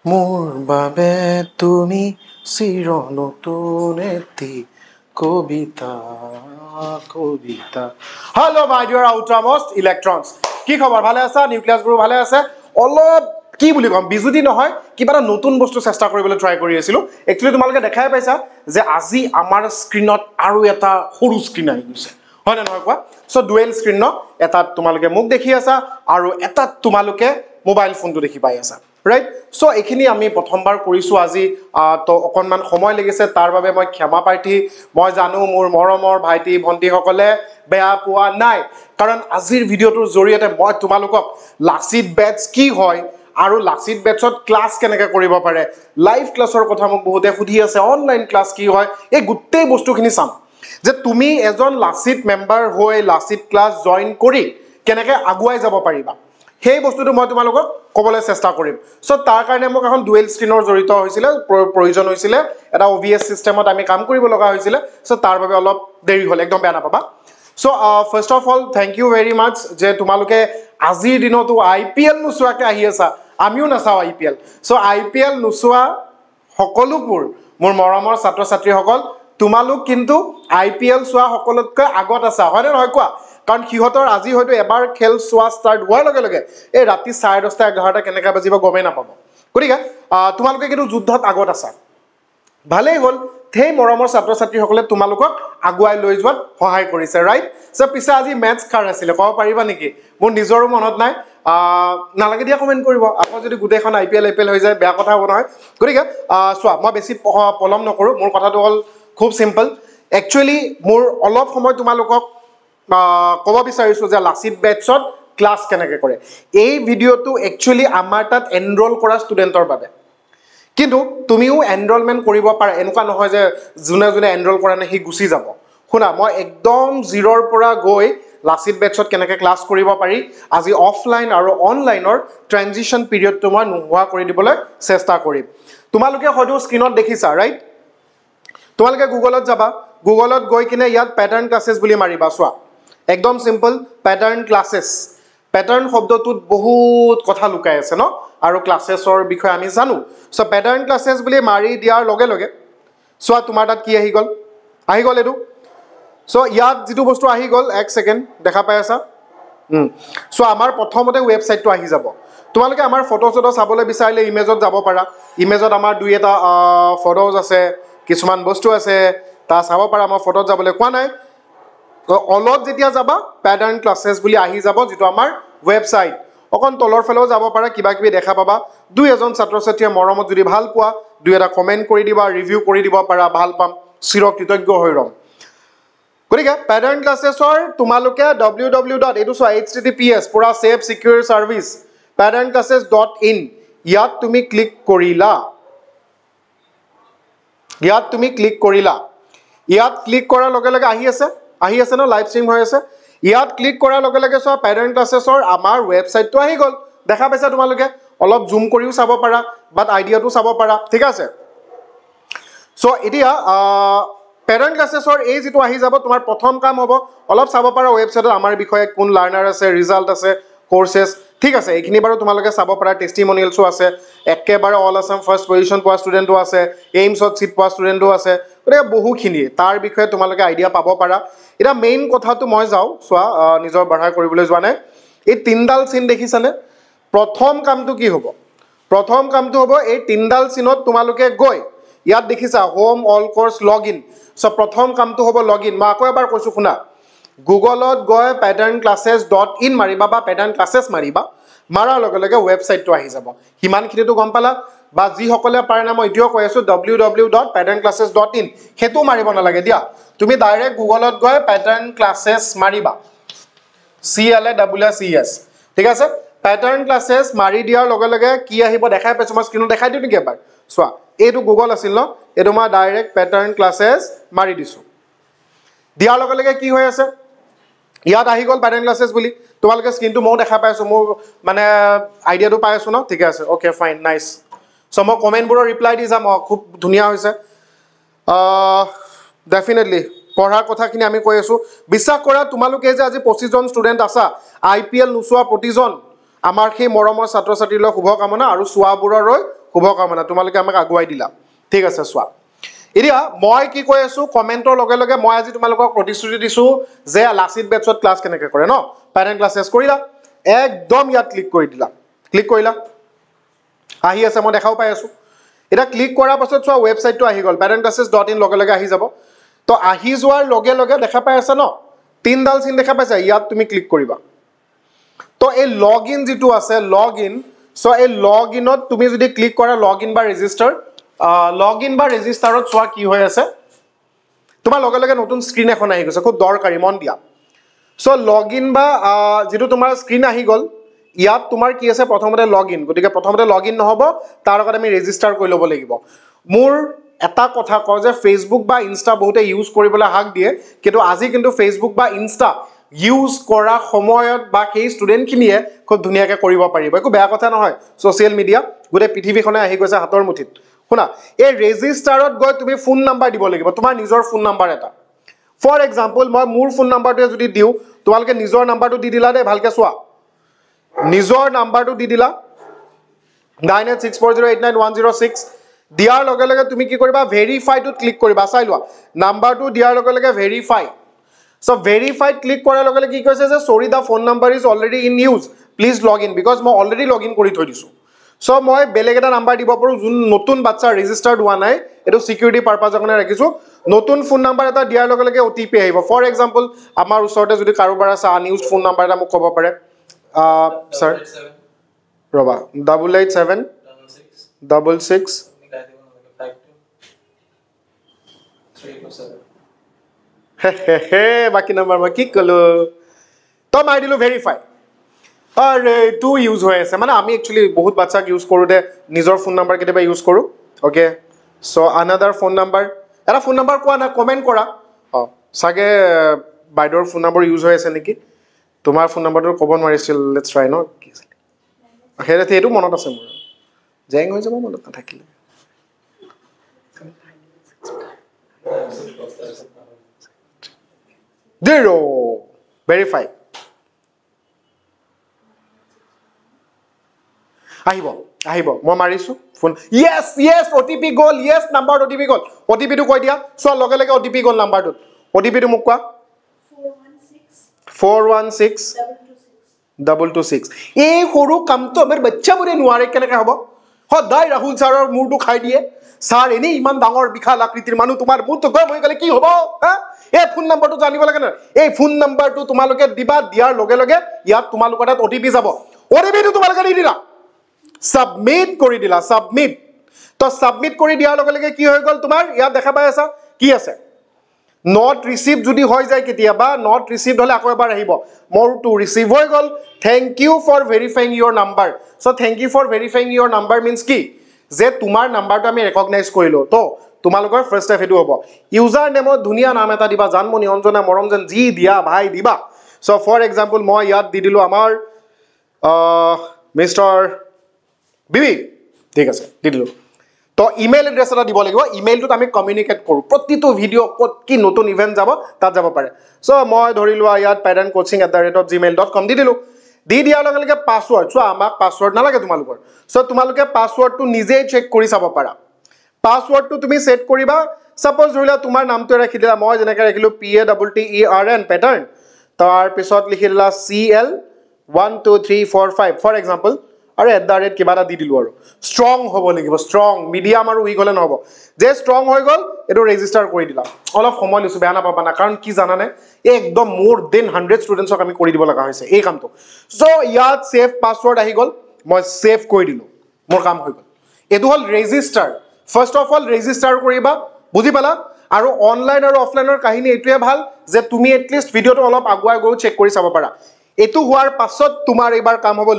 মোৰ বাবে তুমি চিৰ নতুন এটি কবিতা কবিতা হেল্ল' মাই ডিয়াৰ আউটৰামষ্ট ইলেক্ট্ৰনছ কি খবৰ ভালে আছা নিউক্লিয়াছ গ্ৰুপ ভালে আছে অলপ কি বুলি ক'ম বিজুতি নহয় কিবা এটা নতুন বস্তু চেষ্টা কৰিবলৈ ট্ৰাই কৰি আছিলোঁ একচুৱেলি তোমালোকে দেখাই পাইছা যে আজি আমাৰ স্ক্ৰীণত আৰু এটা সৰু স্ক্ৰীণ আহি গৈছে হয় নে নহয় কোৱা চ' ডুৱেল স্ক্ৰীণ ন এটাত তোমালোকে মোক দেখি আছা আৰু এটাত তোমালোকে মোবাইল ফোনটো দেখি পাই আছা ৰাইট চ' এইখিনি আমি প্ৰথমবাৰ কৰিছোঁ আজি তো অকণমান সময় লাগিছে তাৰ বাবে মই ক্ষমা প্ৰাৰ্থী মই জানো মোৰ মৰমৰ ভাইটি ভণ্টিসকলে বেয়া পোৱা নাই কাৰণ আজিৰ ভিডিঅ'টোৰ জৰিয়তে মই তোমালোকক লাচিত বেটছ কি হয় আৰু লাচিত বেটছত ক্লাছ কেনেকৈ কৰিব পাৰে লাইভ ক্লাছৰ কথা মোক বহুতে সুধি আছে অনলাইন ক্লাছ কি হয় এই গোটেই বস্তুখিনি চাম যে তুমি এজন লাচিত মেম্বাৰ হৈ লাচিত ক্লাছ জইন কৰি কেনেকৈ আগুৱাই যাব পাৰিবা সেই বস্তুটো মই তোমালোকক ক'বলৈ চেষ্টা কৰিম চ' তাৰ কাৰণে মোক এখন ডুৱেল স্ক্ৰীনৰ জড়িত হৈছিলে প্ৰয়োজন হৈছিলে এটা OBS চিষ্টেমত আমি কাম কৰিব লগা হৈছিলে চ' তাৰ বাবে অলপ দেৰি হ'ল একদম বেয়া নাপাবা so' first of all thank you very much যে তোমালোকে আজিৰ দিনতো IPL নোচোৱাকৈ আহি আছা আমিও নাচাওঁ IPL চ' IPL নোচোৱা সকলোবোৰ মোৰ মৰমৰ ছাত্ৰ ছাত্ৰীসকল তোমালোক কিন্তু IPL চোৱা সকলোতকৈ আগত আছা হয়নে নহয় কোৱা কাৰণ সিহঁতৰ আজি হয়তো এবাৰ খেল চোৱা ষ্টাৰ্ট হোৱাৰ লগে লগে এই ৰাতি 10:30 11টা কেনেকৈ বাজিব গমেই নাপাব গতিকে তোমালোকে কিন্তু যুদ্ধত আগত আছা ভালেই হ'ল সেই মৰমৰ ছাত্ৰ ছাত্ৰীসকলে তোমালোকক আগুৱাই লৈ যোৱাত সহায় কৰিছে ৰাইট চ' পিছে আজি মেটছ কাৰ আছিলে ক'ব পাৰিবা নেকি মোৰ নিজৰো মনত নাই নালাগে দিয়া কমেণ্ট কৰিব আকৌ যদি গোটেইখন IPL হৈ যায় বেয়া কথা হ'ব নহয় গতিকে চোৱা মই বেছি পলম নকৰোঁ মোৰ কথাটো হ'ল খুব চিম্পল একচুৱেলি মোৰ অলপ সময় তোমালোকক ক'ব বিচাৰিছোঁ যে লাচিত বেটছত ক্লাছ কেনেকৈ কৰে এই ভিডিঅ'টো একচুৱেলি আমাৰ তাত এনৰোল কৰা ষ্টুডেণ্টৰ বাবে কিন্তু তুমিও এনৰোলমেণ্ট কৰিব পাৰা এনেকুৱা নহয় যে যোনে যোনে এনৰোল কৰা নাই সি গুচি যাব শুনা মই একদম জিৰ'ৰ পৰা গৈ লাচিত বেটছত কেনেকৈ ক্লাছ কৰিব পাৰি আজি অফলাইন আৰু অনলাইনৰ ট্ৰেনজিশ্যন পিৰিয়ডটো মই নোহোৱা কৰি দিবলৈ চেষ্টা কৰিম তোমালোকে হয়তো স্ক্ৰীণত দেখিছা ৰাইট তোমালোকে গুগলত যাবা গুগলত গৈ কিনে ইয়াত পেটাৰ্ণ ক্লাছেছ বুলি মাৰিবা চোৱা একদম চিম্পল পেটাৰ্ণ ক্লাছেছ পেটাৰ্ণ শব্দটোত বহুত কথা লুকাই আছে ন আৰু ক্লাছেছৰ বিষয়ে আমি জানো চ' পেটাৰ্ণ ক্লাছেছ বুলি মাৰি দিয়াৰ লগে লগে চোৱা তোমাৰ তাত কি আহি গ'ল এইটো চ' ইয়াত যিটো বস্তু আহি গ'ল এক ছেকেণ্ড দেখা পাই আছা চ' আমাৰ প্ৰথমতে ৱেবছাইটটো আহি যাব তোমালোকে আমাৰ ফটো চটো চাবলৈ বিচাৰিলে ইমেজত যাব পাৰা ইমেজত আমাৰ দুই এটা ফটোজ আছে কিছুমান বস্তু আছে তাৰ চাব পাৰা মই ফটোত যাবলৈ কোৱা নাই অলপ যেতিয়া যাবা পেটাৰ্ণ ক্লাছেছ বুলি আহি যাব যিটো আমাৰ ৱেবছাইট অকণ তলৰ ফালেও যাব পাৰা কিবা কিবি দেখা পাবা দুই এজন ছাত্ৰ ছাত্ৰীয়ে মৰমত যদি ভাল পোৱা দুই এটা কমেণ্ট কৰি দিবা ৰিভিউ কৰি দিব পাৰা ভাল পাম চিৰকৃতজ্ঞ হৈ ৰ'ম গতিকে পেটাৰ্ণ ক্লাছেছৰ তোমালোকে www. এইটো চোৱা HTTPS পুৰা ছেফ ছিকিউৰ ছাৰ্ভিচ patternClasses.in ইয়াত তুমি ক্লিক কৰিলা ইয়াত ক্লিক কৰাৰ লগে লগে আহি আছে ন লাইভ ষ্ট্ৰীম হৈ আছে ইয়াত ক্লিক কৰাৰ লগে লগে চোৱা পেটাৰ্ণ ক্লাছেছৰ আমাৰ ৱেবছাইটটো আহি গ'ল দেখা পাইছা তোমালোকে অলপ জুম কৰিও চাব পাৰা বাট আইডিয়াটো চাব পাৰা ঠিক আছে চ' এতিয়া পেটাৰ্ণ ক্লাছেছৰ এই যিটো আহি যাব তোমাৰ প্ৰথম কাম হ'ব অলপ চাব পাৰা ৱেবছাইটত আমাৰ বিষয়ে কোন লাৰ্ণাৰ আছে ৰিজাল্ট আছে কোৰ্চেছ ঠিক আছে এইখিনি বাৰু তোমালোকে চাব পাৰা টেষ্টিমনিয়েলছো আছে একেবাৰে অল আছাম ফাৰ্ষ্ট পজিশ্যন পোৱা ষ্টুডেণ্টো আছে এইমছত ছিট পোৱা ষ্টুডেণ্টো আছে গতিকে বহুখিনি তাৰ বিষয়ে তোমালোকে আইডিয়া পাব পাৰা এতিয়া মেইন কথাটো মই যাওঁ চোৱা নিজৰ বঢ়াই কৰিবলৈ যোৱা নাই এই তিনিডাল চিন দেখিছানে প্ৰথম কামটো কি হ'ব এই তিনিডাল চিনত তোমালোকে গৈ ইয়াত দেখিছা home all course log in so' প্ৰথম কামটো হ'ব লগ ইন মই আকৌ এবাৰ কৈছোঁ শুনা গুগলত গৈ patternClasses.in মাৰিবা বা পেটাৰ্ণ ক্লাছেছ মাৰিবা মাৰাৰ লগে লগে ৱেবছাইটটো আহি যাব সিমানখিনিতো গম পালা বা যিসকলে পাৰে না মই এতিয়াও কৈ আছোঁ www.patternClasses.in সেইটো মাৰিব নালাগে দিয়া তুমি ডাইৰেক্ট গুগলত গৈ পেটাৰ্ণ ক্লাছেছ মাৰিবা CLASSES ঠিক আছে পেটাৰ্ণ ক্লাছেছ মাৰি দিয়াৰ লগে লগে কি আহিব দেখাই পাইছোঁ মই স্ক্ৰীণত দেখাই দিওঁ নেকি এবাৰ চোৱা এইটো গুগল আছিল ন এইটো মই ডাইৰেক্ট পেটাৰ্ণ ক্লাছেছ মাৰি দিছোঁ দিয়াৰ লগে লগে কি হৈ আছে ইয়াত আহি গ'ল পেটাৰ্ণ ক্লাছেছ বুলি তোমালোকে স্ক্ৰীনটো ময়ো দেখা পাই আছোঁ মোৰ মানে আইডিয়াটো পাই আছোঁ ন ঠিকে আছে অ'কে ফাইন নাইচ চ' মই কমেণ্টবোৰৰ ৰিপ্লাই দি যাম খুব ধুনীয়া হৈছে ডেফিনেটলি পঢ়াৰ কথাখিনি আমি কৈ আছোঁ বিশ্বাস কৰা তোমালোকে যে আজি 25জন ষ্টুডেণ্ট আছা IPL নোচোৱা প্ৰতিজন আমাৰ সেই মৰমৰ ছাত্ৰ ছাত্ৰীলৈ শুভকামনা আৰু চোৱাবোৰলৈ শুভকামনা তোমালোকে আমাক আগুৱাই দিলা ঠিক আছে চোৱা এতিয়া মই কি কৈ আছো কমেন্টৰ লগে লগে মই আজি তোমালোকক প্ৰতিশ্ৰুতি দিছো যে লাচিত বেটছত ক্লাছ কেনেকৈ কৰে ন পেৰেণ্ট ক্লাছেছ কৰিলা একদম ইয়াত ক্লিক কৰি দিলা ক্লিক কৰিলা আহি আছে মই দেখাও পাই আছো এটা ক্লিক কৰাৰ পাছত চোৱা ৱেবসাইটটো আহি গল parentclasses.in লগে লগে আহি যাব তো আহি যোৱাৰ লগে লগে দেখা পাই আছে ন তিনডাল চিন দেখা পাইছা ইয়াত তুমি ক্লিক কৰিবা তো এই লগইন যেটো আছে লগইন সো এই লগইনত তুমি যদি ক্লিক কৰা লগইন বা ৰেজিষ্টাৰ লগইন বা ৰেজিষ্টাৰত চোৱা কি হৈ আছে তোমাৰ লগে লগে নতুন স্ক্ৰিন এখন আহি গৈছে খুব দৰকাৰী মন দিয়া সো লগইন বা যেটো তোমাৰ স্ক্ৰিন আহি গল ইয়াত তোমাৰ কি আছে প্ৰথমতে লগইন গতিকে প্ৰথমতে লগইন নহব তাৰ আগত আমি ৰেজিষ্টাৰ কৰি ল'ব লাগিব মোৰ এটা কথা কওঁ যে ফেসবুক বা ইনষ্টা বহুতে ইউজ কৰিবলৈ হাক দিয়ে কিন্তু আজি কিন্তু ফেসবুক বা ইনষ্টা ইউজ কৰা সময়ত বা সেই ষ্টুডেণ্টখিনিয়ে খুব ধুনীয়াকৈ কৰিব পাৰিব একো বেয়া কথা নহয় সোশ্যাল মিডিয়া গোটেই পৃথিৱীখনে আহি গৈছে হাতৰ মুঠিত শুনা এই ৰেজিষ্টাৰত গৈ তুমি ফোন নাম্বাৰ দিব লাগিব তোমাৰ নিজৰ ফোন নাম্বাৰ এটা ফৰ এক্সাম্পল মই মোৰ ফোন নাম্বাৰটো যদি দিওঁ তোমালোকে নিজৰ নাম্বাৰটো দি দিলা দেই ভালকৈ চোৱা নিজৰ নাম্বাৰটো দি দিলা 9864089106 দিয়াৰ লগে লগে তুমি কি কৰিবা ভেৰিফাইটোত ক্লিক কৰিবা চাই লোৱা নাম্বাৰটো দিয়াৰ লগে লগে ভেৰিফাই সো ভেৰিফাইড ক্লিক কৰাৰ লগে লগে কি কৈছে যে sorry the phone number is already in use please log in because মই অলৰেডি লগ ইন কৰি থৈ দিছোঁ সো মই বেলেগ এটা নাম্বাৰ দিব পাৰোঁ যোন নতুন বাচ্চা ৰেজিষ্টাৰ্ড হোৱা নাই এইটো সিকিউৰিটি পাৰপাজৰ কাৰণে ৰাখিছোঁ নতুন ফোন নাম্বাৰ এটা দিয়াৰ লগে লগে OTP আহিব ফৰ এক্সাম্পল আমাৰ ওচৰতে যদি কাৰোবাৰ আছে আনইউজ ফোন নাম্বাৰ এটা মোক ক'ব পাৰে sir Roba 887 বাকি নাম্বাৰ মই কি কলো তো মাৰি দিলো ভেৰিফাই আৰে টু ইউজ হৈ আছে মানে আমি একচুয়ালি বহুত বাচ্চাক ইউজ কৰোতে নিজৰ ফোন নাম্বাৰ কেতিয়াবা ইউজ কৰো okay so another phone number এটা ফোন নাম্বাৰ কোৱা না কমেন্ট কৰা সাগে বাইডৰ ফোন নাম্বাৰ ইউজ হৈ আছে নেকি তোমাৰ ফোন নাম্বাৰটো ক'ব নোৱাৰিছিল লেটস ট্ৰাই ন হেৰেটো মনত আছে মোৰ জেং হৈ যাব মনত নাথাকিলে Zero. Verify. আহিব মই মাৰিছো ফোন yes OTP গল yes নাম্বাৰ OTP গল OTP টো কৈ দিয়া সো লগে লগে OTP গল নাম্বাৰটোত OTP টো মোক কোৱা 416226 এই সৰু কামটো আমাৰ বাচ্চাবোৰে নোৱাৰে কেনেকৈ হ'ব সদায় ৰাহুল ছাৰৰ মূৰটো খাই দিয়ে ছাৰ এনে ইমান ডাঙৰ বিশাল আকৃতিৰ মানুহ তোমাৰ মূৰটো গৰম হৈ গ'লে কি হ'ব হা এই ফোন নাম্বাৰটো জানিব লাগে না এই ফোন নাম্বাৰটো তোমালোকে দিবা দিয়াৰ লগে লগে ইয়াত তোমালোকৰ তাত OTP যাব OTP টো তোমালোকে দি দিলা সাবমিট কৰি দিলা সাবমিট তো সাবমিট কৰি দিয়াৰ লগে লগে কি হৈ গ'ল তোমাৰ ইয়াত দেখা পাই আছা কি আছে নট ৰিসিভ যদি হৈ যায় কেতিয়াবা নট ৰিসিভড হলে আকৌ এবাৰ আহিব মোৰটো ৰিসিভ হৈ গ'ল thank you for verifying your number so thank you for verifying your number means কি যে তোমাৰ নাম্বাৰটো আমি ৰেকগনাইজ কৰিলো তো তোমালোকৰ ফাৰ্স্ট স্টেপ হেতু হ'ব ইউজাৰ নেমত ধুনিয়া নাম এটা দিবা জানমনি অঞ্জনা মৰমজন জি দিয়া ভাই দিবা সো ফৰ এক্সাম্পল মই ইয়াত দি দিলো আমাৰ মিস্টাৰ বিবি ঠিক আছে দি দিলো তো ইমেইল এড্ৰেছ এটা দিব লাগিব ইমেইলটোত আমি কমিউনিকেট কৰো প্ৰতিটো ভিডিও ক'ত কি নতুন ইভেন্ট যাব তাত যাব পাৰে সো মই ধৰিলো ইয়াত parentcoaching@gmail.com দি দিলো দি দিয়াৰ লগে লগে পাছৱৰ্ড চোৱা আমাক পাছৱৰ্ড নালাগে তোমালোকৰ সো তোমালোকে পাছৱৰ্ডটো নিজেই চেক কৰি চাব পাৰা পাছৱৰ্ডটো তুমি সেট কৰিবা সাপোজ ধৰিলা তোমাৰ নামটো ৰাখি দিলা মই যেনেকৈ ৰাখিলো PATTERN পেটাৰ্ন তাৰ পিছত লিখি দিলা CL12345 ফৰ এক্সাম্পল আৰু @ কিবা এটা দি দিলো আৰু ষ্ট্ৰং হ'ব লাগিব ষ্ট্ৰং মিডিয়াম আৰু উইক হলে নহব যে ষ্ট্ৰং হৈ গল এটো ৰেজিষ্টাৰ কৰি দিলা অলপ সময় লৈছো বেয়া নাপাবা না কাৰণ কি জানানে একদম মোৰ দেন 100 ষ্টুডেন্টছক আমি কৰি দিব লগা হৈছে এই কামটো সো ইয়াত সেভ পাছৱৰ্ড আহি গল মই সেভ কৰি দিলো মোৰ কাম হৈ গল এটো হল register first of all register কৰিবা বুজি পালা আৰু অনলাইন আৰু অফলাইনৰ কাহিনী এটোৱে ভাল যে তুমি এটলিষ্ট ভিডিওটো অলপ আগুৱাই গৈ চেক কৰি চাব পাৰা এটো হোৱাৰ পাছত তোমাৰ এবাৰ কাম হ'ব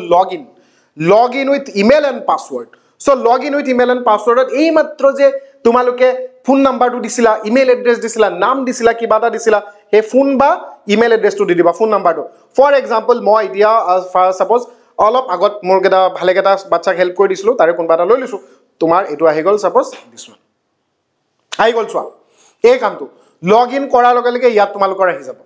login with email and password so login with email and password এই মাত্ৰ যে তোমালোকে ফোন নাম্বাৰটো দিছিলা ইমেইল এড্ৰেছ দিছিলা নাম দিছিলা কিবা এটা দিছিলা হে ফোন বা ইমেইল এড্ৰেছটো দি দিবা ফোন নাম্বাৰটো ফৰ এক্সাম্পল মই এতিয়া সাপোজ অলপ আগত মোৰ কেটা ভালে কেটা বাচ্চাক হেল্প কৰি দিছিলো তাৰে কোনবা এটা লৈ লৈছো তোমাৰ এটো আহি গল সাপোজ দিস ওয়ান আহি গল চোৱা এই কামটো লগইন কৰাৰ লগে লগে ইয়াত তোমালোকৰ আহি যাব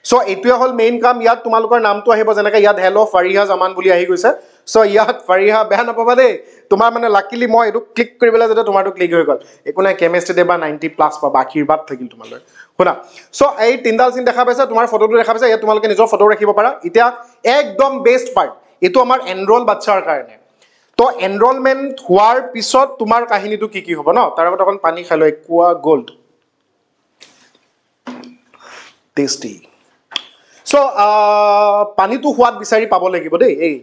সো এটোৱে হল মেইন কাম ইয়াত তোমালোকৰ নামটো আহিব যেনেকৈ ইয়াত হেলো ফাৰিহা জামান বুলি আহি গৈছে সো ইয়াত ফাৰিহা বেয়া নাপাবা দেই তোমাৰ মানে লাকিলি মই এইটো ক্লিক কৰিবলৈ যেতিয়া তোমাৰটো ক্লিক হৈ গ'ল একো নাই কেমিষ্ট্ৰিতে বা 90+ পাবা আশীৰ্বাদ থাকিল তোমালৈ শুনা সো এই তিনডাল চিন দেখা পাইছা তোমাৰ ফটোটো দেখা পাইছা ইয়াত তোমালোকে নিজৰ ফটো ৰাখিব পাৰা এতিয়া একদম বেষ্ট পাৰ্ট এইটো আমাৰ এনৰোল বাচ্চাৰ কাৰণে তো এনৰোলমেণ্ট হোৱাৰ পিছত তোমাৰ কাহিনীটো কি হ'ব ন তাৰ আগত অকণ পানী খাই লৈ কোৱা গোল্ড টেষ্টি সো পানীটো সোৱাদ বিচাৰি পাব লাগিব দেই এই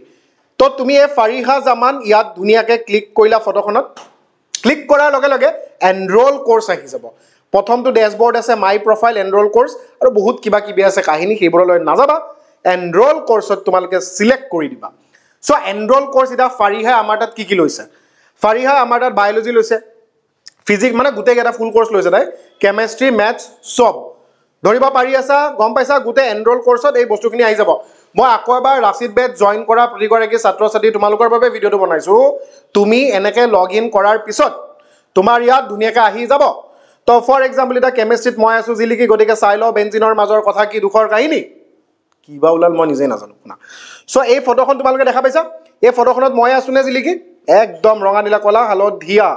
তো তুমি এই ফাৰিহা জামান ইয়াত ধুনীয়াকৈ ক্লিক কৰিলা ফটোখনত ক্লিক কৰাৰ লগে লগে এনৰোল কোৰ্চ আহি যাব প্ৰথমটো ডেশবৰ্ড আছে মাই প্ৰফাইল এনৰোল কোৰ্চ আৰু বহুত কিবা কিবি আছে কাহিনী সেইবোৰলৈ নাযাবা এনৰোল কোৰ্চত তোমালোকে সিলেক্ট কৰি দিবা সো এনৰোল কোৰ্চ এটা ফাৰিহা আমাৰ তাত কি লৈছে ফাৰিহা আমাৰ তাত বায়োলজি লৈছে ফিজিক্স মানে গোটেই এটা ফুল কোৰ্চ লৈছে তাই কেমিষ্ট্ৰি মেথছ সব ধৰিব পাৰি আছা গম পাইছা গোটেই এনৰোল কোৰ্চত এই বস্তুখিনি আহি যাব মই আকৌ এবাৰ ৰাচিদ বেট জইন কৰা প্ৰতিগৰাকী ছাত্ৰ ছাত্ৰী তোমালোকৰ বাবে ভিডিঅ'টো বনাইছো তুমি এনেকৈ লগ ইন কৰাৰ পিছত তোমাৰ ইয়াত ধুনীয়াকৈ আহি যাব তো ফৰ এক্সাম্পল এটা কেমিষ্ট্ৰিত মই আছো জিলিকি গতিকে চাই লওঁ বেঞ্জিনৰ মাজৰ কথা কি দুখৰ কাহিনী কিবা ওলাল মই নিজে নাজানো শুনা সো এই ফটোখন তোমালোকে দেখা পাইছা এই ফটোখনত মই আছো নে জিলিকি একদম ৰঙা নীলা কলা হালধীয়া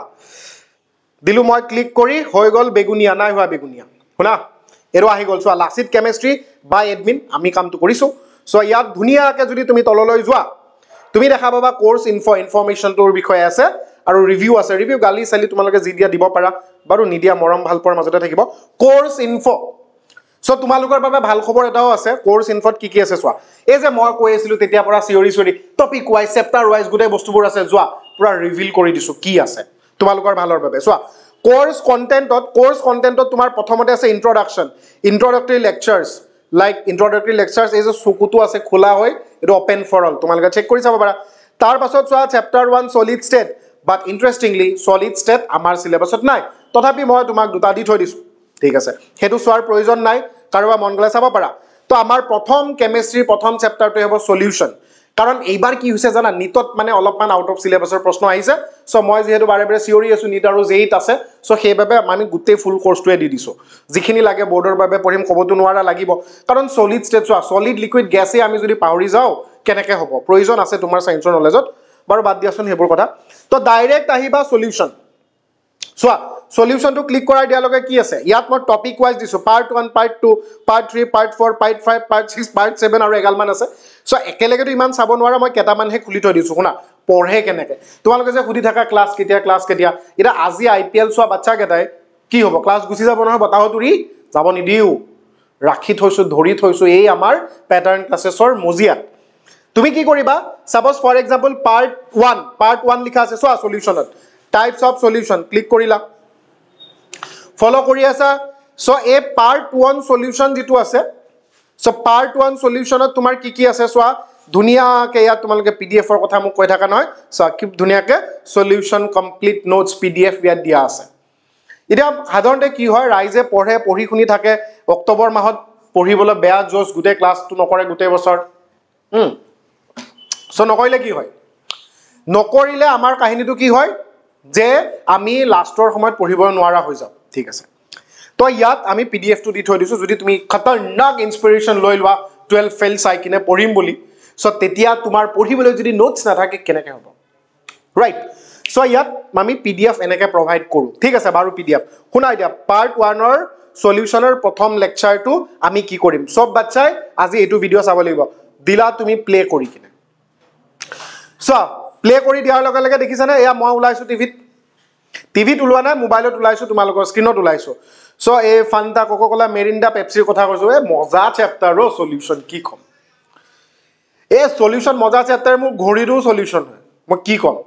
দিলো মই ক্লিক কৰি হৈ গ'ল বেগুনীয়া নাই হোৱা বেগুনীয়া শুনা এৰো আহি গ'ল চোৱা লাচিত কেমিষ্ট্ৰি বাই এডমিন আমি কামটো কৰিছো সো ইয়াত ধুনীয়াকৈ যদি তুমি তললৈ যোৱা তুমি দেখা পাবা কোৰ্চ ইনফৰমেশ্যনটোৰ বিষয়ে আছে আৰু ৰিভিউ আছে ৰিভিউ গালি চালি তোমালোকে যি দিয়া দিব পাৰা বাৰু নিদিয়া মৰম ভাল পোৱাৰ মাজতে থাকিব কোৰ্চ ইনফো সো তোমালোকৰ বাবে ভাল খবৰ এটাও আছে কোৰ্চ ইনফত কি আছে চোৱা এই যে মই কৈ আছিলো তেতিয়া পৰা চিঞৰি টপিক ওয়াইজ চেপ্টাৰ ওয়াইজ গোটেই বস্তুবোৰ আছে যোৱা পুৰা ৰিভিল কৰি দিছো কি আছে তোমালোকৰ ভালৰ বাবে চোৱা কোৰ্চ কন্টেন্টত তোমাৰ প্ৰথমতে আছে ইন্ট্ৰডাক্টৰী লেকচাৰ্ছ লাইক ইন্ট্ৰডাক্টৰী লেকচাৰ্ছ এই যে চকুটো আছে খোলা হৈ এইটো ওপেন ফৰ অল তোমালোকে চেক কৰি চাব পাৰা তাৰ পাছত চোৱা চেপ্টাৰ 1 সলিড ষ্টেট বাট ইন্টাৰেষ্টিংলি সলিড ষ্টেট আমাৰ সিলেবাছত নাই তথাপি মই তোমাক দুটা দি থৈ দিছো ঠিক আছে হেতু সোৱাৰ প্ৰয়োজন নাই কাৰোবা মন গলে চাব পাৰা তো আমাৰ প্ৰথম কেমিষ্ট্ৰি প্ৰথম চেপ্টাৰটো হ'ব সলিউশন কাৰণ এইবাৰ কি হৈছে জানা নিটত মানে অলপমান আউট অফ সিলেবাসৰ প্ৰশ্ন আহিছে সো মই যেহেতু বাৰে বাৰে চিঞৰি আছো নিট আৰু জেইত আছে সো সেইবাবে আমি গোটেই ফুল কোৰ্সটোৱে দি দিছো যিখিনি লাগে বৰ্ডৰ বাবে পঢ়িম কবতো নোৱাৰা লাগিব কাৰণ সলিড ষ্টেট চোৱা সলিড লিকুইড গ্যাসে আমি যদি পাহৰি যাও কেনেকে হ'ব প্ৰয়োজন আছে তোমাৰ সায়েন্সৰ নলেজত বাৰু বাদ দিয়াচোন হেবোৰ কথা তো ডাইৰেক্ট আহিবা সলিউশন চোৱা সলিউশনটো ক্লিক কৰাৰ দিয়ালকে কি আছে ইয়াত মই টপিক ওয়াইজ দিছো part 1 part 2 part 3 part 4 part 5 part 6 part 7 আৰু এগাল মান আছে সো একেলগেতো ইমান চাব নোৱাৰা মই কেটামানহে খুলি থৈ দিছো শুনা পঢ়ে কেনেকে তোমালোকে যে সুধি থাকা ক্লাছ কেতিয়া এটা আজি আইপিএল চোৱা বাচ্চা কেটাই কি হ'ব ক্লাছ গুছি যাব নহয় বতাহতুৰি যাব নিদিও ৰাখি থৈছো ধৰি থৈছো এই আমাৰ প্যাটাৰ্ন ক্লাसेसৰ মজিয়াত তুমি কি কৰিবা সাপোজ ফৰ এক্সাম্পল পাৰ্ট 1 লিখা আছে চোৱা সলিউশনত টাইপস অফ সলিউশন ক্লিক কৰিলা ফলো কৰি আছা সো এই পাৰ্ট 1 সলিউশন যেটো আছে সো পাৰ্ট 1 সলিউশনত তোমাৰ কি আছে চোৱা ধুনিয়াকে ইয়াত তোমালোকে পিডিএফ ৰ কথা মোক কৈ থাকা নহয় সো কি ধুনিয়াকে সলিউশন কমপ্লিট নোটস পিডিএফ ইয়াত দিয়া আছে এটা সাধাৰণতে কি হয় ৰাইজে পঢ়ি শুনি থাকে অক্টোবৰ মাহত পঢ়িবলৈ বেয়া জোস গোটেই ক্লাছটো নকৰে গোটেই বছৰ সো নকৰিলে কি হয় নকৰিলে আমাৰ কাহিনীটো কি হয় যে আমি লাষ্টৰ সময়ত পঢ়িব নোৱাৰা হৈ যাও ঠিক আছে তো ইয়াত আমি পিডিএফ টো দি থৈ দিছো যদি তুমি খতৰনাক ইনস্পিৰেশন লৈ লোৱা 12 ফেল চাই কিনে পঢ়িম বুলি সো তেতিয়া তোমাৰ পঢ়িবলৈ যদি নোটস নাথাকে কেনেকৈ হ'ব ৰাইট সো ইয়াত আমি পিডিএফ এনেকৈ প্ৰভাইড কৰো ঠিক আছে বাৰু পিডিএফ শুনা এতিয়া পাৰ্ট 1 ৰ সলিউশনৰ প্ৰথম লেকচাৰটো আমি কি কৰিম সব বাচ্চাই আজি এইটো ভিডিও চাব লাগিব দিলা তুমি প্লে কৰি কিনে সো প্লে কৰি দিয়াৰ লগে লগে দেখিছানে এয়া মই ওলাইছো টিভিত ওলোৱা নাই মোবাইলত ওলাইছো তোমালোকৰ স্ক্ৰিনত ওলাইছো সো এই ফান্টা কোকোকোলা মেৰিন্ডা পেপচিৰ কথা কৈছো এ মজা চেপ্টাৰ ৰ সলিউশন কি কম এ সলিউশন মজা চেপ্টাৰ মোৰ ঘড়ীৰো সলিউশন হয় মই কি কম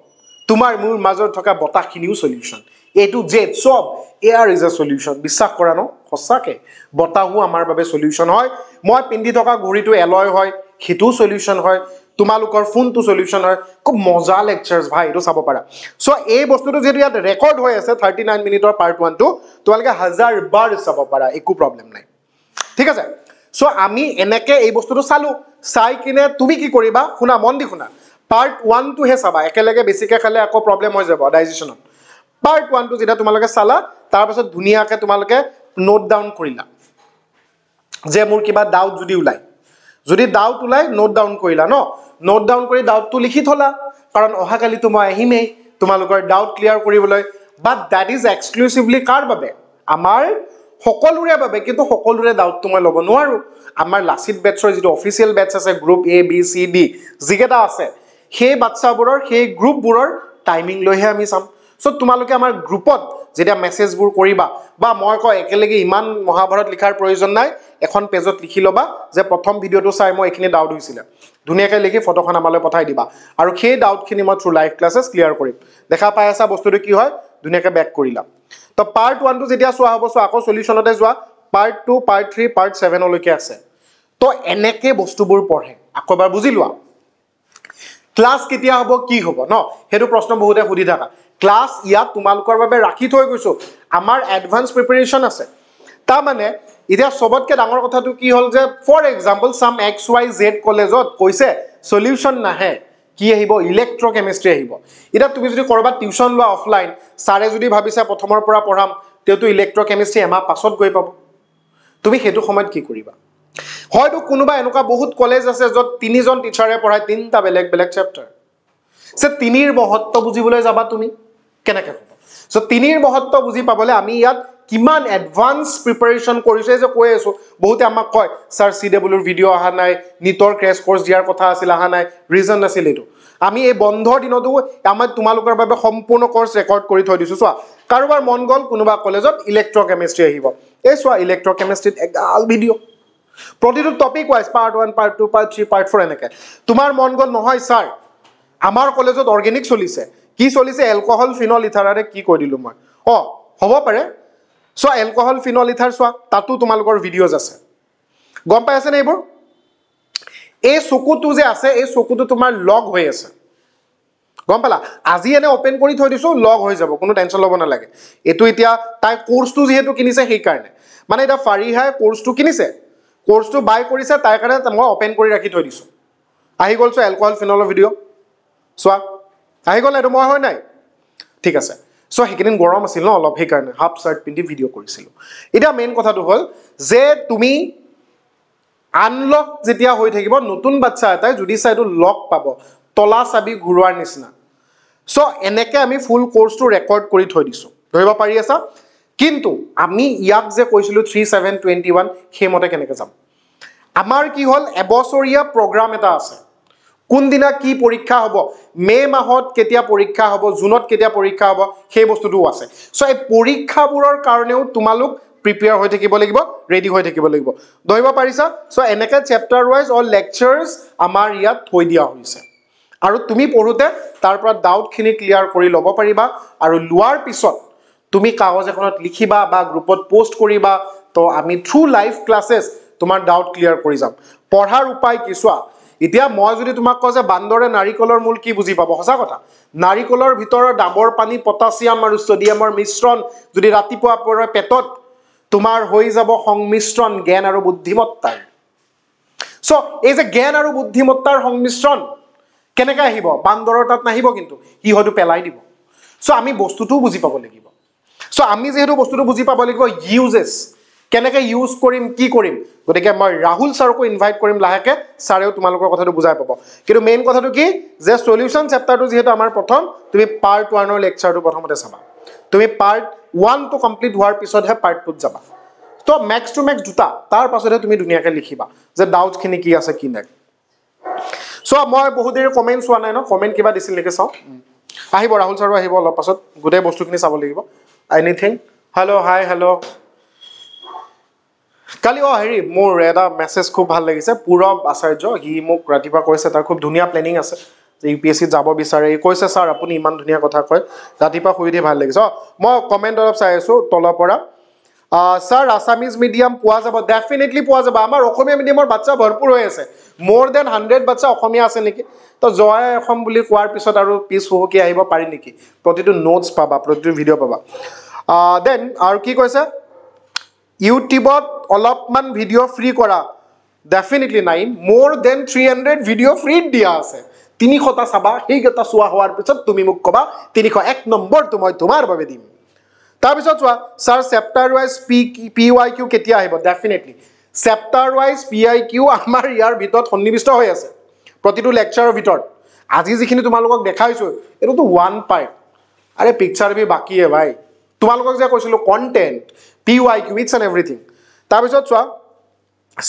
তোমাৰ মোৰ মাজৰ থকা বতাহখিনিও সলিউশন এ টু জেড সব এয়াৰ ইজ আ সলিউশন বিশ্বাস কৰা ন সঁচাকে বতাহু আমাৰ বাবে সলিউশন হয় মই পিন্ধি থকা ঘড়ীটো এলয় হয় হিটু সলিউশন হয় তোমালোকৰ ফোনটো সলিউশন হয় খুব মজা লেকচাৰছ ভাই এটো চাব পাৰা সো এই বস্তুটো যেটো ইয়াত ৰেকৰ্ড হৈ আছে 39 মিনিটৰ পাৰ্ট 1 টো তোমালোকে 1000 বাৰ চাব পাৰা একো প্ৰবলেম নাই ঠিক আছে সো আমি এনেকে এই বস্তুটো চালু চাই কিনে তুমি কি কৰিবা শুনা মন দি শুনা পাৰ্ট 1 টো হে চাবা একেলগে বেছিকে খালে আকৌ প্ৰবলেম হৈ যাব ডাইজেশনত পাৰ্ট 1 টো যেটা তোমালোকে চালা তাৰ পাছত ধুনিয়াকে তোমালোকে নোট ডাউন কৰিলা যে মোৰ কিবা ডাউট যদি ওলাই নোট ডাউন কৰিলা ন নোট ডাউন কৰি ডাউটটো লিখি থলা কাৰণ অহাকালিতো মই আহিমেই তোমালোকৰ ডাউট ক্লিয়াৰ কৰিবলৈ বাট দ্যাট ইজ এক্সক্লুসিভলি কাৰ বাবে আমাৰ সকলোৰে বাবে কিন্তু সকলোৰে ডাউটটো মই ল'ব নোৱাৰো আমাৰ লাচিত বেটছৰ যিটো অফিচিয়েল বেটছ আছে group A B C D যিকেইটা আছে সেই বাচ্চাবোৰৰ সেই গ্ৰুপবোৰৰ টাইমিং লৈহে আমি চাম সো তোমালোকে আমাৰ গ্ৰুপত যেতিয়া মেছেজবোৰ কৰিবা বা মই কয় একেলগে ইমান মহাভাৰত লিখাৰ প্ৰয়োজন নাই এখন পেজত লিখি লবা যে প্ৰথম ভিডিওটো চাই মই এখিনি ডাউট হৈছিল ধুনিয়াকৈ লিখি ফটোখন আমালৈ পঠাই দিবা আৰু সেই ডাউটখিনি মই থ্ৰু লাইভ ক্লাसेस ক্লিয়াৰ কৰিম দেখা পাই আছা বস্তুটো কি হয় ধুনিয়াকৈ বেক কৰিলা তো পাৰ্ট 1 টো যেতিয়া সোৱা হ'ব সো আকৌ সলিউশনতে যোৱা পাৰ্ট 2 পাৰ্ট 3 পাৰ্ট 7 লৈকে আছে তো এনেকে বস্তুবোৰ পঢ়ে আকবাৰ বুজি লোৱা ক্লাস কেতিয়া হ'ব কি হ'ব ন হেতু প্ৰশ্ন বহুতে সুধি থাকা ক্লাস ইয়া তোমালোকৰ বাবে ৰাখি থৈ গৈছো আমাৰ এডভান্স প্ৰিপাৰেচন আছে তা মানে ইতিয়া সবতকে ডাঙৰ কথাটো কি হল যে ফৰ এক্সাম্পল সাম XYZ কলেজত কৈছে সলিউশন নাহে কি আহিব ইলেক্ট্ৰোকেমিস্ট্ৰি আহিব ইটা তুমি যদি কৰবা টিউশন লোৱা অফলাইন সাৰে যদি ভাবিছা প্ৰথমৰ পৰা পঢ়াম তেতো ইলেক্ট্ৰোকেমিস্ট্ৰি এমাহ পাছত গৈ পাব তুমি হেতু সময়ত কি কৰিবা হয়তো কোনোবা এনেকুৱা বহুত কলেজ আছে যত তিনিজন টিচাৰে পঢ়ায় তিনটা বেলেগ বেলেগ চ্যাপ্টাৰ সে তিনিৰ মহত্ব বুজিবলৈ যাবা তুমি কেনেকৈ হ'ব সো তিনিৰ মহত্ব বুজি পাবলে আমি ইয়াত কিমান এডভান্স প্ৰিপাৰেচন কৰিছে যে কৈ আছো বহুতে আমাক কয় স্যাৰ CWৰ ভিডিও আহা নাই নিটৰ ক্ৰেশ কোৰ্স দিয়াৰ কথা আছিল আহা নাই ৰিজন আছিল এটো আমি এই বন্ধৰ দিনতো আমাৰ তোমালোকৰ বাবে সম্পূৰ্ণ কোৰ্স ৰেকৰ্ড কৰি থৈ দিছো সোৱা কাৰোবাৰ মন গল কোনোবা কলেজত ইলেক্ট্ৰোকেমিস্ট্ৰি আহিব এই সোৱা ইলেক্ট্ৰোকেমিস্ট্ৰিত এগাল ভিডিও প্ৰতিটো topic wise part 1 part 2 part 3 part 4 এনেকে তোমাৰ মন গল নহয় স্যাৰ আমাৰ কলেজত অৰ্গেনিক চলিছে কি চলিছে এলকহল ফিনল ইথাৰাৰে কি কৈ দিলো মই হ'ব পাৰে সো এলকহল ফিনল ইথাৰ সোৱা তাতো তোমালোকৰ ভিডিওজ আছে গম পাই আছে নে এইবোৰ এই চকুটো যে আছে এই চকুটো তোমাৰ লগ হৈ আছে গম পালা আজি এনে ওপেন কৰি থৈ দিছো লগ হৈ যাব কোনো টেনচন লব নালাগে এটো এতিয়া তাই কোৰ্সটো যেহেতু কিনিছে সেই কাৰণে মানে এটা ফাৰিহাই কোৰ্সটো কিনিছে কোৰ্সটো বাই কৰিছে তাই কাৰণে মই ওপেন কৰি ৰাখি থৈ দিছো আহি গল সো এলকহল ফিনলৰ ভিডিও সোৱা আহি গল এটো মই হয় নাই ঠিক আছে সো হেকিদিন গৰম আছিল ন অলপ সেই কাৰণে হাফ শাৰ্ট পিন্ধি ভিডিও কৰিছিল এটা মেইন কথাটো হল যে তুমি আনলক যেতিয়া হৈ থাকিব নতুন বাচ্চা এটাই যদি সাইডো লক পাব তলা চাবি ঘুৰুৱাৰ নিচিনা সো এনেকে আমি ফুল কোৰ্সটো ৰেকৰ্ড কৰি থৈ দিছো ধৰিব পাৰি আছা কিন্তু আমি ইয়াক যে কৈছিলো 3721 হেমতে কেনেকে যাম আমাৰ কি হল এবছৰীয়া প্ৰগ্ৰাম এটা আছে কোন দিনা কি পৰীক্ষা হ'ব মে মাহত কেতিয়া পৰীক্ষা হ'ব জুনত কেতিয়া পৰীক্ষা হ'ব সেই বস্তুটো আছে সো এই পৰীক্ষাবোৰৰ কাৰণেও তোমালোক প্ৰিপেয়াৰ হৈ থাকিব লাগিব ৰেডি হৈ থাকিব লাগিব ধৰিব পাৰিছা সো এনেকে চ্যাপ্টাৰ ওয়াইজ অল লেকচাৰছ আমাৰ ইয়াত থৈ দিয়া হৈছে আৰু তুমি পঢ়োতে তাৰ পৰা ডাউট খিনি ক্লিয়াৰ কৰি ল'ব পাৰিবা আৰু লোৱাৰ পিছত তুমি কাগজ এখনত লিখিবা বা গ্ৰুপত পোষ্ট কৰিবা তো আমি থ্ৰু লাইভ ক্লাसेस তোমাৰ ডাউট ক্লিয়াৰ কৰি যাম পঢ়াৰ উপায় কি সোৱা এতিয়া মই যদি তোমাক কওঁ যে বান্দৰে নাৰিকলৰ মূল কি বুজি পাব সঁচা কথা নাৰিকলৰ ভিতৰৰ ডাবৰ পানী পটাছিয়াম আৰু সোডিয়ামৰ মিশ্ৰণ যদি ৰাতিপুৱা পৰে পেটত তোমাৰ হৈ যাব সংমিশ্ৰণ জ্ঞান আৰু বুদ্ধিমত্তাৰ সো এই যে জ্ঞান আৰু বুদ্ধিমত্তাৰ সংমিশ্ৰণ কেনেকৈ আহিব বান্দৰৰ তাত নাহিব কিন্তু ই হয়তো পেলাই দিব সো আমি বস্তুটো বুজি পাব লাগিব সো আমি যেহেতু বস্তুটো বুজি পাব লাগিব ইউজেস কেনেকৈ ইউজ কৰিম কি কৰিম গতিকে মই ৰাহুল ছাৰকো ইনভাইট কৰিম লাহেকে ছাৰেও তোমালোকৰ কথাটো বুজাই পাব কিন্তু মেইন কথাটো কি যে সলিউশন চ্যাপ্টাৰটো যেহেতু আমাৰ প্ৰথম তুমি পাৰ্ট 1 ৰ লেকচাৰটো প্ৰথমতে চাবা তুমি পাৰ্ট 1 টো কমপ্লিট হোৱাৰ পিছতহে পাৰ্ট 2 ত যাবা তো ম্যাক্স টু ম্যাক্স দুটা তাৰ পাছতহে তুমি দুনিয়াকে লিখিবা যে ডাউটছ খিনি কি আছে কি নাই সো মই বহুত দেৰি কমেন্টছ হোৱা নাই ন কমেন্ট কিবা দিছিল নেকি চাও আহিব ৰাহুল ছাৰো আহিব অলপ পাছত গোটেই বস্তুখিনি চাব লাগিব এনিথিং হেল্ল হাই হেল্ল কালি হেৰি মোৰ এটা মেছেজ খুব ভাল লাগিছে পূৰব আচাৰ্য হি মোক ৰাতিপুৱা কৈছে তাৰ খুব ধুনীয়া প্লেনিং আছে যে UPSC যাব বিচাৰে কৈছে স্যাৰ আপুনি ইমান ধুনীয়া কথা কয় ৰাতিপুৱা শুই দি ভাল লাগিছে মই কমেন্ট অলপ চাই আছো তলৰ পৰা স্যাৰ আসামিজ মিডিয়াম পোৱা যাব ডেফিনেটলি পোৱা যাব আমাৰ অসমীয়া মিডিয়ামৰ বাচ্চা ভৰপুৰ হৈ আছে মোৰ দেন 100 বাচ্চা অসমীয়া আছে নেকি তো জয় অসম বুলি কোৱাৰ পিছত আৰু পিছ হুকি আহিব পাৰি নেকি প্ৰতিটো নোটছ পাবা প্ৰতিটো ভিডিও পাবা দেন আৰু কি কৈছে ইউটিউবত অলপমান ভিডিও ফ্ৰী কৰা ডেফিনেটলি নাই মোৰ দেন 300 ভিডিও ফ্ৰী দিয়া আছে 300টা চাবা সেইটা চোৱা হোৱাৰ পিছত তুমি মোক কবা 301 নম্বৰটো মই তোমাৰ বাবে দিম তাৰ পিছত চোৱা স্যাৰ চ্যাপ্টাৰ ওয়াইজ PYQ কেতিয়া আহিব ডেফিনেটলি চ্যাপ্টাৰ ওয়াইজ PYQ আমাৰ ইয়াৰ ভিতৰত সন্নিবিষ্ট হৈ আছে প্ৰতিটো লেকচাৰৰ ভিতৰত আজি যিখিনি তোমালোকক দেখাইছোঁ এইটোতো ওৱান পাৰ্ট আৰে পিকচাৰ বি বাকী ভাই তোমালোকক যে কৈছিলোঁ content PYQ it's and everything তাৰপিছত চোৱা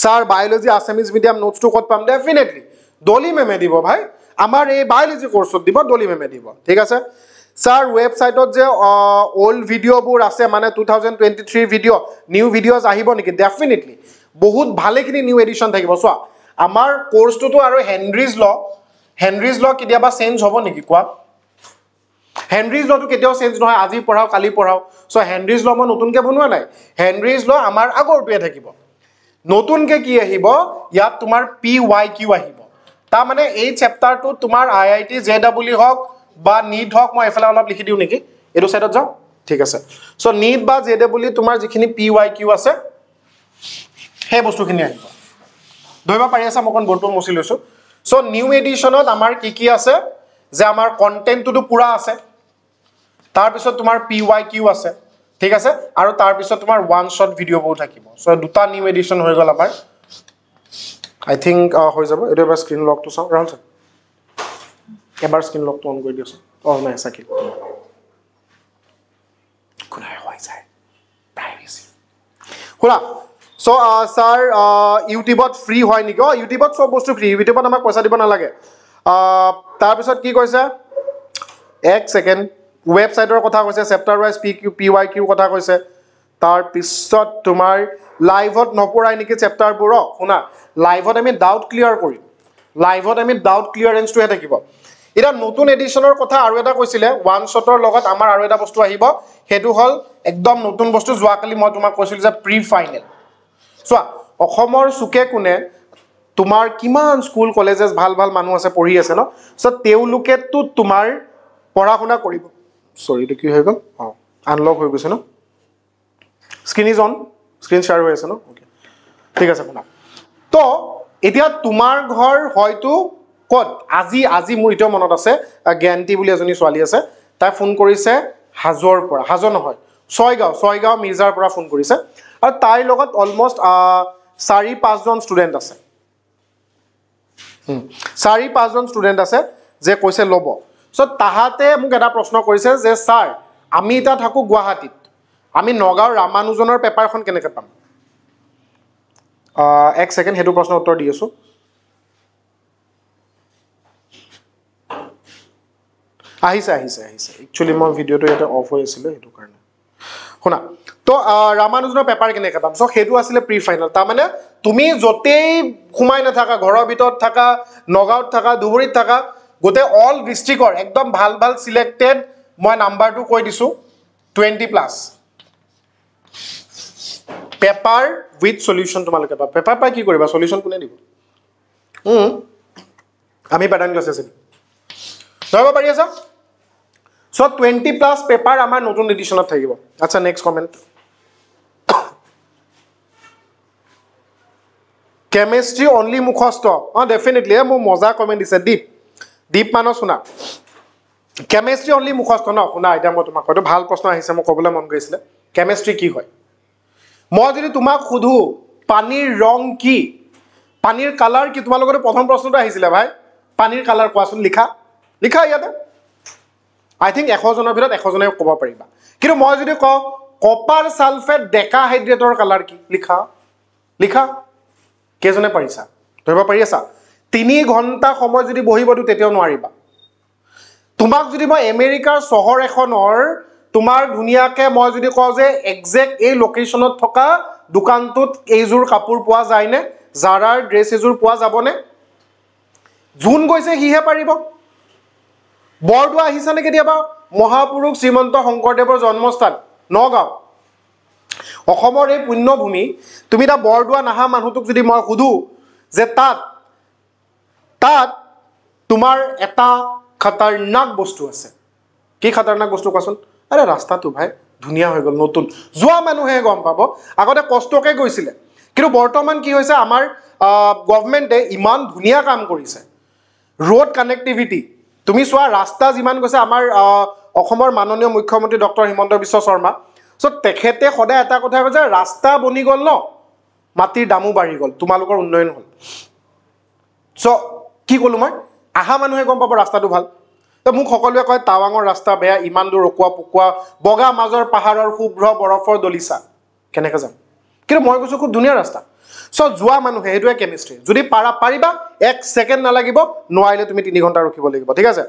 ছাৰ বায়'লজি আছামিজ মিডিয়াম নোটছটো ক'ত পাম ডেফিনেটলি ডলি মেমে দিব ভাই আমাৰ এই বায়'লজি কোৰ্চত দিব ডলি মেমে দিব ঠিক আছে ছাৰ ৱেবছাইটত যে অল্ড ভিডিঅ'বোৰ আছে মানে 2023 ভিডিঅ' নিউ ভিডিঅ'জ আহিব নেকি ডেফিনেটলি বহুত ভালেখিনি নিউ এডিশ্যন থাকিব চোৱা আমাৰ কোৰ্চটোতো আৰু হেনৰিজ ল কেতিয়াবা চেঞ্জ হ'ব নেকি কোৱা হেনৰিজ লটো কেতিয়াও চেঞ্জ নহয় আজি পঢ়াও কালি পঢ়াও চ' হেনৰিজ ল মই নতুনকৈ বনোৱা নাই হেনৰিজ ল আমাৰ আগৰটোৱে থাকিব নতুনকৈ কি আহিব ইয়াত তোমাৰ PYQ আহিব তাৰমানে এই চেপ্টাৰটো তোমাৰ IIT JEE হওক বা নীট হওক মই এফালে অলপ লিখি দিওঁ নেকি এইটো চাইডত যাওঁ ঠিক আছে চ' নীট বা JEE তোমাৰ যিখিনি PYQ আছে সেই বস্তুখিনি আহিব ধৰিব পাৰি আছা মই অকণ বৰ্ডটো মুচি লৈছোঁ চ' নিউ এডিশ্যনত আমাৰ কি আছে যে আমাৰ কণ্টেণ্টটোতো পুৰা আছে তাৰপিছত তোমাৰ PYQ আছে ঠিক আছে আৰু তাৰপিছত তোমাৰ ওৱান শ্বট ভিডিঅ'বোৰ থাকিব চ' দুটা নিউ এডিশ্যন হৈ গ'ল আমাৰ আই থিংক হৈ যাব এইটো এবাৰ স্ক্ৰীন লকটো চাওঁ ৰাহুল ছাৰ এবাৰ স্ক্ৰীন লকটো অন কৰি দিয়কচোন নাই চাকি কোনাই হৈ যায় প্ৰাইভেচি শুনা চ' ছাৰ ইউটিউবত ফ্ৰী হয় নেকি ইউটিউবত চব বস্তু ফ্ৰী ইউটিউবত আমাক পইচা দিব নালাগে তাৰপিছত কি কৈছে এক ছেকেণ্ড ৱেবছাইটৰ কথা কৈছে চেপ্টাৰ ৱাইজ PYQ কথা কৈছে তাৰপিছত তোমাৰ লাইভত নপঢ়াই নেকি চেপ্টাৰবোৰ শুনা লাইভত আমি ডাউট ক্লিয়াৰ কৰিম লাইভত আমি ডাউট ক্লিয়াৰেঞ্চটোহে থাকিব এতিয়া নতুন এডিশ্যনৰ কথা আৰু এটা কৈছিলে ওৱান শ্বটৰ লগত আমাৰ আৰু এটা বস্তু আহিব সেইটো হ'ল একদম নতুন বস্তু যোৱাকালি মই তোমাক কৈছিলোঁ যে প্ৰি ফাইনেল চোৱা অসমৰ চুকে কোণে তোমাৰ কিমান স্কুল কলেজেছ ভাল ভাল মানুহ আছে পঢ়ি আছে ন চ' তেওঁলোকেতো তোমাৰ পঢ়া শুনা কৰিব চৰি এইটো কি হৈ গ'ল আনলক হৈ গৈছে ন screen is on screen share হৈ আছে ন অ'কে ঠিক আছে শুনা তো এতিয়া তোমাৰ ঘৰ হয়তো ক'ত আজি মোৰ এতিয়াও মনত আছে জ্ঞানতী বুলি এজনী ছোৱালী আছে তাই ফোন কৰিছে হাজোৰ পৰা হাজো নহয় ছয়গাঁও মিৰ্জাৰ পৰা ফোন কৰিছে আৰু তাইৰ লগত অলমষ্ট 4-5জন ষ্টুডেণ্ট আছে 4-5জন ষ্টুডেণ্ট আছে যে কৈছে ল'ব চ' তাহাঁতে মোক এটা প্ৰশ্ন কৰিছে যে ছাৰ আমি এতিয়া থাকোঁ গুৱাহাটীত আমি নগাঁৱৰ ৰামানুজনৰ পেপাৰখন কেনেকৈ পাম এক ছেকেণ্ড সেইটো প্ৰশ্নৰ উত্তৰ দি আছোঁ আহিছে একচুৱেলি মই ভিডিঅ'টো ইয়াতে অফ হৈ আছিলে সেইটো কাৰণে শুনা তো ৰামানুজনৰ পেপাৰ কেনেকৈ পাম চ' সেইটো আছিলে প্ৰি ফাইনেল তাৰমানে তুমি য'তেই সোমাই নাথাকা ঘৰৰ ভিতৰত থাকা নগাঁৱত থাকা ধুবুৰীত থাকা গোটেই অল ডিষ্ট্ৰিক্টৰ একদম ভাল ভাল চিলেক্টেড মই নাম্বাৰটো কৈ দিছোঁ 20+ পেপাৰ উইথ চলিউশ্যন তোমালোকে পাবা পেপাৰ পাই কি কৰিবা চলিউশ্যন কোনে দিব আমি পেটাৰ্ণ ক্লাছ আছে ধৰিব পাৰি আছা চ' 20+ পেপাৰ আমাৰ নতুন এডিশ্যনত থাকিব আচ্ছা নেক্সট কমেণ্ট কেমেষ্ট্ৰি অনলি মুখস্থ ডেফিনেটলি মোৰ মজা কমেণ্ট দিছে দীপ মানস শুনা কেমেষ্ট্ৰি অনলি মুখস্থ ন শুনা এতিয়া মই তোমাক হয়তো ভাল প্ৰশ্ন আহিছে মোক ক'বলৈ মন গৈছিলে কেমেষ্ট্ৰি কি হয় মই যদি তোমাক সোধোঁ পানীৰ ৰং কি পানীৰ কালাৰ কি তোমালোকৰ প্ৰথম প্ৰশ্নটো আহিছিলে ভাই পানীৰ কালাৰ কোৱাচোন লিখা ইয়াতে আই থিংক 100জনৰ ভিতৰত 100জনে ক'ব পাৰিবা কিন্তু মই যদি কওঁ কপাৰ ছালফেট ডেকা হাইড্ৰেটৰ কালাৰ কি লিখা কেইজনে পাৰিছা ধৰিব পাৰি আছা 3 ঘণ্টা সময় যদি বহিব দিওঁ তেতিয়াও নোৱাৰিবা তোমাক যদি মই আমেৰিকাৰ চহৰ এখনৰ তোমাৰ ধুনীয়াকৈ মই যদি কওঁ যে একজেক্ট এই লোকেশ্যনত থকা দোকানটোত এইযোৰ কাপোৰ পোৱা যায়নে জাৰাৰ ড্ৰেছ এযোৰ পোৱা যাবনে যোন গৈছে সিহে পাৰিব বৰদোৱা আহিছানে কেতিয়াবা মহাপুৰুষ শ্ৰীমন্ত শংকৰদেৱৰ জন্মস্থান নগাঁও অসমৰ এই পুণ্যভূমি তুমি এটা বৰদোৱা নাহা মানুহটোক যদি মই সোধোঁ যে তাত তোমাৰ এটা খতৰনাক বস্তু আছে কি খতৰনাক বস্তু কোৱাচোন আৰে ৰাস্তাটো ভাই ধুনীয়া হৈ গ'ল নতুন যোৱা মানুহে গম পাব আগতে কষ্টকৈ গৈছিলে কিন্তু বৰ্তমান কি হৈছে আমাৰ গভৰ্ণমেণ্টে ইমান ধুনীয়া কাম কৰিছে ৰোড কানেক্টিভিটি তুমি চোৱা ৰাস্তা যিমান গৈছে আমাৰ অসমৰ মাননীয় মুখ্যমন্ত্ৰী ডক্টৰ হিমন্ত বিশ্ব শৰ্মা চ' তেখেতে সদায় এটা কথা কৈছে ৰাস্তা বনি গ'ল ন মাটিৰ দামো বাঢ়ি গ'ল তোমালোকৰ উন্নয়ন হ'ল চ' কি ক'লো মই আহা মানুহে গম পাব ৰাস্তাটো ভাল তো মোক সকলোৱে কয় টাৱাঙৰ ৰাস্তা বেয়া ইমান দূৰ ৰকুৱা পুকুৱা বগা মাজৰ পাহাৰৰ শুভ্ৰ বৰফৰ দলিচা কেনেকৈ যাম কিন্তু মই কৈছোঁ খুব ধুনীয়া ৰাস্তা চ' যোৱা মানুহে সেইটোৱে কেমিষ্ট্ৰি যদি পাৰিবা 1 ছেকেণ্ড নালাগিব নোৱাৰিলে তুমি 3 ঘণ্টা ৰখিব লাগিব ঠিক আছে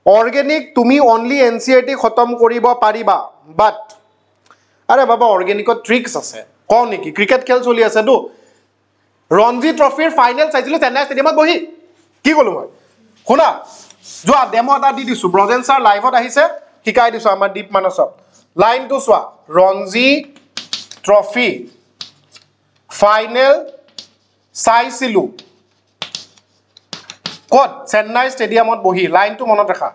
অৰ্গেনিক তুমি অনলি এনচিইআৰটি খতম কৰিব পাৰিবা বাট আৰে বাবা অৰ্গেনিকত ট্ৰিক্স আছে কওঁ নেকি ক্ৰিকেট খেল চলি আছেতো ৰঞ্জি ট্ৰফিৰ ফাইনেল চাইছিলোঁ চেন্নাই ষ্টেডিয়ামত বহি কি ক'লোঁ মই শুনা যোৱা ডেমো এটা দি দিছোঁ ব্ৰজেন ছাৰ লাইভত আহিছে শিকাই দিছোঁ আমাৰ দীপ মানসক লাইনটো চোৱা ৰঞ্জি ট্ৰফি ফাইনেল চাইছিলোঁ ক'ত চেন্নাই ষ্টেডিয়ামত বহি লাইনটো মনত ৰাখা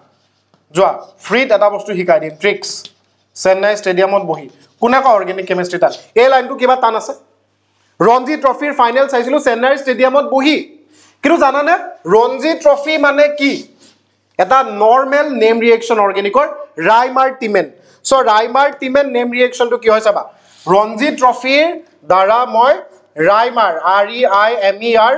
যোৱা ফ্ৰীত এটা বস্তু শিকাই দিম ট্ৰিক্স চেন্নাই ষ্টেডিয়ামত বহি কোনে কয় অৰ্গেনিক কেমিষ্ট্ৰি টান এই লাইনটো কিবা টান আছে ৰঞ্জি ট্ৰফিৰ ফাইনেল চাইছিলোঁ চেন্নাই ষ্টেডিয়ামত বহি কিন্তু জানানে ৰঞ্জি ট্ৰফি মানে কি এটা নৰ্মেল নেম ৰিয়েকশ্যন অৰ্গেনিকৰ ৰাইমাৰ্টিমেন চ' ৰাইমাৰ্টিমেন নেম ৰিয়েকশ্যনটো কি হয় চাবা ৰঞ্জি ট্ৰফিৰ দ্বাৰা মই ৰাইমাৰ REIMER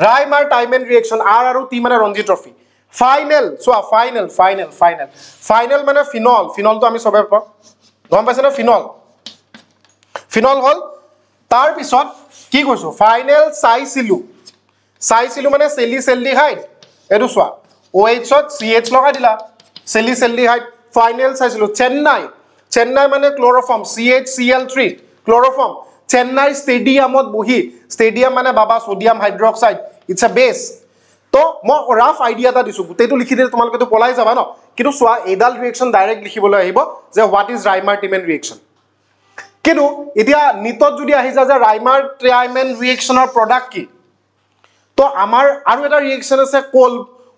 ৰাইমাৰ্টাইমেন ৰিয়েকশ্যন R আৰু T মানে ৰঞ্জি ট্ৰফি ফাইনেল চোৱা ফাইনেল মানে ফিনলটো আমি চবে পাওঁ গম পাইছে ন ফিনল হ'ল তাৰপিছত কি কৈছোঁ ফাইনেল চাইছিলোঁ মানে চেলিহাইড এইটো চোৱা OHত CH লগাই দিলা চেলিহাইড ফাইনেল চাইছিলোঁ চেন্নাই মানে ক্ল'ৰফৰ্ম CHCl3 ক্ল'ৰফৰ্ম চেন্নাই ষ্টেডিয়ামত বহি ষ্টেডিয়াম মানে বাবা সোডিয়াম হাইড্ৰক্সাইড ইটছ এ বেছ তো মই ৰাফ আইডিয়া এটা দিছোঁ গোটেইটো লিখি দিলে তোমালোকেতো পলাই যাবা ন কিন্তু চোৱা এইডাল ৰিয়েকশ্যন ডাইৰেক্ট লিখিবলৈ আহিব যে হোৱাট ইজ ৰাইমাৰ্টিমেন ৰিয়েকশ্যন কিন্তু এতিয়া নিটত যদি আহি যায় যে ৰাইমাৰ্টাইমেন ৰিয়েকশ্যনৰ প্ৰডাক্ট কি তো আমাৰ আৰু এটা ৰিয়েকশ্যন আছে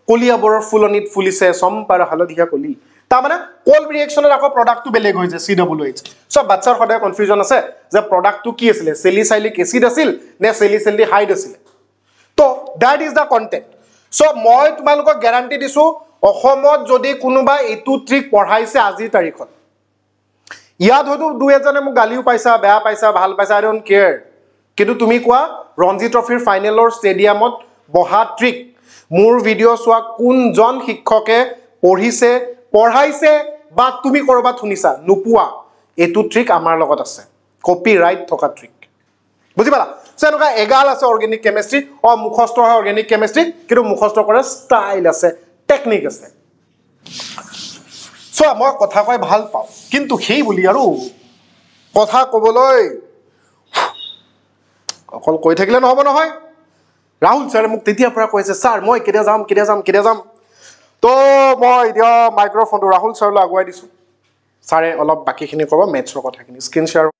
কলিয়াবৰৰ ফুলনিত ফুলিছে চম্পাৰ হালধীয়া কলি তাৰমানে কোল্ড ৰিয়েকশ্যনৰ আকৌ প্ৰডাক্টটো বেলেগ হৈ যায় COOH সব বাচ্চাৰ সদায় কনফিউজন আছে যে প্ৰডাক্টটো কি আছিলে চেলিসাইলিক এচিড আছিল নে চেলিহাইড আছিলে তো দ্যাট ইজ দ্য কণ্টেণ্ট চ' মই তোমালোকক গেৰাণ্টি দিছোঁ অসমত যদি কোনোবা এইটো ট্ৰিক পঢ়াইছে আজিৰ তাৰিখত ইয়াত হয়তো দুই এজনে মোক গালিও পাইছা বেয়া পাইছা ভাল পাইছা আই ডোন্ট কেয়াৰ কিন্তু তুমি কোৱা ৰঞ্জি ট্ৰফিৰ ফাইনেলৰ ষ্টেডিয়ামত বহা ট্ৰিক মোৰ ভিডিঅ' চোৱা কোনজন শিক্ষকে পঢ়াইছে বা তুমি কৰবাত শুনিছা নোপোৱা এইটো ট্ৰিক আমাৰ লগত আছে কপিৰাইট থকা ট্ৰিক বুজি পালা সো এনেকুৱা এগাল আছে অৰ্গেনিক কেমিষ্ট্ৰি মুখস্থ হয় অৰ্গেনিক কেমিষ্ট্ৰি কিন্তু মুখস্থ কৰে ষ্টাইল আছে টেকনিক আছে চ' মই কথা কৈ ভাল পাওঁ কিন্তু সেই বুলি আৰু কথা ক'বলৈ অকল কৈ থাকিলে নহ'ব নহয় ৰাহুল ছাৰে মোক তেতিয়াৰ পৰা কৈছে ছাৰ মই কেতিয়া যাম তো মই এতিয়া মাইক্ৰফোনটো ৰাহুল ছাৰলৈ আগুৱাই দিছোঁ ছাৰে অলপ বাকীখিনি ক'ব মেথছৰ কথাখিনি স্ক্ৰীন শ্বেয়াৰ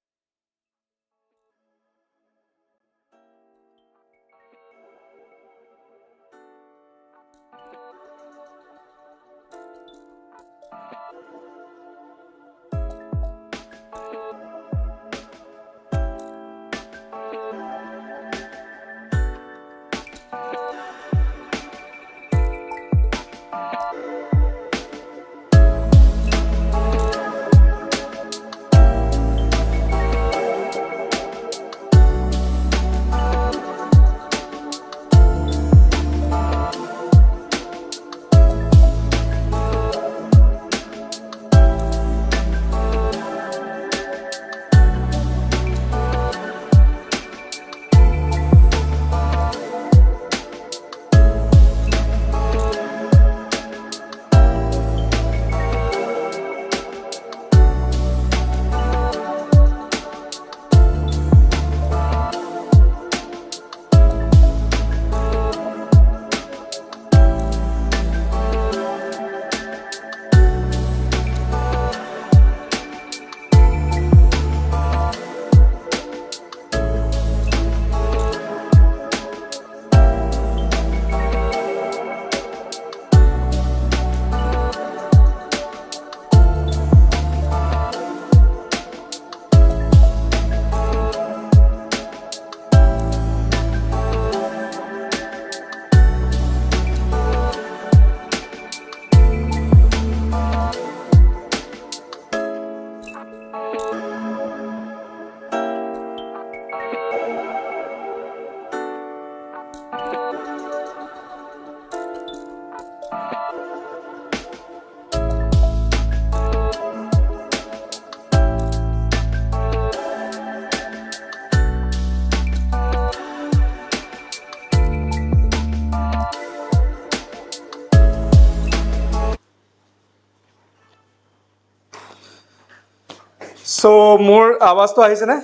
সো মোৰ আৱাজটো আহিছে নে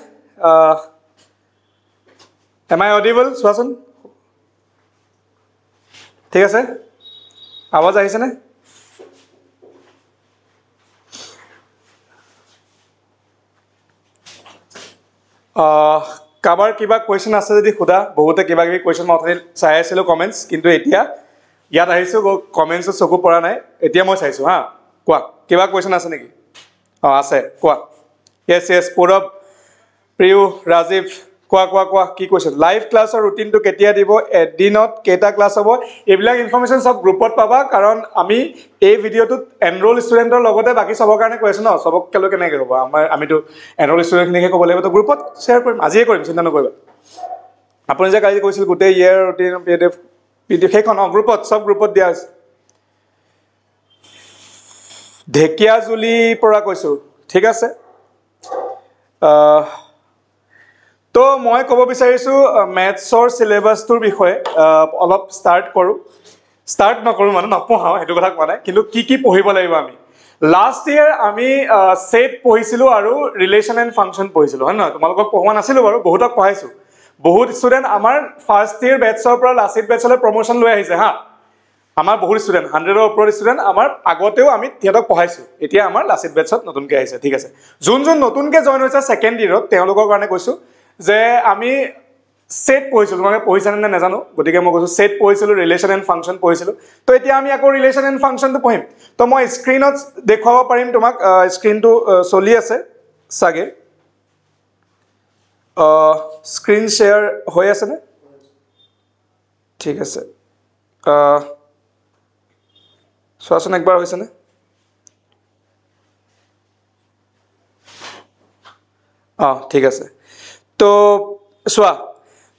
এম আই অডিবল চোৱাচোন ঠিক আছে আৱাজ আহিছে নে কাবাৰ কিবা কোৱেশ্চন আছে যদি খুদা বহুতে কিবা কিবি কোৱেশ্চন মই অথনি চাই আছিলোঁ কমেণ্টছ কিন্তু এতিয়া ইয়াত আহিছোঁ কমেণ্টছত চকু পৰা নাই এতিয়া মই চাইছোঁ হা কোৱা কিবা কোৱেশ্চন আছে নেকি অঁ আছে কোৱা য়েছ য়েছ পৌৰৱ প্ৰিয়ু ৰাজীৱ কোৱা কি কৈছিল লাইভ ক্লাছৰ ৰুটিনটো কেতিয়া দিব এদিনত কেইটা ক্লাছ হ'ব এইবিলাক ইনফৰমেশ্যন চব গ্ৰুপত পাবা কাৰণ আমি এই ভিডিঅ'টোত এনৰোল ষ্টুডেণ্টৰ লগতে বাকী চবৰ কাৰণে কৈ আছোঁ ন চবক কেনেকৈ হ'ব আমিতো এনৰোল ষ্টুডেণ্টখিনিকে ক'ব লাগিব তো গ্ৰুপত শ্বেয়াৰ কৰিম আজিয়ে কৰিম চিন্তা নকৰিবা আপুনি যে কালি কৈছিল গোটেই ইয়েৰ ৰুটিন পিডিএফ সেইখন অঁ গ্ৰুপত চব গ্ৰুপত দিয়া আছে ঢেকীয়াজুলিৰ পৰা কৈছোঁ ঠিক আছে তো মই ক'ব বিচাৰিছোঁ মেথছৰ চিলেবাছটোৰ বিষয়ে অলপ ষ্টাৰ্ট নকৰোঁ মানে নপঢ়াওঁ সেইটো কথা কোৱা নাই কিন্তু কি পঢ়িব লাগিব আমি লাষ্ট ইয়েৰ আমি ছেট পঢ়িছিলোঁ আৰু ৰিলেশ্যন এণ্ড ফাংচন পঢ়িছিলোঁ হয় নহয় তোমালোকক পঢ়োৱা নাছিলোঁ বাৰু বহুতক পঢ়াইছোঁ বহুত ষ্টুডেণ্ট আমাৰ ফাৰ্ষ্ট ইয়েৰ বেটছৰ পৰা লাষ্ট ইয়েৰ বেটছলৈ প্ৰমোশ্যন লৈ আহিছে হা আমাৰ বহুত ষ্টুডেণ্ট 100ৰ ওপৰত ষ্টুডেণ্ট আমাৰ আগতেও আমি সিহঁতক পঢ়াইছোঁ এতিয়া আমাৰ লাষ্ট ইয়েৰ বেটছত নতুনকৈ আহিছে ঠিক আছে যোন নতুনকৈ জইন হৈছে ছেকেণ্ড ইয়েৰত তেওঁলোকৰ কাৰণে কৈছোঁ যে আমি ছেট পঢ়িছিলোঁ তোমালোকে পঢ়িছানে নে নাজানো গতিকে মই কৈছোঁ ছেট পঢ়িছিলোঁ ৰিলেশ্যন এণ্ড ফাংচন পঢ়িছিলোঁ তো এতিয়া আমি আকৌ ৰিলেশ্যন এণ্ড ফাংচনটো পঢ়িম তো মই স্ক্ৰীণত দেখুৱাব পাৰিম তোমাক স্ক্ৰীণটো চলি আছে চাগে স্ক্ৰীণ শ্বেয়াৰ হৈ আছেনে ঠিক আছে চোৱাচোন একবাৰ হৈছেনে অঁ ঠিক আছে তো চোৱা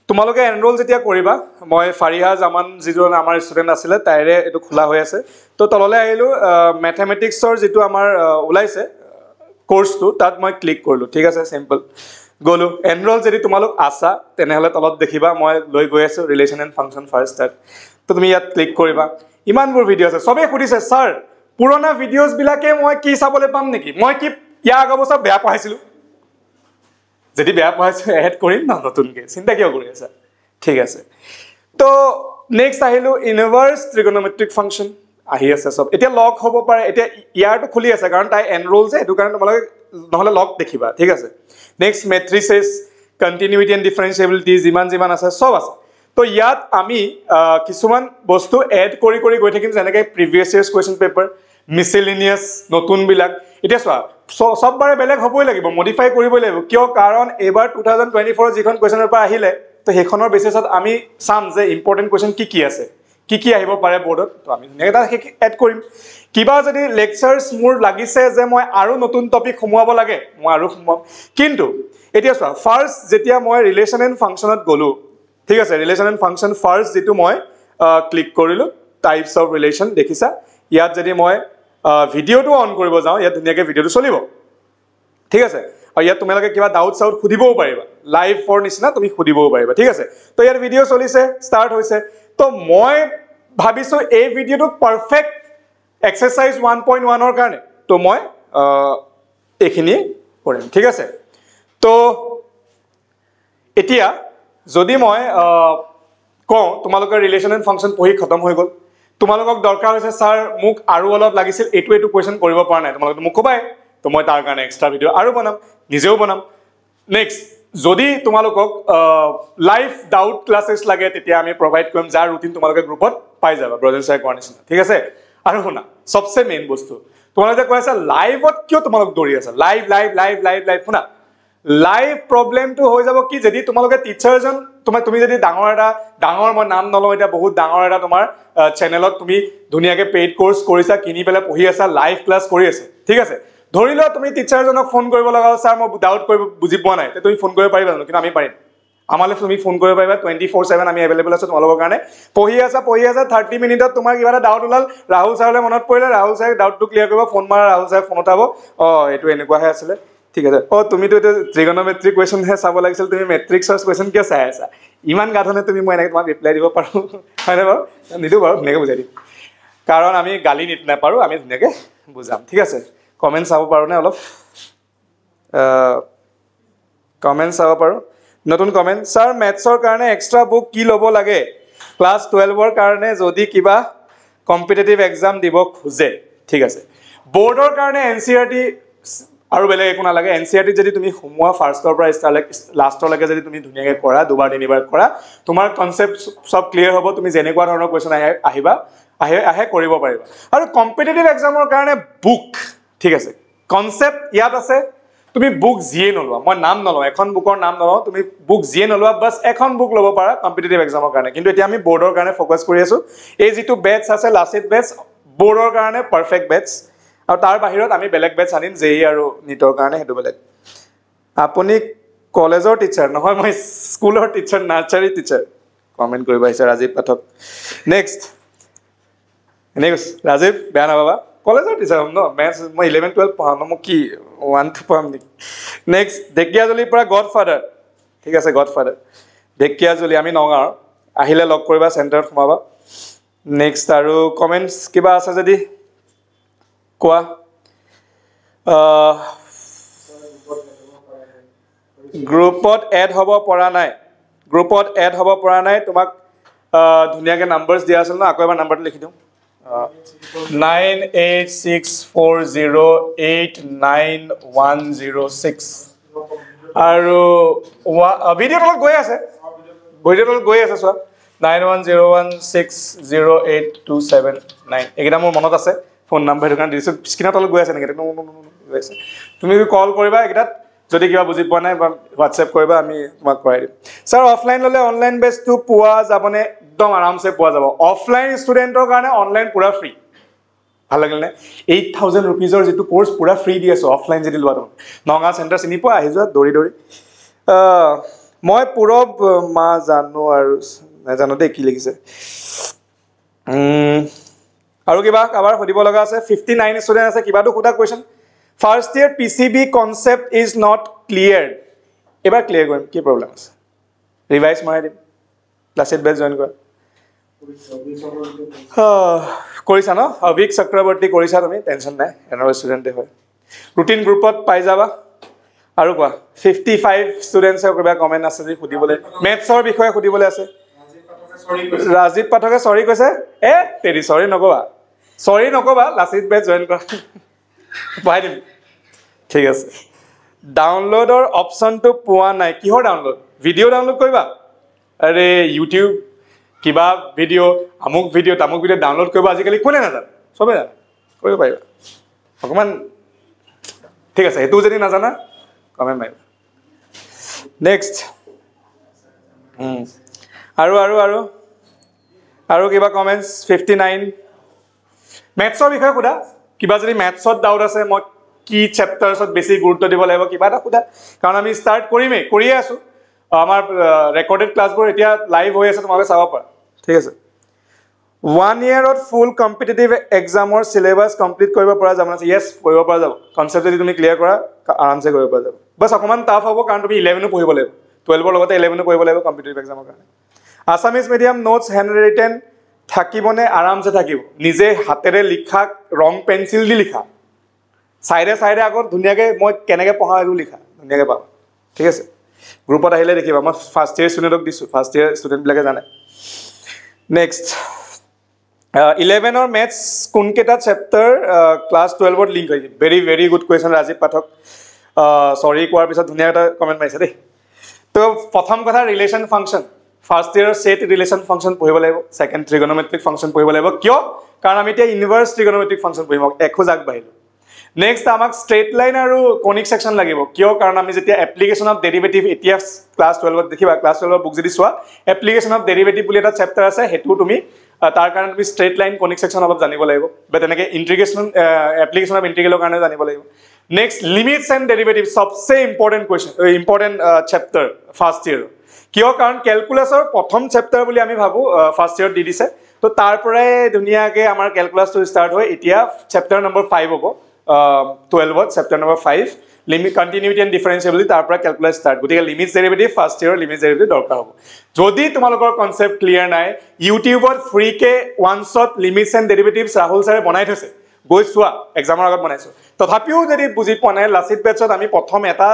তোমালোকে এনৰোল যেতিয়া কৰিবা মই ফাৰিহা জামান যিজন আমাৰ ষ্টুডেণ্ট আছিলে তাইৰে এইটো খোলা হৈ আছে তো তললৈ আহিলোঁ মেথমেটিক্সৰ যিটো আমাৰ ওলাইছে কোৰ্চটো তাত মই ক্লিক কৰিলোঁ ঠিক আছে চিম্পল গ'লোঁ এনৰোল যদি তোমালোক আছা তেনেহ'লে তলত দেখিবা মই লৈ গৈ আছোঁ ৰিলেশ্যন এণ্ড ফাংচন ফাৰ্ষ্ট তাত তো তুমি ইয়াত ক্লিক কৰিবা ইমানবোৰ ভিডিঅ' আছে চবেই সুধিছে ছাৰ পুৰণা ভিডিঅ'ছবিলাকে মই কি চাবলৈ পাম নেকি মই কি ইয়াৰ আগৰ বছৰ বেয়া পঢ়াইছিলোঁ যদি বেয়া পঢ়াইছোঁ এড কৰিম ন নতুনকৈ চিন্তা কিয় কৰি আছা ঠিক আছে তো নেক্সট আহিলোঁ ইনভাৰ্ছ ট্ৰিগনমেট্ৰিক ফাংচন আহি আছে চব এতিয়া লগ হ'ব পাৰে এতিয়া ইয়াৰটো খুলি আছে কাৰণ তাই এনৰোল যে সেইটো কাৰণে তোমালোকে নহ'লে লগ দেখিবা ঠিক আছে নেক্সট মেট্ৰিচেছ কণ্টিনিউটি এণ্ড ডিফাৰেঞ্চিয়েবিলিটি যিমান আছে চব আছে তো ইয়াত আমি কিছুমান বস্তু এড কৰি গৈ থাকিম যেনেকৈ প্ৰিভিয়াছ ইয়াৰ্ছ কুৱেশ্যন পেপাৰ মিছেলিনিয়াছ নতুনবিলাক এতিয়া চোৱা চববাৰে বেলেগ হ'বই লাগিব মডিফাই কৰিবই লাগিব কিয় কাৰণ এইবাৰ 2024 যিখন কুৱেশ্যন পেপাৰ আহিলে তো সেইখনৰ বেচিছত আমি চাম যে ইম্পৰ্টেণ্ট কুৱেশ্যন কি আছে কি আহিব পাৰে বৰ্ডত তো আমি ধুনীয়াকৈ এড কৰিম কিবা যদি লেকচাৰ্ছ মোৰ লাগিছে যে মই আৰু নতুন টপিক সোমোৱাব লাগে মই আৰু সোমোৱাম কিন্তু এতিয়া চোৱা ফাৰ্ষ্ট যেতিয়া মই ৰিলেশ্যন এণ্ড ফাংচনত গ'লোঁ ঠিক আছে ৰিলেশ্যন এণ্ড ফাংচন ফাৰ্ষ্ট যিটো মই ক্লিক কৰিলোঁ টাইপছ অফ ৰিলেশ্যন দেখিছা ইয়াত যদি মই ভিডিঅ'টো অন কৰিব যাওঁ ইয়াত ধুনীয়াকৈ ভিডিঅ'টো চলিব ঠিক আছে আৰু ইয়াত তোমালোকে কিবা ডাউট সুধিবও পাৰিবা লাইভৰ নিচিনা তুমি সুধিবও পাৰিবা ঠিক আছে তো ইয়াত ভিডিঅ' চলিছে ষ্টাৰ্ট হৈছে তো মই ভাবিছোঁ এই ভিডিঅ'টো পাৰফেক্ট এক্সাৰচাইজ 1.1ৰ কাৰণে তো মই এইখিনি কৰিম ঠিক আছে তো এতিয়া যদি মই কওঁ তোমালোকৰ ৰিলেশ্যন এণ্ড ফাংচন পঢ়ি খতম হৈ গ'ল তোমালোকক দৰকাৰ হৈছে ছাৰ মোক আৰু অলপ লাগিছিল এইটো কুৱেশ্যন কৰিব পৰা নাই তোমালোকে মোক ক'বাই তো মই তাৰ কাৰণে এক্সট্ৰা ভিডিঅ' আৰু বনাম নিজেও বনাম নেক্সট যদি তোমালোকক লাইভ ডাউট ক্লাছেছ লাগে তেতিয়া আমি প্ৰভাইড কৰিম যাৰ ৰুটিন তোমালোকে গ্ৰুপত পাই যাবা ব্ৰজেন ছাৰে কোৱাৰ নিচিনা ঠিক আছে আৰু শুনা চবচে মেইন বস্তু তোমালোকে কৈ আছা লাইভত কিয় তোমালোক দৌৰি আছা লাইভ শুনা লাইভ প্ৰব্লেমটো হৈ যাব কি যদি তোমালোকে টিচাৰ এজন তুমি যদি ডাঙৰ মই নাম নলওঁ এতিয়া বহুত ডাঙৰ এটা তোমাৰ চেনেলত তুমি ধুনীয়াকৈ পেইড কোৰ্চ কৰিছা কিনি পেলাই পঢ়ি আছা লাইভ ক্লাছ কৰি আছে ঠিক আছে ধৰি লোৱা তুমি টিচাৰজনক ফোন কৰিব লগা হ'ল ছাৰ মই ডাউট কৰিব বুজি পোৱা নাই তুমি ফোন কৰিব পাৰিবা জানো কিন্তু আমি পাৰিম আমালৈ তুমি ফোন কৰিব পাৰিবা 24/7 আমি এভেইলেবল আছোঁ তোমালোকৰ কাৰণে পঢ়ি আছা 30 মিনিটত তোমাৰ কিবা এটা ডাউট ওলাল ৰাহুল ছাৰলৈ মনত পৰিলে ৰাহুল ছাৰে ডাউটটো ক্লিয়াৰ কৰিব ফোন মাৰা ৰাহুল ছাৰে ফোন উঠাব এইটো এনেকুৱাহে আছিলে ঠিক আছে তুমিতো এইটো ট্ৰিগনমেট্ৰিক কুৱেশ্যনহে চাব লাগিছিল তুমি মেট্ৰিক্সৰ কুৱেশ্যন কিয় চাই আছা ইমান গাধনে তুমি মই এনেকৈ তোমাক ৰিপ্লাই দিব পাৰোঁ হয়নে বাৰু নিদিওঁ বাৰু ধুনীয়াকৈ বুজাই দিম কাৰণ আমি গালি নাপাৰোঁ আমি ধুনীয়াকৈ বুজাম ঠিক আছে কমেণ্ট চাব পাৰোঁনে অলপ কমেণ্ট চাব পাৰোঁ নতুন কমেণ্ট ছাৰ মেথছৰ কাৰণে এক্সট্ৰা বুক কি ল'ব লাগে ক্লাছ 12ৰ কাৰণে যদি কিবা কম্পিটিটিভ এক্সাম দিব খোজে ঠিক আছে বৰ্ডৰ কাৰণে NCERT আৰু বেলেগ একো নালাগে NCERT যদি তুমি সোমোৱা ফাৰ্ষ্টৰ পৰা লাষ্টলৈকে যদি তুমি ধুনীয়াকৈ কৰা দুবাৰ তিনিবাৰ কৰা তোমাৰ কনচেপ্ট সব ক্লিয়াৰ হ'ব তুমি যেনেকুৱা ধৰণৰ কুৱেশ্যন আহে কৰিব পাৰিবা আৰু কম্পিটিটিভ এক্সামৰ কাৰণে বুক ঠিক আছে কনচেপ্ট ইয়াত আছে তুমি বুক যিয়ে নলোৱা মই নাম নলওঁ এখন বুকৰ নাম নলওঁ তুমি বুক যিয়ে নলোৱা বাছ এখন বুক ল'ব পাৰা কম্পিটিটিভ এক্সামৰ কাৰণে কিন্তু এতিয়া আমি বৰ্ডৰ কাৰণে ফ'কাছ কৰি আছোঁ এই যিটো বেটছ আছে লাচিত বেটছ বৰ্ডৰ কাৰণে পাৰফেক্ট বেটছ আৰু তাৰ বাহিৰত আমি বেলেগ বেটছ আনিম JEE আৰু NEETৰ কাৰণে সেইটো বেলেগ আপুনি কলেজৰ টিচাৰ নহয় মই স্কুলৰ টিচাৰ নাৰ্চাৰী টিচাৰ কমেণ্ট কৰিব আহিছে ৰাজীৱ পাঠক নেক্সট এনেই কৈছে ৰাজীৱ বেয়া নাপাবা কলেজৰ টিচাৰ হ'ম ন মেথছ মই 11-12 পঢ়াম ন মোক কি 1-2 পঢ়াম নেকি নেক্সট ঢেকীয়াজুলিৰ পৰা গডফাদাৰ ঠিক আছে গডফাদাৰ ঢেকীয়াজুলি আমি নগাঁৱৰ আহিলে লগ কৰিবা চেণ্টাৰত সোমাবা নেক্সট আৰু কমেণ্টছ কিবা আছে যদি কোৱা গ্ৰুপত এড হ'ব পৰা নাই তোমাক ধুনীয়াকৈ নাম্বাৰছ দিয়া আছিল ন আকৌ এবাৰ নাম্বাৰটো লিখি দিওঁ 9864089106 আৰু ভিডিঅ'টো গৈ আছে চোৱা 9101608279 এইকেইটা মোৰ মনত আছে ফোন নাম্বাৰ সেইটো কাৰণে দিছোঁ স্ক্ৰীনৰ তলত গৈ আছে নেকি তুমি কল কৰিবা এইকেইটাত যদি কিবা বুজি পোৱা নাই বা হোৱাটছএপ কৰিবা আমি তোমাক কৰাই দিম ছাৰ অফলাইন ল'লে অনলাইন বেচটো পোৱা যাবনে একদম আৰামছে পোৱা যাব অফলাইন ষ্টুডেণ্টৰ কাৰণে অনলাইন পুৰা ফ্ৰী ভাল লাগিলনে 8000 ৰুপিজৰ যিটো কোৰ্চ পুৰা ফ্ৰী দি আছোঁ অফলাইন যদি লোৱা তুমি নগাঁও চেণ্টাৰ চিনি পোৱা আহি যোৱা দৌৰি মই পূৰৱ মা জানো আৰু নাজানো দেই কি লিখিছে আৰু কিবা কাৰোবাৰ সুধিব লগা আছে 59 ষ্টুডেণ্ট আছে কিবাটো সোধা question first year PCB concept is not clear এবাৰ ক্লিয়াৰ কৰিম কি প্ৰব্লেম আছে ৰিভাইজ মাৰাই দিম ক্লাছত বেচ জইন কৰা কৰিছা ন অভিক চক্ৰৱৰ্তী কৰিছা তুমি টেনশ্যন নাই এনৰ ষ্টুডেণ্টে হয় ৰুটিন গ্ৰুপত পাই যাবা আৰু কোৱা 55 ষ্টুডেণ্টছে কিবা কমেণ্ট আছে যদি সুধিবলৈ মেথছৰ বিষয়ে সুধিবলৈ আছে ৰাজীৱ পাঠকে চৰি কৈছে তেৰি চৰি নকবা লাচিত বেচ জইন কৰা পাই দিম ঠিক আছে ডাউনলোডৰ অপশ্যনটো পোৱা নাই কিহৰ ডাউনলোড ভিডিঅ' ডাউনলোড কৰিবা আৰে ইউটিউব কিবা ভিডিঅ' আমুক ভিডিঅ' তামুক ভিডিঅ' ডাউনলোড কৰিব আজিকালি কোনে নাজানে চবেই জানে কৰিব পাৰিবা অকণমান ঠিক আছে সেইটো যদি নাজানা কমেণ্ট মাৰিবা নেক্সট আৰু কিবা কমেণ্টছ 59 মেথছৰ বিষয়ে সোধা কিবা যদি মেথছত ডাউট আছে মই কি চেপ্টাৰ্ছত বেছি গুৰুত্ব দিব লাগিব কিবা এটা সোধা কাৰণ আমি ষ্টাৰ্ট কৰিয়ে আছোঁ আমাৰ ৰেকৰ্ডেড ক্লাছবোৰ এতিয়া লাইভ হৈ আছে তোমালোকে চাব পাৰা ঠিক আছে 1 yearত ফুল কম্পিটিটিভ এক্সামৰ চিলেবাছ কমপ্লিট কৰিব পৰা যাব না য়েছ কৰিব পৰা যাব কনচেপ্ট যদি তুমি ক্লিয়াৰ কৰা আৰামছে কৰিব পৰা যাব বাছ অকণমান টাফ হ'ব কাৰণ তুমি 11ও পঢ়িব লাগিব 12ৰ লগতে 11ও পঢ়িব লাগিব কম্পিটিটিভ এক্সামৰ কাৰণে Assamese medium notes hand written থাকিবনে আৰামছে থাকিব নিজে হাতেৰে লিখা ৰং পেঞ্চিল দি লিখা চাইডে আগত ধুনীয়াকৈ মই কেনেকৈ পঢ়া এইটো লিখা ধুনীয়াকৈ পাবা ঠিক আছে গ্ৰুপত আহিলে দেখিবা মই ফাৰ্ষ্ট ইয়েৰ ষ্টুডেণ্টক দিছোঁ ফাৰ্ষ্ট ইয়েৰ ষ্টুডেণ্টবিলাকে জানে নেক্সট 11ৰ মেথছ কোনকেইটা চেপ্টাৰ ক্লাছ 12ত লিংক হৈছে ভেৰি গুড কুৱেশ্যন ৰাজীৱ পাঠক চৰি কোৱাৰ পিছত ধুনীয়া এটা কমেণ্ট মাৰিছে দেই তো প্ৰথম কথা ৰিলেশ্যন ফাংচন ফাৰ্ষ্ট ইয়েৰৰ ছেট ৰিলেশ্যন ফাংচন পঢ়িব লাগিব ছেকেণ্ড ট্ৰিগনমেট্ৰিক ফাংচন পঢ়িব লাগিব কিয় কাৰণ আমি এতিয়া ইনভাৰ্ছ ট্ৰিগনমেট্ৰিক ফাংচন পঢ়িম এখোজ আগবাঢ়িলোঁ নেক্সট আমাক ষ্ট্ৰেইট লাইন আৰু কনিক ছেকশ্যন লাগিব কিয় কাৰণ আমি যেতিয়া এপ্লিকেশ্যন অফ ডেৰিভেটিভ এতিয়া ক্লাছ 12ত দেখিবা ক্লাছ 12ৰ বুক যদি চোৱা এপ্লিকেশ্যন অফ ডেৰিভেটিভ বুলি এটা চেপ্টাৰ আছে সেইটো তুমি তাৰ কাৰণে তুমি ষ্ট্ৰেইট লাইন কনিক ছেকশ্যন অলপ জানিব লাগিব বা তেনেকৈ ইণ্টিগ্ৰেশ্যন এপ্লিকেশ্যন অফ ইণ্টিগ্ৰেলৰ কাৰণে জানিব লাগিব নেক্সট লিমিটছ এণ্ড ডেৰিভেটিভ চবচে ইম্পৰ্টেণ্ট চেপ্টাৰ ফাৰ্ষ্ট ইয়েৰৰ কিয় কাৰণ কেলকুলাছৰ প্ৰথম চেপ্টাৰ বুলি আমি ভাবোঁ ফাৰ্ষ্ট ইয়েৰত দি দিছে তো তাৰ পৰাই ধুনীয়াকৈ আমাৰ কেলকুলাছটো ষ্টাৰ্ট হয় এতিয়া চেপ্টাৰ নম্বৰ 5 হ'ব 12ত chapter number 5 limit continuity and differentiability তাৰ পৰা কেলকুলাছ ষ্টাৰ্ট গতিকে লিমিটছ ডেৰিভেটিভ ফাৰ্ষ্ট ইয়েৰৰ লিমিটছ ডেৰিভেটিভ দৰকাৰ হ'ব যদি তোমালোকৰ কনচেপ্ট ক্লিয়াৰ নাই ইউটিউবত ফ্ৰীকৈ one shot limits and derivatives Rahul ছাৰে বনাই থৈছে গৈ চোৱা এক্সামৰ আগত বনাইছোঁ তথাপিও যদি বুজি পোৱা নাই লাচিত বেটছত আমি প্ৰথম এটা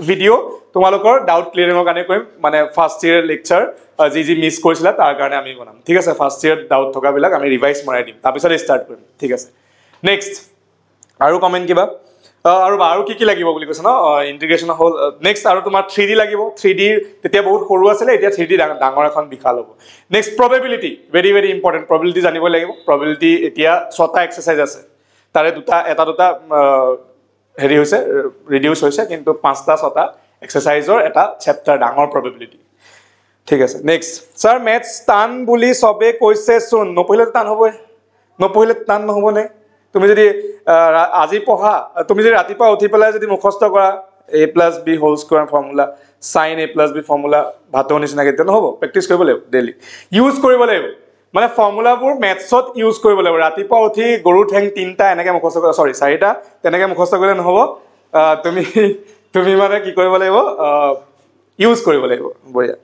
ভিডিঅ' তোমালোকৰ ডাউট ক্লিয়াৰিঙৰ কাৰণে কৰিম মানে ফাৰ্ষ্ট ইয়েৰ লেকচাৰ যি মিছ কৰিছিলা তাৰ কাৰণে আমি বনাম ঠিক আছে ফাৰ্ষ্ট ইয়েৰত ডাউট থকাবিলাক আমি ৰিভাইজ মৰাই দিম তাৰপিছত ষ্টাৰ্ট কৰিম ঠিক আছে নেক্সট আৰু কমেণ্ট কিবা আৰু কি লাগিব বুলি কৈছে ন ইণ্টিগ্ৰেশ্যন হ'ল নেক্সট আৰু তোমাৰ 3D লাগিব 3D তেতিয়া বহুত সৰু আছিলে এতিয়া 3D ডাঙৰ এখন বিশাল হ'ব next probability very very important probability জানিব লাগিব প্ৰবেবিলিটি এতিয়া 6টা এক্সাৰচাইজ আছে তাৰে এটা দুটা হেৰি হৈছে ৰিডিউচ হৈছে কিন্তু 5টা 6টা এক্সাৰচাইজৰ এটা চেপ্টাৰ ডাঙৰ প্ৰবেবিলিটি ঠিক আছে নেক্সট ছাৰ মেথছ টান বুলি চবে কৈছে চোন নপঢ়িলে টান হ'বই নপঢ়িলে টান নহ'বনে তুমি যদি আজি পঢ়া তুমি যদি ৰাতিপুৱা উঠি পেলাই যদি মুখস্থ কৰা a+b whole square formula sin a+b formula ভাতৰ নিচিনাকৈ তেতিয়া নহ'ব প্ৰেক্টিচ কৰিব লাগিব ডেইলি ইউজ কৰিব লাগিব মানে ফৰ্মুলাবোৰ মেথছত ইউজ কৰিব লাগিব ৰাতিপুৱা উঠি গৰু ঠেং 3টা এনেকৈ মুখস্থ কৰা 4টা তেনেকৈ মুখস্থ কৰিলে নহ'ব তুমি মানে কি কৰিব লাগিব ইউজ কৰিব লাগিব বঢ়িয়া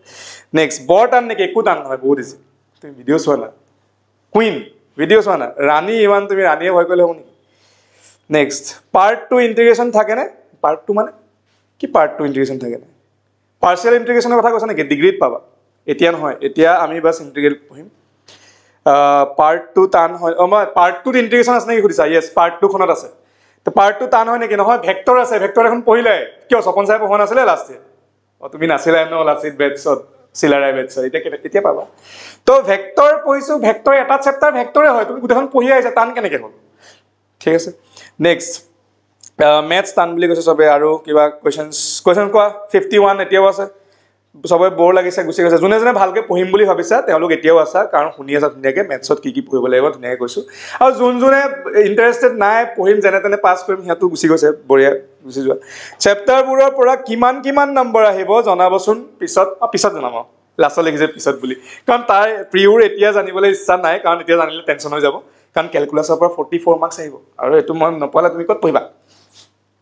নেক্সট বৰ টান নেকি একো টান নহয় বহুত ইজি তুমি ভিডিঅ' চোৱা না কুইন ভিডিঅ' চোৱা না ৰাণী ইমান তুমি ৰাণীয়ে ভয় কৰিলে হ'ব নেকি নেক্সট পাৰ্ট 2 ইণ্টিগ্ৰেশ্যন থাকেনে পাৰ্ট 2 মানে কি পাৰ্ট 2 ইণ্টিগ্ৰেশ্যন থাকেনে পাৰ্চিয়েল ইণ্টিগ্ৰেশ্যনৰ কথা কৈছা নেকি ডিগ্ৰীত পাবা এতিয়া নহয় এতিয়া আমি বাছ ইণ্টিগ্ৰেল পঢ়িম পাৰ্ট 2 টান হয় মই পাৰ্ট 2 ইণ্টিগ্ৰেশ্যন আছে নেকি সুধিছা য়েছ পাৰ্ট 2 খনত আছে তো পাৰ্ট 2 টান হয় নেকি নহয় ভেক্টৰ আছে ভেক্টৰ এখন পঢ়িলে কিয় স্বপন চাই পঢ়া নাছিলে লাষ্ট ইয়েৰ তুমি নাছিলা ন লাচিত বেটছত চিলাৰাই বেটছত এতিয়া পাবা তো ভেক্টৰ পঢ়িছোঁ ভেক্টৰ এটা চেপ্টাৰ ভেক্টৰে হয় তুমি গোটেইখন পঢ়ি আহিছা টান কেনেকৈ হ'ল ঠিক আছে নেক্সট মেথছ টান বুলি কৈছে চবে আৰু কিবা কুৱেশ্যন কোৱা 51 এতিয়াও আছে চবে বৰ লাগিছে গুচি গৈছে যোনে যোনে ভালকৈ পঢ়িম বুলি ভাবিছা তেওঁলোক এতিয়াও আছা কাৰণ শুনি আছা ধুনীয়াকৈ মেথছত কি পঢ়িব লাগিব ধুনীয়াকৈ কৈছোঁ আৰু যোনে ইণ্টাৰেষ্টেড নাই পঢ়িম যেনে তেনে পাছ কৰিম সিহঁতো গুচি গৈছে বঢ়িয়া গুচি যোৱা চেপ্টাৰবোৰৰ পৰা কিমান নম্বৰ আহিব জনাবচোন পিছত জনাম লাষ্টত লিখিছে পিছত বুলি কাৰণ তাৰ প্ৰিয়ৰ এতিয়া জানিবলৈ ইচ্ছা নাই কাৰণ এতিয়া জানিলে টেনশ্যন হৈ যাব কাৰণ কেলকুলাছৰ পৰা 44 মাৰ্কছ আহিব আৰু এইটো মই নপঢ়ালে তুমি ক'ত পঢ়িবা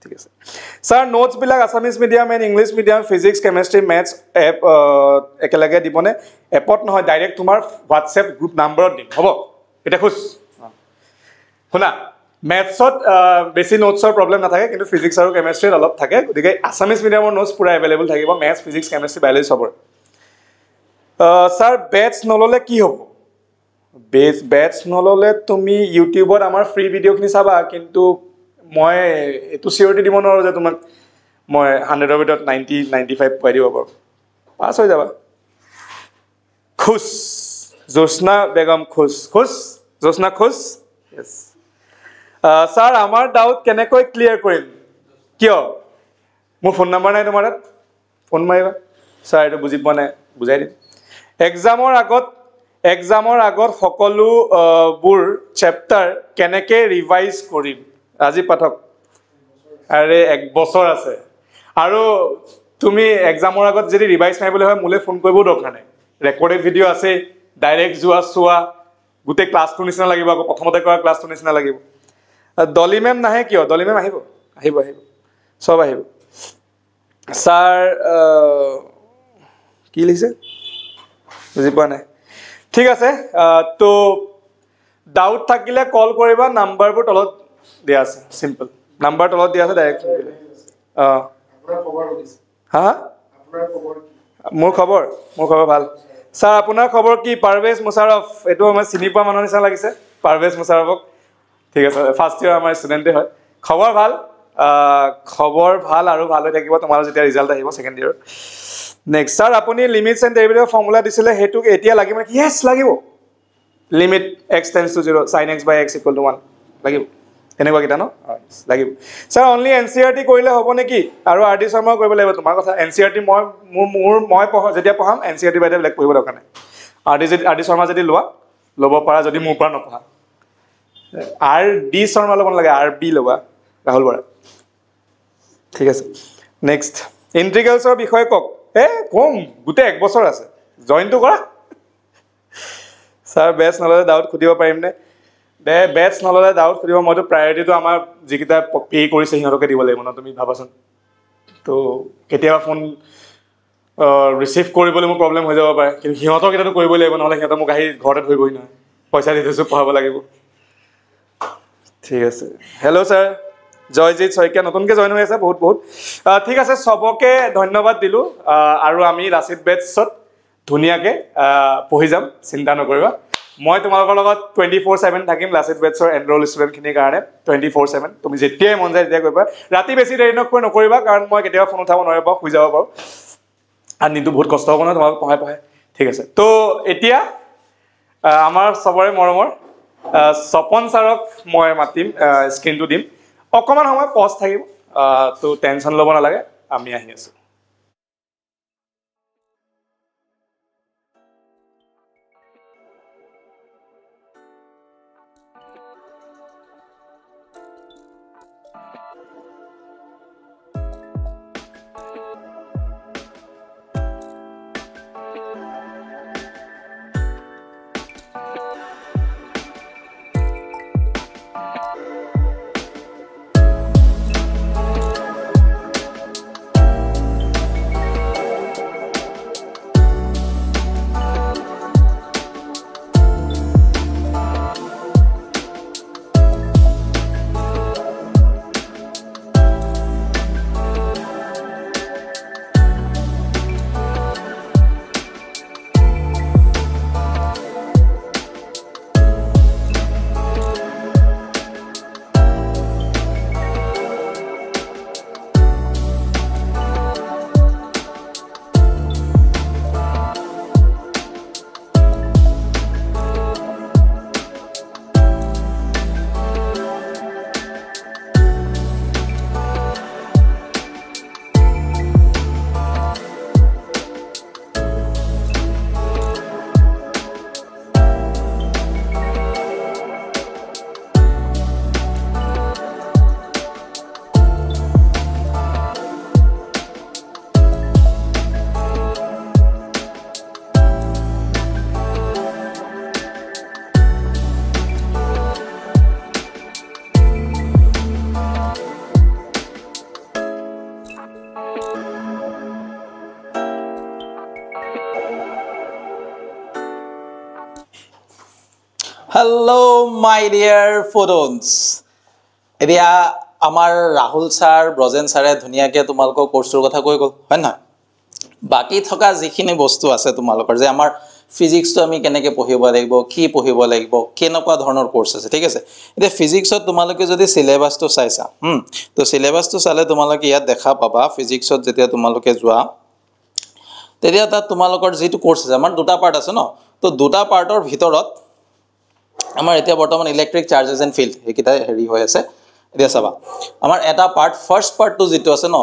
ঠিক আছে ছাৰ নোটছবিলাক Assamese medium and English medium physics chemistry maths app একেলগে দিবনে এপত নহয় ডাইৰেক্ট তোমাৰ হোৱাটছএপ গ্ৰুপ নাম্বাৰত দিম হ'ব এতিয়া শুনা মেথছত বেছি নোটছৰ প্ৰব্লেম নাথাকে কিন্তু ফিজিক্স আৰু কেমেষ্ট্ৰিত অলপ থাকে গতিকে আছামিজ মিডিয়ামৰ নোটছ পূৰা এভেইলেবল থাকিব মেথছ ফিজিক্স কেমেষ্ট্ৰি বায়'লজি চবৰে ছাৰ বেটছ নল'লে কি হ'ব বেটছ নল'লে তুমি ইউটিউবত আমাৰ ফ্ৰী ভিডিঅ'খিনি চাবা কিন্তু মই এইটো চিয়ৰিটি দিব নোৱাৰোঁ যে তোমাক মই 100ৰ ভিতৰত 90-95 পাই দিব পাৰোঁ পাছ হৈ যাবা খুছ জ্যোৎস্না বেগম খুছ জ্যোৎস্না খুছ য়েছ ছাৰ আমাৰ ডাউট কেনেকৈ ক্লিয়াৰ কৰিম কিয় মোৰ ফোন নম্বৰ নাই তোমাৰ তাত ফোন মাৰিবা ছাৰ এইটো বুজি পোৱা নাই বুজাই দিম এক্সামৰ আগত সকলোবোৰ চেপ্টাৰ কেনেকৈ ৰিভাইজ কৰিম আজি পাঠক আৰে 1 বছৰ আছে আৰু তুমি এক্সামৰ আগত যদি ৰিভাইজ মাৰিবলৈ হয় মোলৈ ফোন কৰিবও দৰকাৰ নাই ৰেকৰ্ডেড ভিডিঅ' আছে ডাইৰেক্ট চোৱা গোটেই ক্লাছটোৰ নিচিনা লাগিব আকৌ প্ৰথমতে কৰা ক্লাছটোৰ নিচিনা লাগিব ডলি মেম নাহে কিয় ডলি মেম আহিব চব আহিব ছাৰ কি লিখিছে বুজি পোৱা নাই ঠিক আছে তো ডাউট থাকিলে কল কৰিবা নাম্বাৰবোৰ তলত দিয়া আছে চিম্পল নাম্বাৰ তলত দিয়া আছে ডাইৰেক্ট হা মোৰ খবৰ ভাল ছাৰ আপোনাৰ খবৰ কি পাৰভেজ মুছাৰফ এইটো মই চিনি পোৱা মানুহৰ নিচিনা লাগিছে পাৰভেজ মুছাৰফক ঠিক আছে ফাৰ্ষ্ট ইয়েৰ আমাৰ ষ্টুডেণ্টে হয় খবৰ ভাল আৰু ভাল হৈ থাকিব তোমাৰো যেতিয়া ৰিজাল্ট আহিব ছেকেণ্ড ইয়েৰৰ নেক্সট ছাৰ আপুনি লিমিটছ এণ্ড ডেৰিভেটিভৰ ফৰ্মুলা দিছিলে সেইটোক এতিয়া লাগিব নেকি য়েছ লাগিব limit x tends to 0 sin x by x = 1 লাগিব এনেকুৱা কেইটা ন লাগিব ছাৰ অনলি NCERT কৰিলে হ'ব নেকি আৰু RD শৰ্মা কৰিব লাগিব তোমাৰ কথা NCERT মই যেতিয়া পঢ়াম NCERT বাইদেউ বেলেগ পঢ়িব দৰকাৰ নাই RD শৰ্মা যদি ল'ব পাৰা যদি মোৰ পৰা নপঢ়া RD শৰ্মা ল'ব নালাগে RB ল'বা ৰাহুল বৰা ঠিক আছে নেক্সট ইণ্টিগ্ৰেলছৰ বিষয়ে কওক কম গোটেই 1 বছৰ আছে জইনটো কৰা ছাৰ বেটছ নল'লে ডাউট সুধিব পাৰিমনে বেটছ নল'লে ডাউট সুধিব মইতো প্ৰায়ৰিটিটো আমাৰ যিকেইটা পে' কৰিছে সিহঁতকে দিব লাগিব ন তুমি ভাবাচোন তো কেতিয়াবা ফোন ৰিচিভ কৰিবলৈ মোৰ প্ৰব্লেম হৈ যাব পাৰে কিন্তু সিহঁতক এতিয়াতো কৰিবই লাগিব নহ'লে সিহঁতে মোক আহি ঘৰতে ধৰিবহি নহয় পইচা দি থৈছোঁ পঢ়াব লাগিব ঠিক আছে হেল্ল' ছাৰ জয়জিৎ শইকীয়া নতুনকৈ জইন হৈ আছে বহুত বহুত ঠিক আছে চবকে ধন্যবাদ দিলোঁ আৰু আমি লাচিত বেটছত ধুনীয়াকৈ পঢ়ি যাম চিন্তা নকৰিবা মই তোমালোকৰ লগত 24/7 থাকিম লাচিত বেটছৰ এনৰোল ষ্টুডেণ্টখিনিৰ কাৰণে 24/7 তুমি যেতিয়াই মন যায় তেতিয়াই কৰিবা ৰাতি বেছি দেৰি নকৰিবা কাৰণ মই কেতিয়াবা ফোন উঠাব নোৱাৰিব শুই যাব পাৰোঁ আৰু দিনটো বহুত কষ্ট হ'ব নহয় তোমালোক পঢ়াই ঠিক আছে তো এতিয়া আমাৰ চবৰে মৰমৰ স্বপন ছাৰক মই মাতিম স্ক্ৰীনটো দিম অকণমান সময় পজ থাকিব তো টেনশ্যন ল'ব নালাগে আমি আহি আছোঁ Hello, my dear photons. এতিয়া আমাৰ ৰাহুল ছাৰ ব্ৰজেন ছাৰে ধুনীয়াকৈ তোমালোকৰ কোৰ্চটোৰ কথা কৈ গ'ল হয় নহয় বাকি থকা যিখিনি বস্তু আছে তোমালোকৰ যে আমাৰ ফিজিক্সটো আমি কেনেকৈ পঢ়িব লাগিব কি পঢ়িব লাগিব কেনেকুৱা ধৰণৰ কোৰ্চ আছে ঠিক আছে এতিয়া ফিজিক্সত তোমালোকে যদি সিলেবাসটো চাইছা তো সিলেবাসটো চালে তোমালোকে ইয়াত দেখা পাবা ফিজিক্সত যেতিয়া তোমালোকে যোৱা তেতিয়া তাত তোমালোকৰ যেটো কোৰ্চ আছে আমাৰ দুটা পাৰ্ট আছে ন তো দুটা পাৰ্টৰ ভিতৰত আমাৰ এতিয়া বৰ্তমান ইলেক্ট্ৰিক চাৰ্জেছ এণ্ড ফিল্ড এইকেইটা হেৰি হৈ আছে এতিয়া চাবা আমাৰ এটা পাৰ্ট ফাৰ্ষ্ট পাৰ্টটো যেটো আছে ন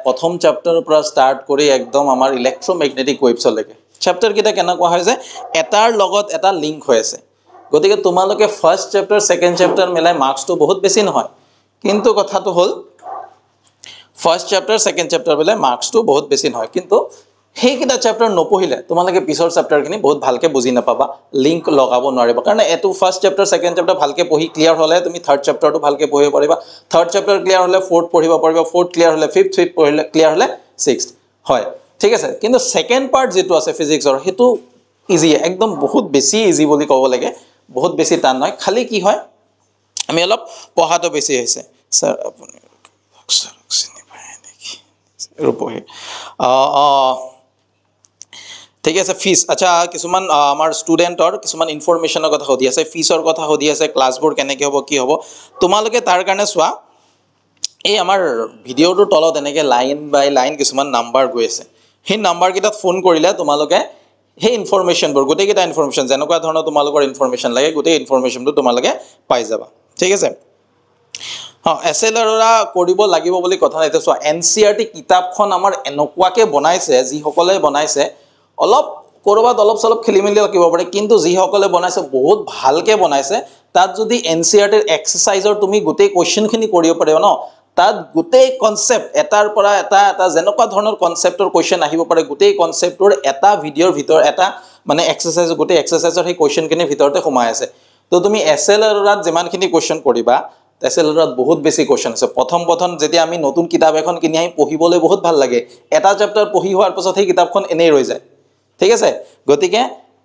প্ৰথম চেপ্টাৰৰ পৰা ষ্টাৰ্ট কৰি একদম আমাৰ ইলেক্ট্ৰমেগনেটিক ৱেভছলৈকে চেপ্টাৰ কেইটা কেনেকুৱা হয় যে এটাৰ লগত এটা লিংক হৈ আছে গতিকে তোমালোকে ফাৰ্ষ্ট চেপ্টাৰ সেকেন্ড চেপ্টাৰ মিলাই মাৰ্কসটো বহুত বেছি নহয় কিন্তু কথাটো হ'ল ফাৰ্ষ্ট চেপ্টাৰ সেকেন্ড চেপ্টাৰ মিলাই মাৰ্কসটো বহুত বেছি নহয় কিন্তু হেইকিটা চেপ্টাৰ নপঢ়িলে তোমালোকে পিছৰ চেপ্টাৰখিনি বহুত ভালকে বুজি নাপাবা লিংক লগাব নোৱাৰিবা কাৰণ এটো ফাৰ্ষ্ট চেপ্টাৰ সেকেন্ড চেপ্টাৰ ভালকে পঢ়ি ক্লিয়াৰ হলে তুমি থাৰ্ড চেপ্টাৰটো ভালকে পঢ়িব পাৰিবা থাৰ্ড চেপ্টাৰ ক্লিয়াৰ হলে ফোৰ্থ পঢ়িব পাৰিবা ফোৰ্থ ক্লিয়াৰ হলে ফিফথ ফিফথ পঢ়িলে ক্লিয়াৰ হলে সিক্সথ হয় ঠিক আছে কিন্তু সেকেন্ড পাৰ্ট যেটো আছে ফিজিক্সৰ হেতু ইজি একদম বহুত বেছি ইজি বুলি ক'ব লাগে বহুত বেছি টান নহয় খালি কি হয় আমি অলপ পঢ়াটো বেছি হৈছে স্যাৰ আপুনি চিনি পায় নেকি ৰূপহে ঠিক আছে ফিস আচ্ছা কিছুমান আমাৰ ষ্টুডেন্টৰ কিছুমান ইনফৰমেশনৰ কথা হদি আছে ফিসৰ কথা হদি আছে ক্লাছবোৰ কেনেকৈ হ'ব কি হ'ব তোমালোকে তাৰ কাৰণে চোৱা এই আমাৰ ভিডিওটোৰ তলত এনেকৈ লাইন বাই লাইন কিছুমান নাম্বাৰ গৈ আছে সেই নাম্বাৰ কিটাত ফোন কৰিলে তোমালোকে সেই ইনফৰমেশনবোৰ গোটেইকেইটা ইনফৰমেশন যেনেকুৱা ধৰণৰ তোমালোকৰ ইনফৰমেশন লাগে গোটেই ইনফৰমেশনটো তোমালোকে পাই যাবা ঠিক আছে এসএলআৰৰা কৰিব লাগিব বুলি কথা নাই চোৱা এনসিআৰটি কিতাপখন আমাৰ এনেকুৱাকে বনাইছে যি সকলে বনাইছে অলপ কৰবাত অলপ সলপ খেলিমেলি লাগিব পাৰে কিন্তু যি সকলে বনাইছে বহুত ভালকে বনাইছে তাত যদি এনসিআৰটিৰ এক্সাৰসাইজৰ তুমি গোটেই কোৱেশ্চনখিনি কৰিব পাৰিবা ন তাত গোটেই কনসেপ্ট এটাৰ পৰা এটা যেনেকুৱা ধৰণৰ কনসেপ্টৰ কোৱেশ্চন আহিব পাৰে গোটেই কনসেপ্টৰ এটা ভিডিওৰ ভিতৰ এটা মানে এক্সাৰসাইজ গোটেই এক্সাৰসাইজৰ সেই কোৱেশ্চনখিনি ভিতৰতে সোমাই আছে তো তুমি এসএলআৰত যিমানখিনি কোৱেশ্চন কৰিবা এসএলআৰত বহুত বেছি কোৱেশ্চন আছে প্ৰথম যেতিয়া আমি নতুন কিতাপ এখন কিনি আহি পঢ়িবলৈ বহুত ভাল লাগে এটা চেপ্টাৰ পঢ়ি হোৱাৰ পিছত সেই কিতাপখন এনেই ৰৈ যায় ঠিক আছে গতিকে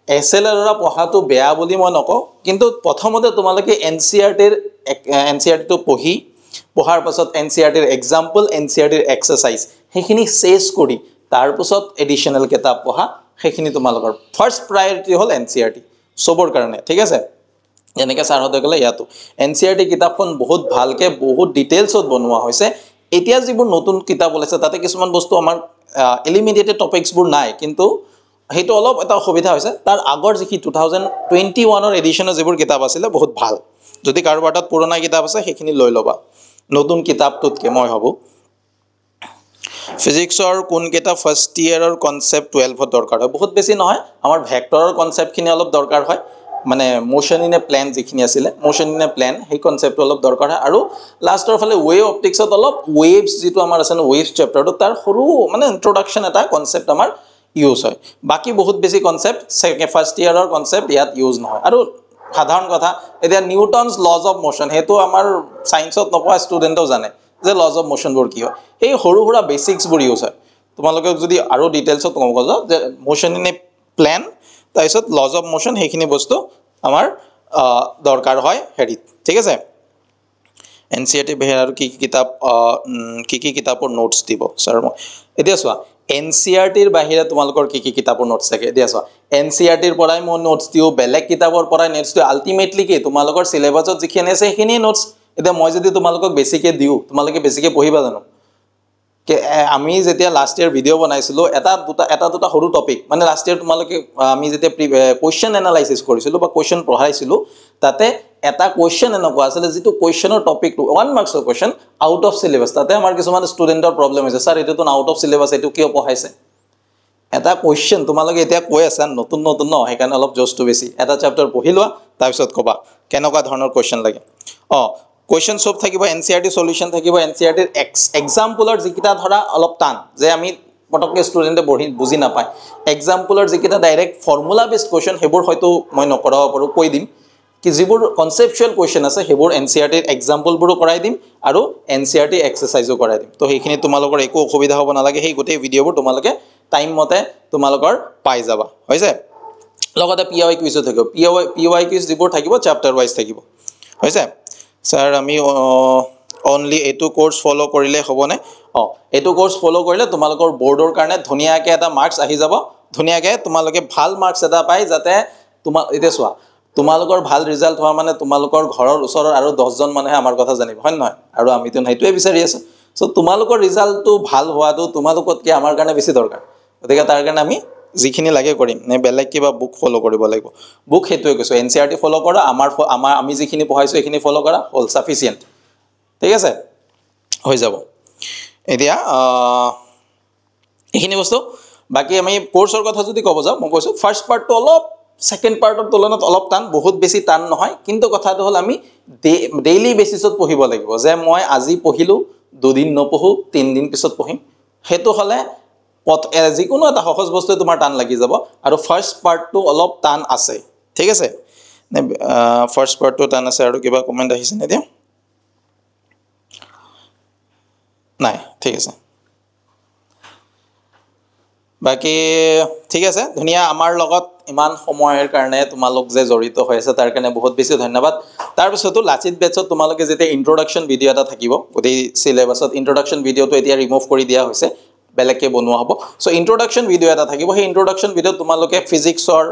SLR পঢ়াটো বেয়া বুলি মই নকওঁ, কিন্তু প্ৰথমতে তোমালোকে NCERT-টো পঢ়াৰ পাছত NCERT-ৰ এক্সাম্পল, NCERT-ৰ এক্সাৰচাইজ সেইখিনি চেছ কৰি তাৰপিছত এডিশ্যনেল কিতাপ পঢ়া, সেইখিনি তোমালোকৰ ফাৰ্ষ্ট প্ৰায়ৰিটি হ'ল NCERT চবৰ কাৰণে, ঠিক আছে? যেনেকৈ ছাৰহঁতে ক'লে ইয়াতো NCERT কিতাপখন বহুত ভালকৈ বহুত ডিটেইলছত বনোৱা হৈছে। এতিয়া যিবোৰ নতুন কিতাপ ওলাইছে তাতে কিছুমান বস্তু আমাৰ এলিমিনেটেড টপিকছবোৰ নাই, কিন্তু সেইটো অলপ এটা অসুবিধা হৈছে। তাৰ আগৰ যিখিনি 2021 এডিশ্যনৰ যিবোৰ কিতাপ আছিলে বহুত ভাল। যদি কাৰোবাৰ তাত পুৰণা কিতাপ আছে সেইখিনি লৈ ল'বা নতুন কিতাপটোতকৈ, মই ভাবোঁ। ফিজিক্সৰ কোনকেইটা ফাৰ্ষ্ট ইয়েৰৰ কনচেপ্ট 12ত দৰকাৰ হয়? বহুত বেছি নহয়, আমাৰ ভেক্টৰৰ কনচেপ্টখিনি অলপ দৰকাৰ হয়, মানে মোশ্যন ইন এ প্লেন যিখিনি আছিলে, মোশ্যন ইন এ প্লেন সেই কনচেপ্টটো অলপ দৰকাৰ হয়। আৰু লাষ্টৰ ফালে ৱেভ অপটিক্সত অলপ ৱেভছ যিটো আমাৰ আছে ন, ৱেভছ চেপ্টাৰটো তাৰ সৰু মানে ইন্ট্ৰডাকশ্যন এটা কনচেপ্ট আমাৰ ইউজ হয়। বাকী বহুত বেছি কনচেপ্ট ফাৰ্ষ্ট ইয়েৰৰ কনচেপ্ট ইয়াত ইউজ নহয়। আৰু সাধাৰণ কথা, এতিয়া নিউটনছ লজ অফ মোশ্যন সেইটো আমাৰ ছায়েন্সত নপঢ়া ষ্টুডেণ্টেও জানে যে লজ অফ মোশ্যনবোৰ কি হয়। সেই সৰু সুৰা বেচিক্সবোৰ ইউজ হয়। তোমালোকে যদি আৰু ডিটেইলছত ক'ব খোজা যে মোশ্যন ইন এ প্লেন, তাৰপিছত লজ অফ মোশ্যন, সেইখিনি বস্তু আমাৰ দৰকাৰ হয় হেৰিত, ঠিক আছে? NCERT বাহিৰে আৰু কি কি কিতাপৰ নোটছ দিব ছাৰ? মই এতিয়া চোৱা NCERTৰ বাহিৰে তোমালোকৰ কি কিতাপৰ নোটছ থাকে? এতিয়া চোৱা NCERTৰ পৰাই মই নোটছ দিওঁ, বেলেগ কিতাপৰ পৰাই নোটছ দিওঁ। আল্টিমেটলি কি তোমালোকৰ চিলেবাছত যিখিনি আছে সেইখিনিয়ে নোটছ। এতিয়া মই যদি তোমালোকক বেছিকৈ দিওঁ, তোমালোকে বেছিকৈ পঢ়িবা জানো? আমি যেতিয়া লাষ্ট ইয়েৰ ভিডিঅ' বনাইছিলোঁ, এটা দুটা সৰু টপিক, মানে লাষ্ট ইয়েৰ তোমালোকে আমি যেতিয়া কুৱেশ্যন এনালাইচিছ কৰিছিলোঁ বা কুৱেশ্যন পঢ়াইছিলোঁ, তাতে এটা কুৱেশ্যন এনেকুৱা আছিলে যিটো কুৱেশ্যনৰ টপিকটো 1 মাৰ্কছৰ কুৱেশ্যন আউট অফ চিলেবাছ। তাতে আমাৰ কিছুমান ষ্টুডেণ্টৰ প্ৰব্লেম হৈছে, ছাৰ এইটোতো আউট অফ চিলেবাছ, এইটো কিয় পঢ়াইছে? এটা কুৱেশ্যন তোমালোকে এতিয়া কৈ আছা নতুন ন, সেইকাৰণে অলপ জজটো বেছি। এটা চেপ্টাৰ পঢ়ি লোৱা, তাৰপিছত ক'বা কেনেকুৱা ধৰণৰ কুৱেশ্যন লাগে। কুৱেশ্যন চব থাকিব, NCERT চলিউশ্যন থাকিব, NCERTৰ এক্সাম্পলৰ যিকেইটা ধৰা অলপ টান, যে আমি পটককৈ ষ্টুডেণ্টে বুজি নাপায়, এক্সাম্পলৰ যিকেইটা ডাইৰেক্ট ফৰ্মুলা বেছড কুৱেশ্যন সেইবোৰ হয়তো মই নকৰাব পাৰোঁ, কৈ দিম। কি যিবোৰ কনচেপচুৱেল কুৱেশ্যন আছে সেইবোৰ NCERTৰ এক্সাম্পলবোৰো কৰাই দিম আৰু NCERT এক্সাৰচাইজো কৰাই দিম। তো সেইখিনি তোমালোকৰ একো অসুবিধা হ'ব নালাগে, সেই গোটেই ভিডিঅ'বোৰ তোমালোকে টাইম মতে তোমালোকৰ পাই যাবা, হৈছে? লগতে PY কুইজো থাকিব, PY কুইজ যিবোৰ থাকিব চেপ্টাৰ ৱাইজ থাকিব, হৈছে? ছাৰ আমি অনলি এইটো কোৰ্চ ফ'ল' কৰিলে হ'বনে? এইটো কোৰ্চ ফ'ল' কৰিলে তোমালোকৰ বৰ্ডৰ কাৰণে ধুনীয়াকৈ এটা মাৰ্কছ আহি যাব, ধুনীয়াকৈ তোমালোকে ভাল মাৰ্কছ এটা পাই, যাতে এতিয়া চোৱা তোমালোকৰ ভাল ৰিজাল্ট হোৱা মানে তোমালোকৰ ঘৰৰ ওচৰৰ আৰু 10জন মানুহে আমাৰ কথা জানিব, হয় নহয়? আৰু আমিতো সেইটোৱে বিচাৰি আছোঁ। চ' তোমালোকৰ ৰিজাল্টটো ভাল হোৱাটো তোমালোকতকৈ আমাৰ কাৰণে বেছি দৰকাৰ। গতিকে তাৰ কাৰণে আমি যিখিনি লাগে কৰিম, নে বেলেগ কিবা বুক ফ'ল' কৰিব লাগিব? বুক সেইটোৱে কৈছোঁ, NCERT ফ'ল' কৰা, আমি যিখিনি পঢ়াইছোঁ সেইখিনি ফ'ল' কৰা, হ'ল ছাফিচিয়েণ্ট, ঠিক আছে? হৈ যাব। এতিয়া এইখিনি বস্তু। বাকী আমি কোৰ্চৰ কথা যদি ক'ব যাওঁ, মই কৈছোঁ ফাৰ্ষ্ট পাৰ্টটো অলপ ছেকেণ্ড পাৰ্টৰ তুলনাত অলপ টান, বহুত বেছি টান নহয়, কিন্তু কথাটো হ'ল আমি ডেইলি বেচিছত পঢ়িব লাগিব। যে মই আজি পঢ়িলোঁ, 2 দিন নপঢ়োঁ, 3 দিন পিছত পঢ়িম, সেইটো হ'লে যিকোনো এটা সহজ বস্তুৱে তোমাৰ টান লাগি যাব। আৰু ফাৰ্ষ্ট পাৰ্টটো অলপ টান আছে, ঠিক আছে? ফাৰ্ষ্ট পাৰ্টটো টান আছে। আৰু কিবা কমেণ্ট আহিছে নে এতিয়া? নাই, ঠিক আছে। বাকী ঠিক আছে, ধুনীয়া। আমাৰ লগত ইমান সময়ৰ কাৰণে তোমালোক যে জড়িত হৈ আছে তাৰ কাৰণে বহুত বেছি ধন্যবাদ। তাৰপিছতো লাচিত বেটছত তোমালোকে যেতিয়া ইন্ট্ৰডাকশ্যন ভিডিঅ' এটা থাকিব, গোটেই চিলেবাছত ইন্ট্ৰডাকশ্যন ভিডিঅ'টো এতিয়া ৰিমুভ কৰি দিয়া হৈছে, বেলেগকৈ বনোৱা হ'ব। চ' ইন্ট্ৰডাকশ্যন ভিডিঅ' এটা থাকিব, সেই ইন্ট্ৰডাকশ্যন ভিডিঅ'ত তোমালোকে ফিজিক্সৰ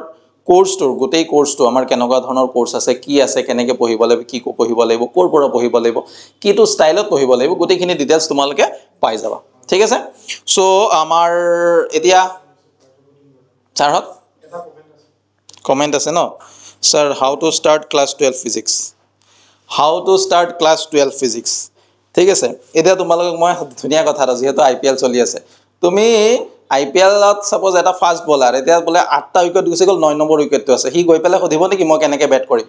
কোৰ্চটোৰ গোটেই কোৰ্চটো আমাৰ কেনেকুৱা ধৰণৰ কোৰ্চ আছে, কি আছে, কেনেকৈ পঢ়িব লাগিব, কি পঢ়িব লাগিব, ক'ৰ পৰা পঢ়িব লাগিব, কিটো ষ্টাইলত পঢ়িব লাগিব, গোটেইখিনি ডিটেইলছ তোমালোকে পাই যাবা, ঠিক আছে? চ' আমাৰ এতিয়া ছাৰহঁত কমেণ্ট আছে ন? Sir how to start class 12 physics, how to start class 12 physics, ঠিক আছে? এতিয়া তোমালোকক মই ধুনীয়া কথা এটা, যিহেতু IPL চলি আছে, তুমি IPLত ছাপ'জ এটা ফাষ্ট বলাৰ, এতিয়া বোলে 8টা উইকেট গুচি গ'ল, 9 নম্বৰ উইকেটটো আছে, সি গৈ পেলাই সুধিব নেকি মই কেনেকৈ বেট কৰিম?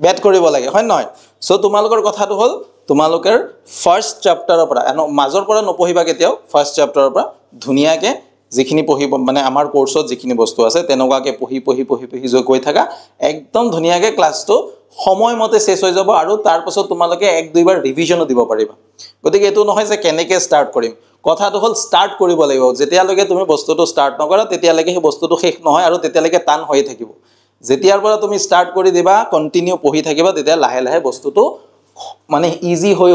বেট কৰিব লাগে, হয় নহয়? চ' তোমালোকৰ কথাটো হ'ল তোমালোকৰ ফাৰ্ষ্ট চেপ্টাৰৰ পৰা, মাজৰ পৰা নপঢ়িবা কেতিয়াও, ফাৰ্ষ্ট চেপ্টাৰৰ পৰা ধুনীয়াকৈ যিখিনি পঢ়িব মানে আমাৰ কোৰ্সত যিখিনি বস্তু আছে তেনেকুৱাকে পঢ়ি গৈ থাকা একদম ধুনীয়াকে ক্লাছটো সময়মতে শেষ হৈ যাব আৰু তাৰ পাছত তোমালোকে এক দুইবাৰ ৰিভিজনো দিব পাৰিবা গতিকে এটো নহয় যে কেনেকে ষ্টাৰ্ট কৰিম কথাটো হল ষ্টাৰ্ট কৰিব লাগিব যেতিয়ালৈকে তুমি বস্তুটো ষ্টাৰ্ট নকৰা তেতিয়ালৈকে সেই বস্তুটো শেষ নহয় আৰু তেতিয়ালৈকে টান হৈ থাকিব যেতিয়াৰ পৰা তুমি ষ্টাৰ্ট কৰি দিবা কন্টিনিউ পঢ়ি থাকিবা তেতিয়া লাহে লাহে বস্তুটো মানে ইজি হৈ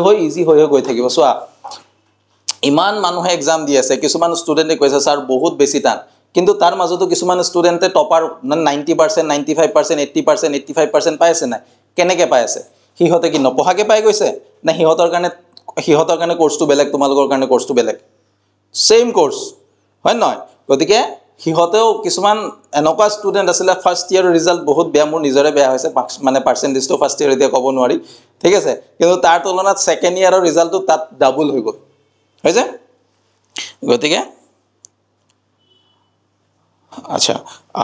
গৈ থাকিব চোৱা ইমান মানুহে এক্সাম দি আছে কিছুমান ষ্টুডেন্টে কৈছে স্যাৰ বহুত বেছি টান কিন্তু তাৰ মাজতো কিছুমান ষ্টুডেন্টে টপাৰ 90% 95% 80% 85% পাই আছে না কেনেকে পাই আছে হিহতে কি নপঢ়াকে পাই গৈছে না হিহতৰ কাৰণে কোৰ্সটো বেলেগ তোমালোকৰ কাৰণে কোৰ্সটো বেলেগ সেম কোৰ্স হয় নহয় গতিকে হিহতেও কিছুমান এনেকুৱা ষ্টুডেন্ট আছিল ফাৰ্স্ট ইয়াৰৰ ৰিজাল্ট বহুত বেয়া মোৰ নিজৰে বেয়া হৈছে মানে পাৰ্সেন্টেজটো ফাৰ্স্ট ইয়াৰ এতিয়া ক'ব নোৱাৰি ঠিক আছে কিন্তু তাৰ তুলনাত সেকেন্ড ইয়াৰৰ ৰিজাল্টটো তাত ডাবল হৈ গ'ল হয়ছে গতিকে আচ্ছা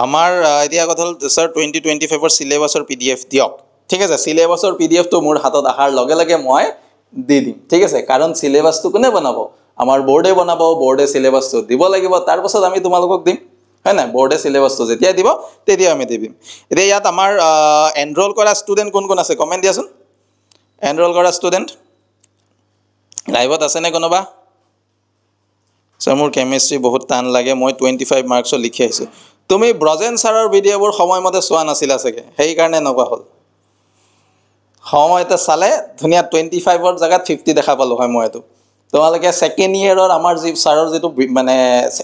আমাৰ এতিয়া কথা হল স্যাৰ 2025 ৰ সিলেবাসৰ পিডিএফ দিয়ক ঠিক আছে সিলেবাসৰ পিডিএফ টো মোৰ হাতত আহাৰ লগে লগে মই দি দিম ঠিক আছে কাৰণ সিলেবাসটো কোনে বনাব আমাৰ বোৰ্ডে বনাব বোৰ্ডে সিলেবাসটো দিব লাগিব তাৰ পাছত আমি তোমালোকক দিম হয় না বোৰ্ডে সিলেবাসটো যেতিয়া দিব তেতিয়া আমি দিম এতিয়া ইয়াত আমাৰ এনৰোল কৰা ষ্টুডেন্ট কোন আছে কমেন্ট দিয়াচোন এনৰোল কৰা ষ্টুডেন্ট লাইভত আছে নে কোনোবা স্যাৰ মোৰ কেমিষ্ট্ৰি বহুত টান লাগে মই 25 মাৰ্কছৰ লিখি আইছো তুমি ব্ৰজেন ছাৰৰ ভিডিঅ'বোৰ সময়মতে চোৱা নাছিলা চাগে সেই কাৰণে নকুৱা হল সময়তে চালে ধুনিয়া 25 ৰ জায়গাত 50 দেখা পালো হয় মই এটো তোমালোকে সেকেন্ড ইয়াৰৰ আমাৰ যি ছাৰৰ যেটো মানে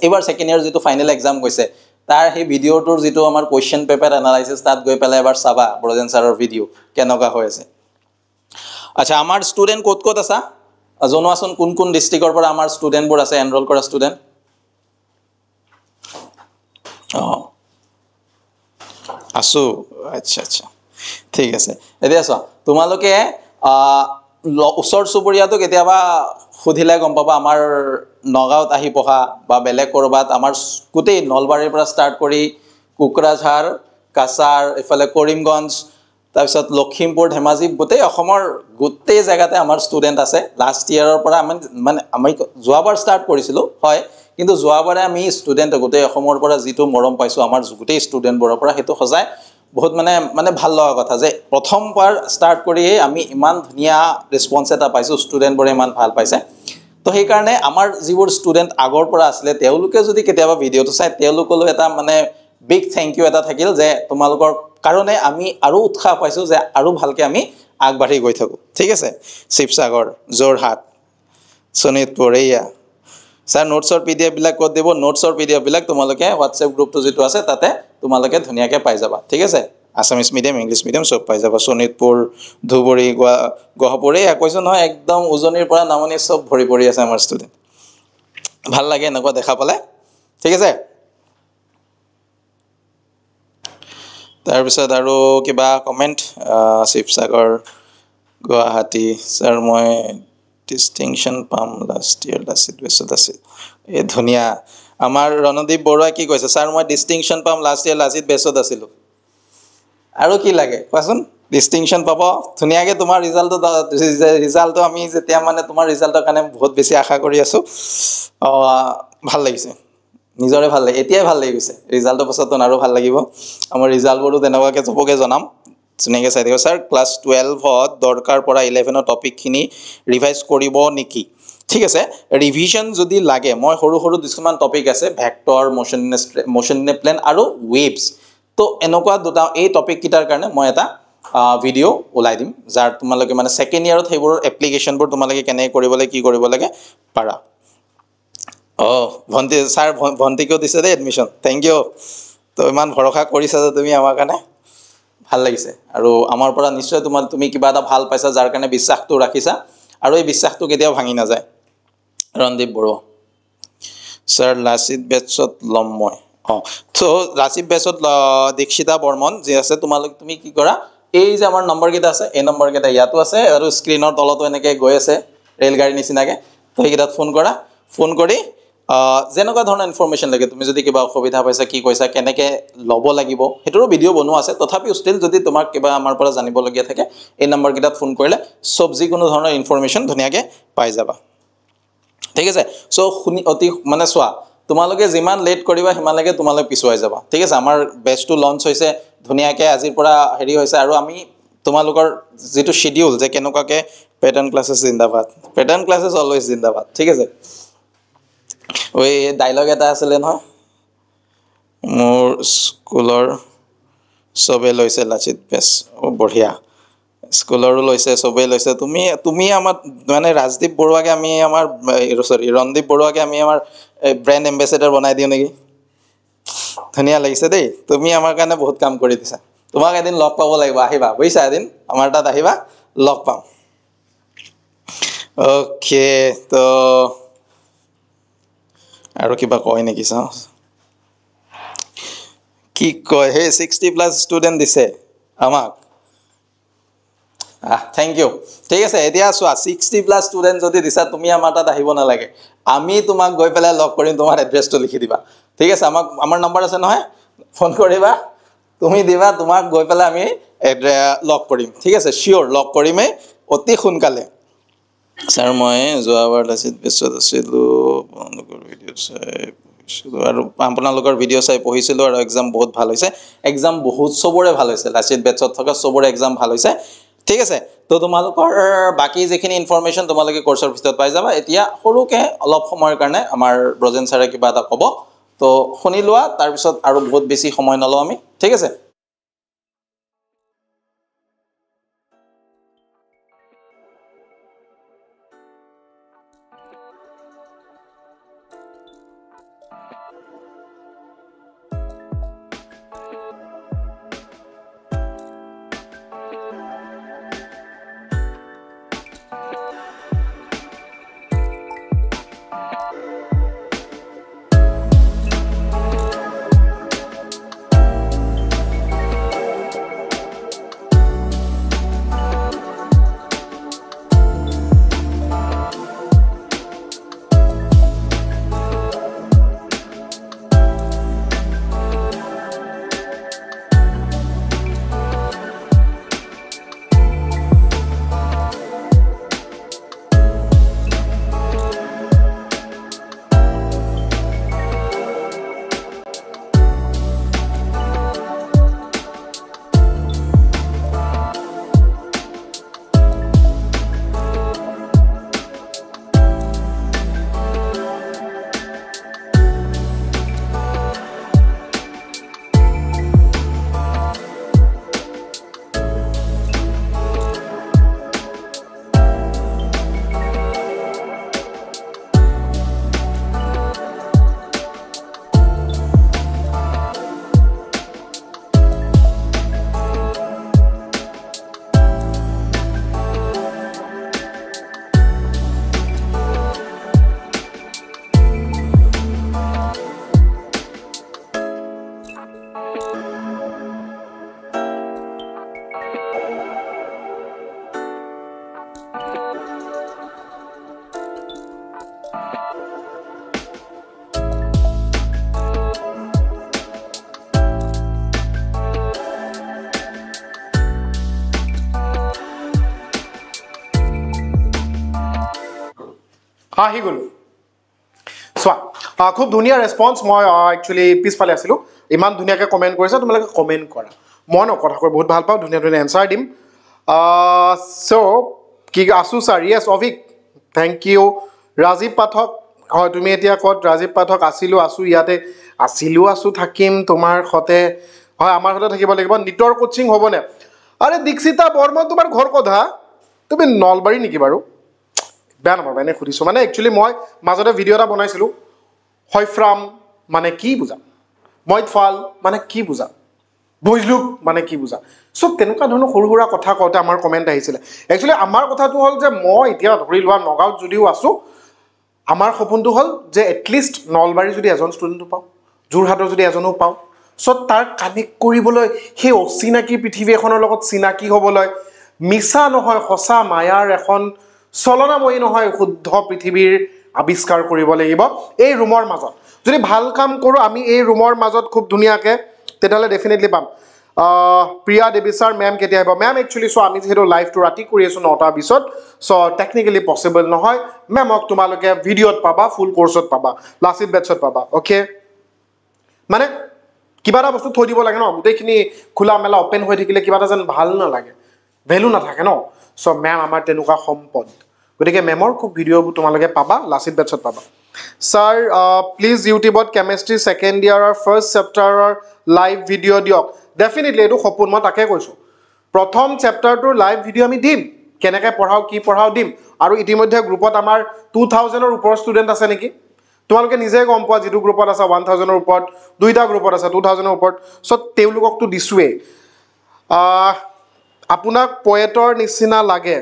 এবাৰ সেকেন্ড ইয়াৰ যেটো ফাইনাল এক্সাম গৈছে তাৰ সেই ভিডিঅ'টোৰ যেটো আমাৰ কোৱেশ্চন পেপাৰ এনালাইসিস তাত গৈ পেলাই এবাৰ চাবা ব্ৰজেন ছাৰৰ ভিডিঅ' কেনকা হৈ আছে আচ্ছা আমাৰ ষ্টুডেন্ট ক'ত আছে জনোৱাচোন কোন ডিস্ট্ৰিক্টৰ পৰা আমাৰ ষ্টুডেন্টবোৰ আছে এনৰোল কৰা ষ্টুডেন্ট আসু আচ্ছা ঠিক আছে এতিয়া চোৱা তোমালোকে উছৰ সুবুৰিয়াটো কেতিয়াবা খুধিলে গম পাবা আমাৰ নগাঁৱত আহি পঢ়া বা বেলেগ কৰবাত আমাৰ গোটেই নলবাৰীৰ পৰা ষ্টাৰ্ট কৰি কুকৰাঝাৰ কাছাৰ ইফালে কৰিমগঞ্জ তাৰপিছত লখিমপুৰ ধেমাজি গোটেই অসমৰ গোটেই জায়গাতে আমাৰ ষ্টুডেন্ট আছে লাষ্ট ইয়াৰৰ পৰা আমি যোৱাবাৰ ষ্টাৰ্ট কৰিছিলো হয় কিন্তু যোৱাবাৰে আমি ষ্টুডেন্ট গোটেই অসমৰ পৰা যেটো মৰম পাইছো আমাৰ গোটেই ষ্টুডেন্টবোৰৰ পৰা হেতু সজায় বহুত মানে ভাল লগা কথা যে প্ৰথমবাৰ ষ্টাৰ্ট কৰিয়ে আমি ইমান ধুনিয়া ৰেসপন্স এটা পাইছো ষ্টুডেন্টবোৰে ইমান ভাল পাইছে তো সেই কাৰণে আমাৰ যিবোৰ ষ্টুডেন্ট আগৰ পৰা আছিল তেওঁলোকে যদি কেতিয়াবা ভিডিঅটো চাই তেওঁলোকলৈ এটা মানে বিগ থ্যাংক ইউ এটা থাকিল যে তোমালোকৰ কাৰণে আমি আৰু উৎসাহ পাইছো যে আৰু ভালকে আমি আগবাঢ়ি গৈ থাকো ঠিক আছে শিৱসাগৰ জোৰহাট শোণিতপুৰ এয়া স্যাৰ নোটছৰ পিডিএফ বিলাক ক'ত দিব নোটছৰ পিডিএফ বিলাক তোমালোকে WhatsApp গ্ৰুপটো যেটো আছে তাতে তোমালোকে ধুনিয়াকে পাই যাবা ঠিক আছে আসামিজ মিডিয়াম ইংলিশ মিডিয়াম সব পাই যাবা শোণিতপুৰ ধুবুৰী গহপুৰ এই কৈছো নহয় একদম উজনিৰ পৰা নামনি সব ভৰি পৰি আছে আমাৰ ষ্টুডেন্ট ভাল লাগে এনেকুৱা দেখা পালে ঠিক আছে তাৰ পিছত আৰু কিবা কমেন্ট শিৱসাগৰ গুৱাহাটী স্যাৰ মই ডিস্টিংশন পাম লাষ্ট ইয়াৰ লাচিত বেছত আছিল এই ধুনিয়া আমাৰ ৰণদীপ বৰুৱা কি কৈছে স্যাৰ মই ডিস্টিংশন পাম লাষ্ট ইয়াৰ লাচিত বেছত আছিল আৰু কি লাগে কোৱাচোন ডিস্টিংশন পাব ধুনিয়াকে তোমাৰ ৰিজাল্টটো আমি যেতিয়া মানে তোমাৰ ৰিজাল্টৰ কাৰণে বহুত বেছি আশা কৰি আছো ভাল লাগিছে নিজৰে ভাল লাগে এতিয়াই ভাল লাগি গৈছে ৰিজাল্টৰ পাছত আৰু ভাল লাগিব আমাৰ ৰিজাল্টবোৰো তেনেকুৱাকে চবকে জনাম শুনিকে চাই দিও স্যাৰ ক্লাস 12 দৰকাৰ পৰা 11 টপিকখিনি ৰিভাইজ কৰিব নেকি ঠিক আছে ৰিভিজন যদি লাগে মই সৰু কিছুমান টপিক আছে ভেক্টৰ মোশন প্লেন আৰু ওয়েভস তো এনেকুৱা দুটা এই টপিক কিটাৰ কাৰণে মই এটা ভিডিও ওলাই দিম যাৰ তোমালোকে মানে সেকেন্ড ইয়াৰত হেবোৰ এপ্লিকেশনবোৰ তোমালোকে কেনে কৰিব লাগে কি কৰিব লাগে পাৰা ভন্তি স্যাৰ ভন্তিকো দিছে দে এডমিশন থ্যাংক ইউ তো ইমান ভৰসা কৰিছা যে তুমি আমাৰ কাৰণে ভাল লাগিছে আৰু আমাৰ পৰা নিশ্চয় তুমি কিবা এটা ভাল পাইছা যাৰ কাৰণে বিশ্বাসটো ৰাখিছা আৰু এই বিশ্বাসটো কেতিয়াও ভাঙি না যায় ৰন্দীপ বড়ো স্যাৰ লাচিত বেটছত লম মই তো লাচিত বেটছত দীক্ষিতা বৰ্মন যে আছে তুমি কি কৰা এই যে আমাৰ নম্বৰ কেটা আছে এই নম্বৰ কেটা ইয়াতো আছে আৰু স্ক্ৰিনৰ তলতো এনেকে গৈ আছে ৰেল গাড়ী নিচিনাকে তো এইকেটাত ফোন কৰা ফোন কৰি যেনেকুৱা ধৰণৰ ইনফৰমেশন লাগে তুমি যদি কিবা অসুবিধা পাইছা কি কৈছা কেনেকে লব লাগিব হেতৰো ভিডিও বনোৱা আছে তথাপি ষ্টিল যদি তোমাক কিবা আমাৰ পৰা জানিব লগিয়া থাকে এই নম্বৰ কেটাত ফোন কৰিলে সব যি কোনো ধৰণৰ ইনফৰমেশন ধুনিয়াকে পাই যাবা ঠিক আছে সো অতি মানে চোৱা তোমালোকে যিমান লেট কৰিবা সিমানলৈকে তোমালোক পিছুৱাই যাবা ঠিক আছে আমাৰ বেচটো লঞ্চ হৈছে ধুনীয়াকৈ আজিৰ পৰা হেৰি হৈছে আৰু আমি তোমালোকৰ যেটো শিডিউল যে কেনেকুৱাকৈ প্যাটাৰ্ন ক্লাसेছ জিন্দাবাদ প্যাটাৰ্ন ক্লাছেছ অলৱেজ জিন্দাবাদ ঠিক আছে ওই ডায়লগ এটা আছিলে নহয় মোৰ স্কুলৰ সবে লৈছে লাচিত বেচ বঢ়িয়া স্কুলৰো লৈছে সবে লৈছে তুমি আমাৰ মানে ৰাজদীপ বৰুৱাকে আমি আমাৰ সৰি ৰণদীপ বৰুৱাকে আমি আমাৰ ব্ৰেণ্ড এম্বেচেডৰ বনাই দিওঁ নেকি ধুনীয়া লাগিছে দেই তুমি আমাৰ কাৰণে বহুত কাম কৰি দিছা তোমাক এদিন লগ পাব লাগিব আহিবা বুজিছা এদিন আমাৰ তাত আহিবা লগ পাম ওকে তো আৰু কিবা কয় নেকি চাওঁ কি কয় হে 60+ ষ্টুডেণ্ট দিছে আমাক থ্যাংক ইউ ঠিক আছে এতিয়া চোৱা 60+ ষ্টুডেণ্ট যদি দিছা তুমি আমাৰ তাত আহিব নালাগে আমি তোমাক গৈ পেলাই লগ কৰিম তোমাৰ এড্ৰেছটো লিখি দিবা ঠিক আছে আমাৰ নম্বৰ আছে নহয় ফোন কৰিবা তুমি দিবা তোমাক গৈ পেলাই আমি লগ কৰিম ঠিক আছে শিওৰ লগ কৰিমেই অতি সোনকালে স্যাৰ মই যোৱাবাৰ লাচিত বেচত আছিলোঁ আপোনালোকৰ ভিডিঅ' চাই পঢ়িছিলোঁ আৰু আপোনালোকৰ ভিডিঅ' চাই পঢ়িছিলোঁ আৰু এক্সাম বহুত ভাল হৈছে এক্সাম বহুত চবৰে ভাল হৈছে লাচিত বেচত থকা চবৰে এক্সাম ভাল হৈছে ঠিক আছে তো তোমালোকৰ বাকি যিখিনি ইনফৰমেশ্যন তোমালোকে কোৰ্সৰ ভিতৰত পাই যাবা এতিয়া সৰুকে অলপ সময়ৰ কাৰণে আমাৰ ব্ৰজেন ছাৰে কিবা এটা ক'ব তো শুনি লোৱা তাৰ পিছত আৰু বহুত বেছি সময় নলওঁ আমি ঠিক আছে আহি গ'লো চোৱা খুব ধুনীয়া ৰেছপন্স মই একচুৱেলি পিছফালে আছিলোঁ ইমান ধুনীয়াকৈ কমেণ্ট কৰিছে তোমালোকে কমেণ্ট কৰা মই ন কথা কৈ বহুত ভাল পাওঁ ধুনীয়া ধুনীয়া এনচাৰ দিম চ' কি আছো ছাৰ য়েছ অভিক থেংক ইউ ৰাজীৱ পাঠক হয় তুমি এতিয়া ক'ত ৰাজীৱ পাঠক আছোঁ ইয়াতে আছোঁ থাকিম তোমাৰ সতে হয় আমাৰ সতে থাকিব লাগিব নিটৰ কোচিং হ'বনে আৰে দীক্ষিতা বৰ্মন তোমাৰ ঘৰ ক'ত হা তুমি নলবাৰী নেকি বাৰু বেয়া নাপাবা এনে সুধিছোঁ মানে একচুৱেলি মই মাজতে ভিডিঅ' এটা বনাইছিলোঁ হৈফ্ৰাম মানে কি বুজা মইতফাল মানে কি বুজা বুজলুক মানে কি বুজা চ' তেনেকুৱা ধৰণৰ সৰু সুৰা কথা কওঁতে আমাৰ কমেণ্ট আহিছিলে একচুৱেলি আমাৰ কথাটো হ'ল যে মই এতিয়া ধৰি লোৱা নগাঁৱত যদিও আছোঁ আমাৰ সপোনটো হ'ল যে এটলিষ্ট নলবাৰী যদি এজন ষ্টুডেণ্টো পাওঁ যোৰহাটৰ যদি এজনো পাওঁ চ' তাৰ কানেক্ট কৰিবলৈ সেই অচিনাকি পৃথিৱী এখনৰ লগত চিনাকি হ'বলৈ মিছা নহয় সঁচা মায়াৰ এখন চলনাময়ী নহয় শুদ্ধ পৃথিৱীৰ আৱিষ্কাৰ কৰিব লাগিব এই ৰুমৰ মাজত যদি ভাল কাম কৰোঁ আমি এই ৰুমৰ মাজত খুব ধুনীয়াকৈ তেতিয়াহ'লে ডেফিনেটলি পাম প্ৰিয়া দেৱী ছাৰ মেম কেতিয়া আহিব মেম একচুৱেলি চ' আমি যিহেতু লাইভটো ৰাতি কৰি আছোঁ 9টাৰ পিছত চ' টেকনিকেলি পচিবল নহয় মেমক তোমালোকে ভিডিঅ'ত পাবা ফুল কৰ্চত পাবা লাচিত বেটছত পাবা অ'কে মানে কিবা এটা বস্তু থৈ দিব লাগে ন গোটেইখিনি খোলা মেলা অপেন হৈ থাকিলে কিবা এটা যেন ভাল নালাগে ভেলু নাথাকে ন চ' মেম আমাৰ তেনেকুৱা সম্পদ গতিকে মেমৰ খুব ভিডিঅ'বোৰ তোমালোকে পাবা লাচিত বেটছত পাবা ছাৰ প্লিজ ইউটিউবত কেমেষ্ট্ৰি ছেকেণ্ড ইয়াৰৰ ফাৰ্ষ্ট চেপ্টাৰৰ লাইভ ভিডিঅ' দিয়ক ডেফিনেটলি এইটো সপোন মই তাকে কৈছোঁ প্ৰথম চেপ্টাৰটোৰ লাইভ ভিডিঅ' আমি দিম কেনেকৈ পঢ়াওঁ কি পঢ়াওঁ দিম আৰু ইতিমধ্যে গ্ৰুপত আমাৰ 2000ৰ ওপৰৰ ষ্টুডেণ্ট আছে নেকি তোমালোকে নিজে গম পোৱা যিটো গ্ৰুপত আছে 1000ৰ ওপৰত দুইটা গ্ৰুপত আছে 2000ৰ ওপৰত চ' তেওঁলোককতো দিছোঁৱেই আপোনাক পয়েটৰ নিচিনা লাগে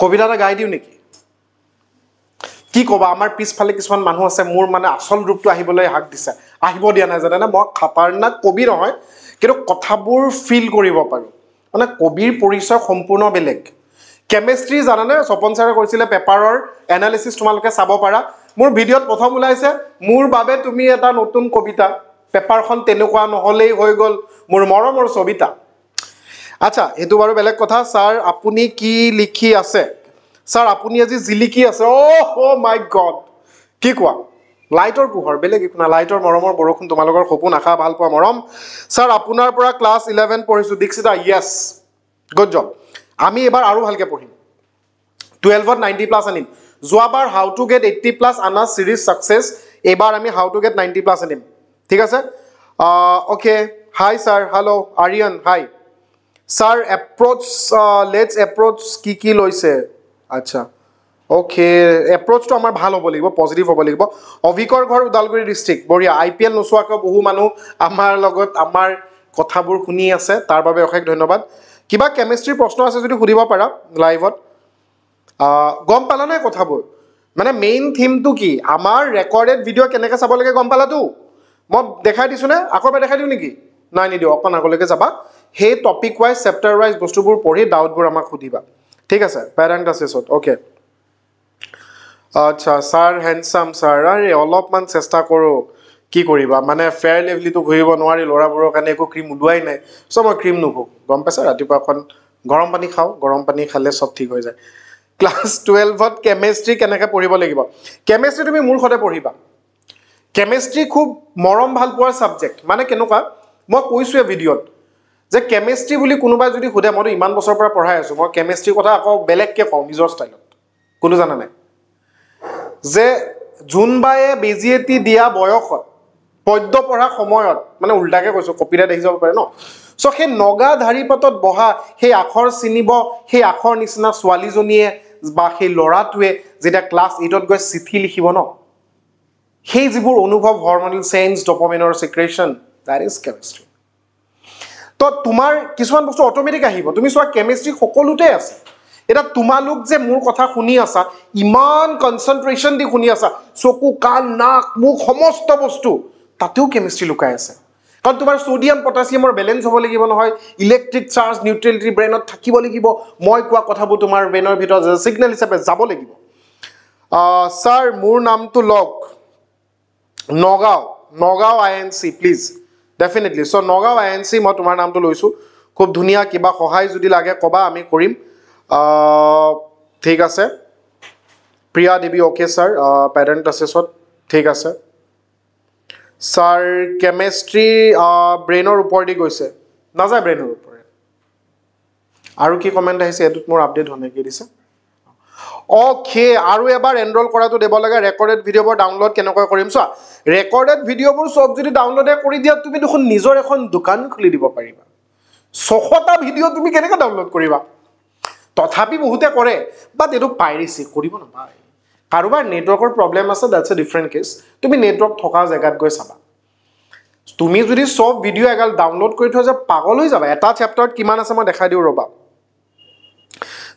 কবিতা এটা গাই দিওঁ নেকি কি ক'বা আমাৰ পিছফালে কিছুমান মানুহ আছে মোৰ মানে আচল ৰূপটো আহিবলৈ হাক দিছে আহিব দিয়া নাই জানেনে মই খাতাৰনাক কবি নহয় কিন্তু কথাবোৰ ফিল কৰিব পাৰোঁ মানে কবিৰ পৰিচয় সম্পূৰ্ণ বেলেগ কেমেষ্ট্ৰি জানানে স্বপন ছাৰে কৈছিলে পেপাৰৰ এনালিচিছ তোমালোকে চাব পাৰা মোৰ ভিডিঅ'ত প্ৰথম ওলাইছে মোৰ বাবে তুমি এটা নতুন কবিতা পেপাৰখন তেনেকুৱা নহ'লেই হৈ গ'ল মোৰ মৰমৰ ছবিতা আচ্ছা এইটো বাৰু বেলেগ কথা ছাৰ আপুনি কি লিখি আছে ছাৰ আপুনি আজি জিলিকি আছে অ' মাই গড কি কোৱা লাইটৰ পোহৰ বেলেগ একো নাই লাইটৰ মৰমৰ বৰষুণ তোমালোকৰ সপোন আশা ভাল পোৱা মৰম ছাৰ আপোনাৰ পৰা ক্লাছ 11 পঢ়িছোঁ দীক্ষিতা য়েছ গুড জব আমি এবাৰ আৰু ভালকৈ পঢ়িম 12ত 90+ আনিম যোৱাবাৰ হাউ টু গেট 80+ আনা ছিৰিজ ছাকচেছ এইবাৰ আমি হাউ টু গেট 90+ আনিম ঠিক আছে okay hi sir hello' Aryan hi sir approach let's approach কি লৈছে আচ্ছা অ'কে এপ্ৰ'চটো আমাৰ ভাল হ'ব লাগিব পজিটিভ হ'ব লাগিব অভিকৰ ঘৰ ওদালগুৰি ডিষ্ট্ৰিক্ট বঢ়িয়া IPL নোচোৱাকৈ বহু মানুহ আমাৰ লগত আমাৰ কথাবোৰ শুনি আছে তাৰ বাবে অশেষ ধন্যবাদ কিবা কেমেষ্ট্ৰিৰ প্ৰশ্ন আছে যদি সুধিব পাৰা লাইভত গম পালানে কথাবোৰ মানে মেইন থিমটো কি আমাৰ ৰেকৰ্ডেড ভিডিঅ' কেনেকৈ চাব লাগে গম পালাতো মই দেখাই দিছোঁনে আকৌ এবাৰ দেখাই দিওঁ নেকি নাই নিদিওঁ অকণ আগলৈকে যাবা সেই টপিক ৱাইজ চেপ্টাৰ ৱাইজ বস্তুবোৰ পঢ়ি ডাউটবোৰ আমাক সুধিবা ঠিক আছে পেৰেণ্টাছিছত অ'কে আচ্ছা ছাৰ হেণ্ডচাম ছাৰ আৰে অলপমান চেষ্টা কৰোঁ কি কৰিবা মানে ফেয়াৰ লেভলিটো ঘূৰিব নোৱাৰি ল'ৰাবোৰৰ কাৰণে একো ক্ৰীম ওলোৱাই নাই চ' মই ক্ৰীম নুঘোঁ গম পাইছা ৰাতিপুৱা অকণ গৰম পানী খাওঁ গৰম পানী খালে চব ঠিক হৈ যায় ক্লাছ 12ত কেমেষ্ট্ৰি কেনেকৈ পঢ়িব লাগিব কেমেষ্ট্ৰি তুমি মোৰ সতে পঢ়িবা কেমেষ্ট্ৰি খুব মৰম ভাল পোৱাৰ ছাবজেক্ট মানে কেনেকুৱা মই কৈছোঁৱে ভিডিঅ'ত যে কেমেষ্ট্ৰি বুলি কোনোবাই যদি সোধে মইতো ইমান বছৰৰ পৰা পঢ়াই আছোঁ মই কেমেষ্ট্ৰিৰ কথা আকৌ বেলেগকৈ কওঁ নিজৰ ষ্টাইলত কোনো জানা নাই যে জোনবায়ে বেজি এটি দিয়া বয়সত পদ্য পঢ়া সময়ত মানে উল্টাকৈ কৈছোঁ কপিৰাইট আহি যাব পাৰে ন চ' সেই নগা ধাৰি পাতত বহা সেই আখৰ চিনিব সেই আখৰ নিচিনা ছোৱালীজনীয়ে বা সেই ল'ৰাটোৱে যেতিয়া ক্লাছ 8ত গৈ চিঠি লিখিব ন সেই যিবোৰ অনুভৱ হৰমনেল চেঞ্জ ডপামিনৰ ছিক্ৰেশ্যন দ্যাট ইজ কেমেষ্ট্ৰি তো তোমাৰ কিছুমান বস্তু অট'মেটিক আহিব তুমি চোৱা কেমেষ্ট্ৰি সকলোতে আছে এতিয়া তোমালোক যে মোৰ কথা শুনি আছা ইমান কনচেনট্ৰেশ্যন দি শুনি আছা চকু কাণ নাক মুখ সমস্ত বস্তু তাতেও কেমেষ্ট্ৰি লুকাই আছে কাৰণ তোমাৰ ছ'ডিয়াম পটাছিয়ামৰ বেলেঞ্চ হ'ব লাগিব নহয় ইলেক্ট্ৰিক চাৰ্জ নিউট্ৰেলিটি ব্ৰেইনত থাকিব লাগিব মই কোৱা কথাবোৰ তোমাৰ ব্ৰেইনৰ ভিতৰত ছিগনেল হিচাপে যাব লাগিব ছাৰ মোৰ নামটো লওক Nagaon INC please definitely so' Nagaon INC মই তোমাৰ নামটো লৈছোঁ খুব ধুনীয়া কিবা সহায় যদি লাগে ক'বা আমি কৰিম ঠিক আছে প্ৰিয়া দেৱী অ'কে ছাৰ পেৰেণ্টাছিছত ঠিক আছে ছাৰ কেমেষ্ট্ৰি ব্ৰেইনৰ ওপৰেদি গৈছে নাযায় ব্ৰেইনৰ ওপৰে আৰু কি কমেণ্ট আহিছে এইটোত মোৰ আপডেট হোৱা নাই কি দিছে অ'কে আৰু এবাৰ এনৰোল কৰাটো দিব লাগে ৰেকৰ্ডেড ভিডিঅ'বোৰ ডাউনলোড কেনেকৈ কৰিম চোৱা ৰেকৰ্ডেড ভিডিঅ'বোৰ চব যদি ডাউনলোডে কৰি দিয়া তুমি দেখোন নিজৰ এখন দোকান খুলি দিব পাৰিবা 600টা ভিডিঅ' তুমি কেনেকৈ ডাউনলোড কৰিবা তথাপি বহুতে কৰে বাট এইটো পাইৰেচি কৰিব নাপায় কাৰোবাৰ নেটৱৰ্কৰ প্ৰব্লেম আছে দ্যাটছ এ ডিফাৰেণ্ট কেছ তুমি নেটৱৰ্ক থকা জেগাত গৈ চাবা তুমি যদি চব ভিডিঅ' এগাল ডাউনলোড কৰি থোৱা যে পাগল হৈ যাবা এটা চেপ্টাৰত কিমান আছে মই দেখাই দিওঁ ৰ'বা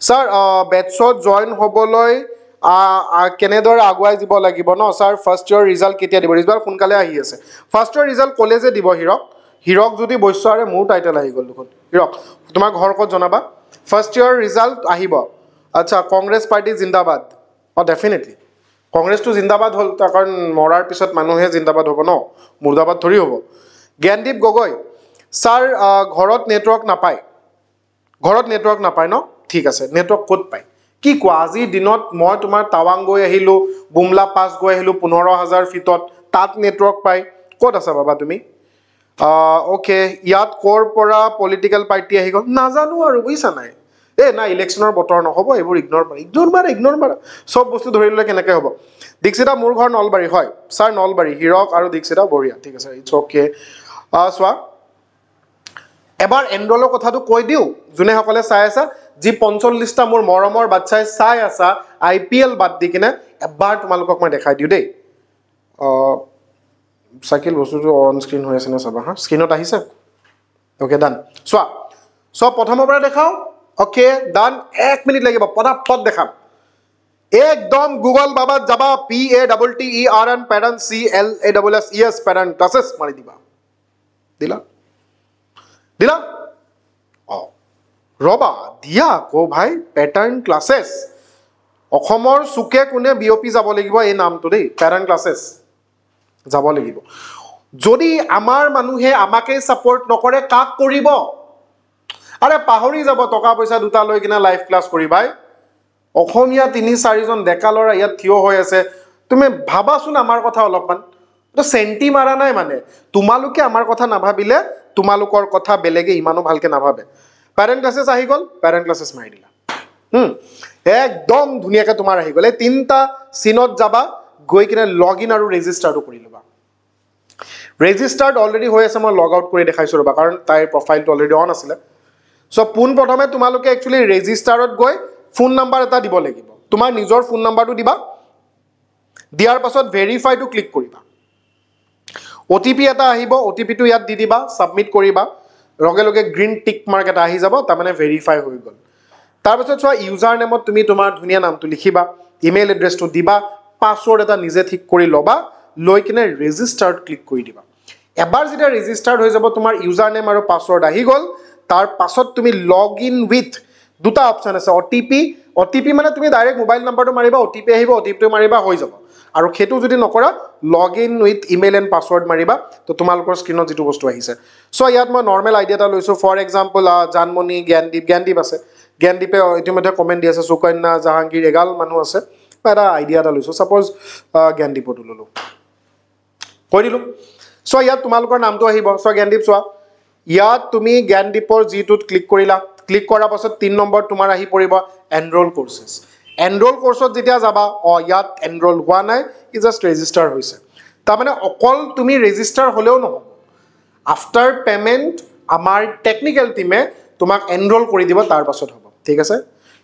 ছাৰ বেটছত জইন হ'বলৈ কেনেদৰে আগুৱাই দিব লাগিব ন ছাৰ ফাৰ্ষ্ট ইয়েৰ ৰিজাল্ট কেতিয়া দিব ৰিজাল্ট সোনকালে আহি আছে ফাৰ্ষ্ট ইয়েৰ ৰিজাল্ট কলেজে দিব হীৰক যদি বৈশ্যাৰে মোৰ টাইটেল আহি গ'ল দেখোন হীৰক তোমাৰ ঘৰ ক'ত জনাবা ফাৰ্ষ্ট ইয়েৰ ৰিজাল্ট আহিব আচ্ছা কংগ্ৰেছ পাৰ্টি জিন্দাবাদ ডেফিনেটলি কংগ্ৰেছটো জিন্দাবাদ হ'ল তাৰ কাৰণ মৰাৰ পিছত মানুহে জিন্দাবাদ হ'ব ন মুৰ্দাবাদ ধৰি হ'ব জ্ঞানদীপ গগৈ ছাৰ ঘৰত নেটৱৰ্ক নাপায় ন ঠিক আছে নেটৱৰ্ক ক'ত পায় কি কোৱা আজিৰ দিনত মই তোমাৰ টাৱাং গৈ আহিলোঁ বুমলা পাছ গৈ আহিলোঁ 15,000 ফিটত তাত নেটৱৰ্ক পায় ক'ত আছা বাবা তুমি অ'কে ইয়াত ক'ৰ পৰা পলিটিকেল পাৰ্টি আহি গ'ল নাজানো আৰু বুজিছা নাই নাই ইলেকশ্যনৰ বতৰ নহ'ব এইবোৰ ইগন'ৰ মাৰা চব বস্তু ধৰি ল'লে কেনেকৈ হ'ব দীক্ষিতা মোৰ ঘৰ নলবাৰী হয় ছাৰ নলবাৰী হিৰক আৰু দীক্ষিতা বঢ়িয়া ঠিক আছে ইটছ অ'কে চোৱা এবাৰ এনৰলৰ কথাটো কৈ দিওঁ যোনেসকলে চাই আছা যি 45টা মোৰ মৰমৰ বাচ্চাই চাই আছা IPL বাদ দি কিনে এবাৰ তোমালোকক মই দেখাই দিওঁ দেই চাইকেল বস্তুটো অন স্ক্ৰীন হৈ আছে নে চাবা হা স্ক্ৰীনত আহিছে অ'কে ডান চোৱা চব প্ৰথমৰ পৰা দেখাওঁ অ'কে ডান 1 মিনিট লাগিব পটাপট দেখাম একদম গুগল বাবাত যাবা PATTERN pattern CLASSES pattern classes মাৰি দিবা দিলা ৰবা দিয়া আকৌ ভাই পেটাৰ্ণ ক্লাছেছ অসমৰ চুকে কোনে বিয়পি যাব লাগিব এই নামটো দেই পেটাৰ্ণ ক্লাছেছ যাব লাগিব যদি আমাৰ মানুহে আমাকে ছাপোৰ্ট নকৰে কাক কৰিব আৰে পাহৰি যাব টকা পইচা দুটা লৈ কিনে লাইভ ক্লাছ কৰি ভাই অসমীয়া 3-4জন ডেকা ল'ৰা ইয়াত থিয় হৈ আছে তুমি ভাবাচোন আমাৰ কথা অলপমান তো চেণ্টি মাৰা নাই মানে তোমালোকে আমাৰ কথা নাভাবিলে তোমালোকৰ কথা বেলেগে ইমানো ভালকে নাভাবে পেৰেণ্ট ক্লাছেছ আহি গ'ল পেৰেণ্ট ক্লাছেছ মাৰি দিলা একদম ধুনীয়াকৈ তোমাৰ আহি গ'ল এই 3টা চিনত যাবা গৈ কিনে লগ ইন আৰু ৰেজিষ্টাৰটো কৰি ল'বা ৰেজিষ্টাৰ্ড অলৰেডি হৈ আছে মই লগ আউট কৰি দেখাইছোঁ ৰ'বা কাৰণ তাইৰ প্ৰফাইলটো অলৰেডি অন আছিলে চ' পোনপ্ৰথমে তোমালোকে একচুৱেলি ৰেজিষ্টাৰত গৈ ফোন নাম্বাৰ এটা দিব লাগিব তোমাৰ নিজৰ ফোন নাম্বাৰটো দিবা দিয়াৰ পাছত ভেৰিফাইটো ক্লিক কৰিবা OTP এটা আহিব OTPটো ইয়াত দি দিবা ছাবমিট কৰিবা লগে লগে গ্ৰীণ টিক মাৰ্ক এটা আহি যাব তাৰমানে ভেৰিফাই হৈ গ'ল তাৰপিছত চোৱা ইউজাৰ নেমত তুমি তোমাৰ ধুনীয়া নামটো লিখিবা ইমেইল এড্ৰেছটো দিবা পাছৱৰ্ড এটা নিজে ঠিক কৰি ল'বা লৈ কিনে ৰেজিষ্টাৰ্ড ক্লিক কৰি দিবা এবাৰ যেতিয়া ৰেজিষ্টাৰ্ড হৈ যাব তোমাৰ ইউজাৰ নেম আৰু পাছৱৰ্ড আহি গ'ল তাৰ পাছত তুমি লগ ইন উইথ দুটা অপশ্যন আছে OTP মানে তুমি ডাইৰেক্ট মোবাইল নাম্বাৰটো মাৰিবা OTP আহিব OTPটো মাৰিবা হৈ যাব আৰু সেইটো যদি নকৰা log in with email and password মাৰিবা তো তোমালোকৰ স্ক্ৰীনত যিটো বস্তু আহিছে চ' ইয়াত মই নৰ্মেল আইডিয়া এটা লৈছোঁ ফৰ এক্সাম্পল জানমণি জ্ঞানদীপ আছে জ্ঞানদীপে ইতিমধ্যে কমেণ্ট দি আছে সুকন্যা জাহাংগীৰ এগাল মানুহ আছে মই এটা আইডিয়া এটা লৈছোঁ ছাপ'জ জ্ঞানদীপতো ল'লোঁ কৈ দিলোঁ চ' ইয়াত তোমালোকৰ নামটো আহিব চ' জ্ঞানদীপ চোৱা ইয়াত তুমি জ্ঞানদীপৰ যিটোত ক্লিক কৰিলা ক্লিক কৰাৰ পাছত 3 নম্বৰ তোমাৰ আহি পৰিব এনৰোল কোৰ্চেছ এনৰোল কোৰ্চত যেতিয়া যাবা ইয়াত এনৰোল হোৱা নাই ই জাষ্ট ৰেজিষ্টাৰ হৈছে তাৰমানে অকল তুমি ৰেজিষ্টাৰ হ'লেও নহ'ব আফটাৰ পে'মেণ্ট আমাৰ টেকনিকেল টিমে তোমাক এনৰোল কৰি দিব তাৰ পাছত হ'ব ঠিক আছে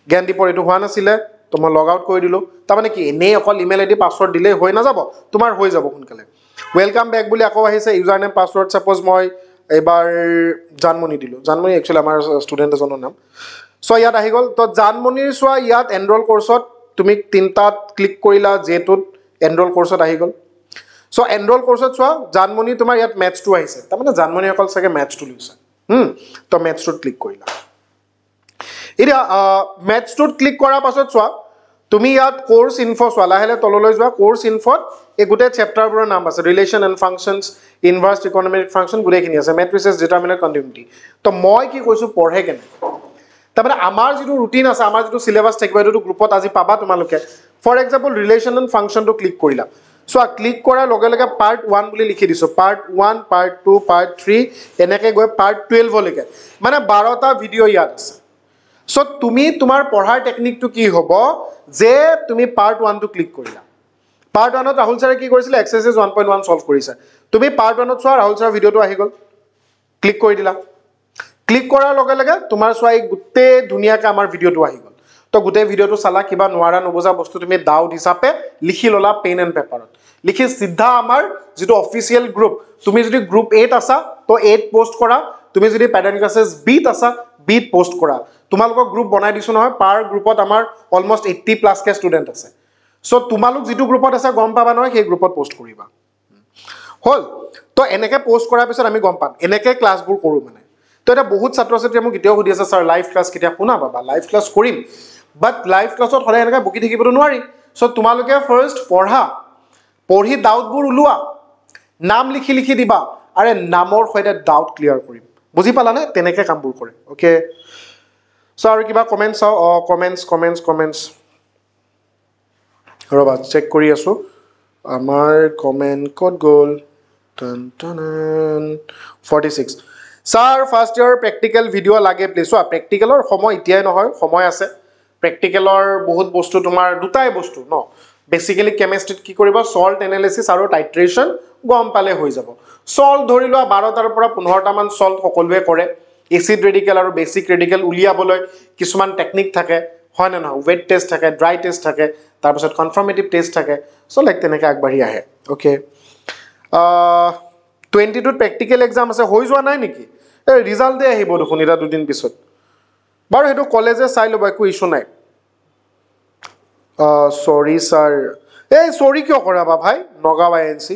জ্ঞানদীপৰ এইটো হোৱা নাছিলে তো মই লগ আউট কৰি দিলোঁ তাৰমানে কি এনেই অকল ইমেইল ID পাছৱৰ্ড দিলেই হৈ নাযাব তোমাৰ হৈ যাব সোনকালে ৱেলকাম বেক বুলি আকৌ আহিছে ইউজাৰ নেম পাছৱৰ্ড ছাপ'জ মই এইবাৰ জানমণি দিলোঁ জানমণি একচুৱেলি আমাৰ ষ্টুডেণ্ট এজনৰ নাম চ' ইয়াত আহি গ'ল তো জানমণিৰ চোৱা ইয়াত এনৰোল কোৰ্চত তুমি 3টাত ক্লিক কৰিলা যেটোত এনৰোল কোৰ্চত আহি গ'ল চ' এনৰোল কোৰ্চত চোৱা জানমণি তোমাৰ ইয়াত মেথছটো আহিছে তাৰমানে জানমণি অকল চাগে মেথছটো লৈছে তো মেথছটোত ক্লিক কৰিলা এতিয়া মেথছটোত ক্লিক কৰাৰ পাছত চোৱা তুমি ইয়াত কোৰ্চ ইনফো চোৱা লাহে তললৈ যোৱা কোৰ্চ ইনফোত এই গোটেই চেপ্টাৰবোৰৰ নাম আছে relation and functions inverse economic function গোটেইখিনি আছে মেট্ৰিচেছ ডিটাৰমিনেণ্ট কণ্টিনিউটি তো মই কি কৈছোঁ পঢ়ে কেনেকৈ তাৰমানে আমাৰ যিটো ৰুটিন আছে আমাৰ যিটো চিলেবাছ থাকিব এইটো গ্ৰুপত আজি পাবা তোমালোকে ফৰ এক্সাম্পল ৰিলেশ্যন এণ্ড ফাংচনটো ক্লিক কৰিলা চোৱা ক্লিক কৰাৰ লগে লগে পাৰ্ট 1 বুলি লিখি দিছোঁ পাৰ্ট 1 পাৰ্ট 2 পাৰ্ট 3 এনেকৈ গৈ পাৰ্ট 12লৈকে মানে 12টা ভিডিঅ' ইয়াত আছে চ' তুমি তোমাৰ পঢ়াৰ টেকনিকটো কি হ'ব যে তুমি পাৰ্ট 1টো ক্লিক কৰিলা পাৰ্ট 1ত ৰাহুল ছাৰে কি কৰিছিলে এক্সাৰচাইজ 1.1 ছল্ভ কৰিছে তুমি পাৰ্ট 1ত চোৱা ৰাহুল ছাৰৰ ভিডিঅ'টো আহি গ'ল ক্লিক কৰি দিলা ক্লিক কৰাৰ লগে লগে তোমাৰ চোৱা এই গোটেই ধুনীয়াকৈ আমাৰ ভিডিঅ'টো আহি গ'ল তো গোটেই ভিডিঅ'টো চালা কিবা নোৱাৰা নুবুজা বস্তু তুমি ডাউট হিচাপে লিখি ল'লা পেন এণ্ড পেপাৰত লিখি চিধা আমাৰ যিটো অফিচিয়েল গ্ৰুপ তুমি যদি গ্ৰুপ 8 আছা তো 8 পোষ্ট কৰা তুমি যদি পেটাৰ্ণ ক্লাছেছ বিত আছা বিত পোষ্ট কৰা তোমালোকক গ্ৰুপ বনাই দিছোঁ নহয় পাৰ গ্ৰুপত আমাৰ অলমষ্ট 80+ কে ষ্টুডেণ্ট আছে চ' তোমালোক যিটো গ্ৰুপত আছে গম পাবা নহয় সেই গ্ৰুপত পোষ্ট কৰিবা হ'ল তো এনেকৈ পোষ্ট কৰাৰ পিছত আমি গম পাম এনেকৈ ক্লাছবোৰ কৰোঁ মানে তো এটা বহুত ছাত্ৰ ছাত্ৰীয়ে মোক এতিয়াও সুধি আছে ছাৰ লাইভ ক্লাছ কেতিয়া শুনা পাবা লাইভ ক্লাছ কৰিম বাট লাইভ ক্লাছত সদায় এনেকৈ বকি থাকিবতো নোৱাৰি চ' তোমালোকে ফাৰ্ষ্ট পঢ়ি ডাউটবোৰ ওলোৱা নাম লিখি দিবা আৰে নামৰ সৈতে ডাউট ক্লিয়াৰ কৰিম বুজি পালানে তেনেকৈ কামবোৰ কৰে অ'কে চ' আৰু কিবা কমেণ্টছ চাওঁ কমেণ্টছ ৰ'বা চেক কৰি আছোঁ আমাৰ কমেণ্ট ক'ত গ'ল 46 sir first year practical video' লাগে প্লিজ চোৱা প্ৰেক্টিকেলৰ সময় এতিয়াই নহয় সময় আছে প্ৰেক্টিকেলৰ বহুত বস্তু তোমাৰ দুটাই বস্তু ন বেচিকেলি কেমেষ্ট্ৰিত কি কৰিবা সল্ট এনালিচিছ আৰু টাইট্ৰেশ্যন গম পালে হৈ যাব সল্ট ধৰি লোৱা 12টাৰ পৰা 15টামান সল্ট সকলোৱে কৰে এচিড ৰেডিকেল আৰু বেচিক ৰেডিকেল উলিয়াবলৈ কিছুমান টেকনিক থাকে হয় নে নহয় ৱেট টেষ্ট থাকে ড্ৰাই টেষ্ট থাকে তাৰপিছত কনফাৰ্মেটিভ টেষ্ট থাকে চ' লাইক তেনেকৈ আগবাঢ়ি আহে অ'কে 22ত প্ৰেক্টিকেল এক্সাম আছে হৈ যোৱা নাই নেকি এই ৰিজাল্টে আহিব দেখোন এটা দুদিন পিছত বাৰু সেইটো কলেজে চাই ল'ব একো ইছ্যু নাই চৰি ছাৰ এই চৰি কিয় কৰাবা ভাই নগাঁও INC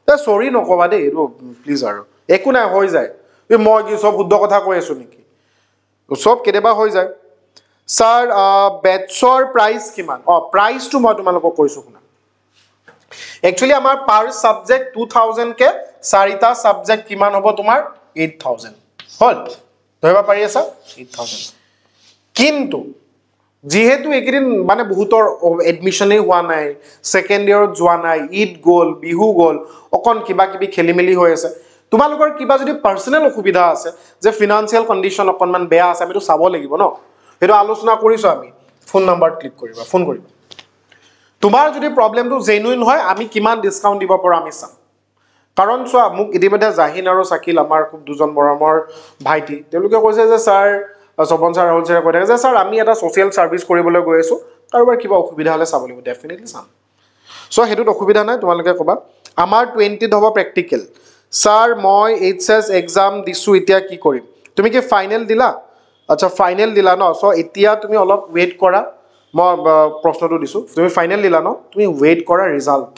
এই চৰি নক'বা দেই এইটো প্লিজ আৰু একো নাই হৈ যায় এই মই কি চব শুদ্ধ কথা কৈ আছোঁ নেকি চব কেতিয়াবা হৈ যায় ছাৰ বেটছৰ প্ৰাইচ কিমান প্ৰাইচটো মই তোমালোকক কৈছোঁ শুনা একচুৱেলি আমাৰ পাৰ ছাবজেক্ট 2000কে 4টা ছাবজেক্ট কিমান হ'ব তোমাৰ 8000 হ'ল ধৰিব পাৰি আছা 8000 কিন্তু যিহেতু এইকেইদিন মানে বহুতৰ এডমিশ্যনেই হোৱা নাই ছেকেণ্ড ইয়াৰত যোৱা নাই ঈদ গ'ল বিহু গ'ল অকণ কিবা কিবি খেলি মেলি হৈ আছে তোমালোকৰ কিবা যদি পাৰ্চনেল অসুবিধা আছে যে ফিনান্সিয়েল কণ্ডিশ্যন অকণমান বেয়া আছে আমিতো চাব লাগিব ন সেইটো আলোচনা কৰিছোঁ আমি ফোন নাম্বাৰত ক্লিক কৰিবা ফোন কৰিবা তোমাৰ যদি প্ৰব্লেমটো জেনুইন হয় আমি কিমান ডিছকাউণ্ট দিব পাৰোঁ আমি চাম কাৰণ চোৱা মোক ইতিমধ্যে জাহিন আৰু চাকিল আমাৰ খুব দুজন মৰমৰ ভাইটি তেওঁলোকে কৈছে যে ছাৰ স্বপন ছাৰ ৰাহুল ছাৰে কৈ থাকে যে ছাৰ আমি এটা ছ'চিয়েল ছাৰ্ভিচ কৰিবলৈ গৈ আছোঁ কাৰোবাৰ কিবা অসুবিধা হ'লে চাব লাগিব ডেফিনেটলি চাম চ' সেইটোত অসুবিধা নাই তোমালোকে ক'বা আমাৰ 20ত হ'ব প্ৰেক্টিকেল ছাৰ মই HS এক্সাম দিছোঁ এতিয়া কি কৰিম তুমি কি ফাইনেল দিলা আচ্ছা ফাইনেল দিলা ন চ' এতিয়া তুমি অলপ ৱেইট কৰা মই প্ৰশ্নটো দিছোঁ তুমি ফাইনেল দিলা ন তুমি ৱেইট কৰা ৰিজাল্ট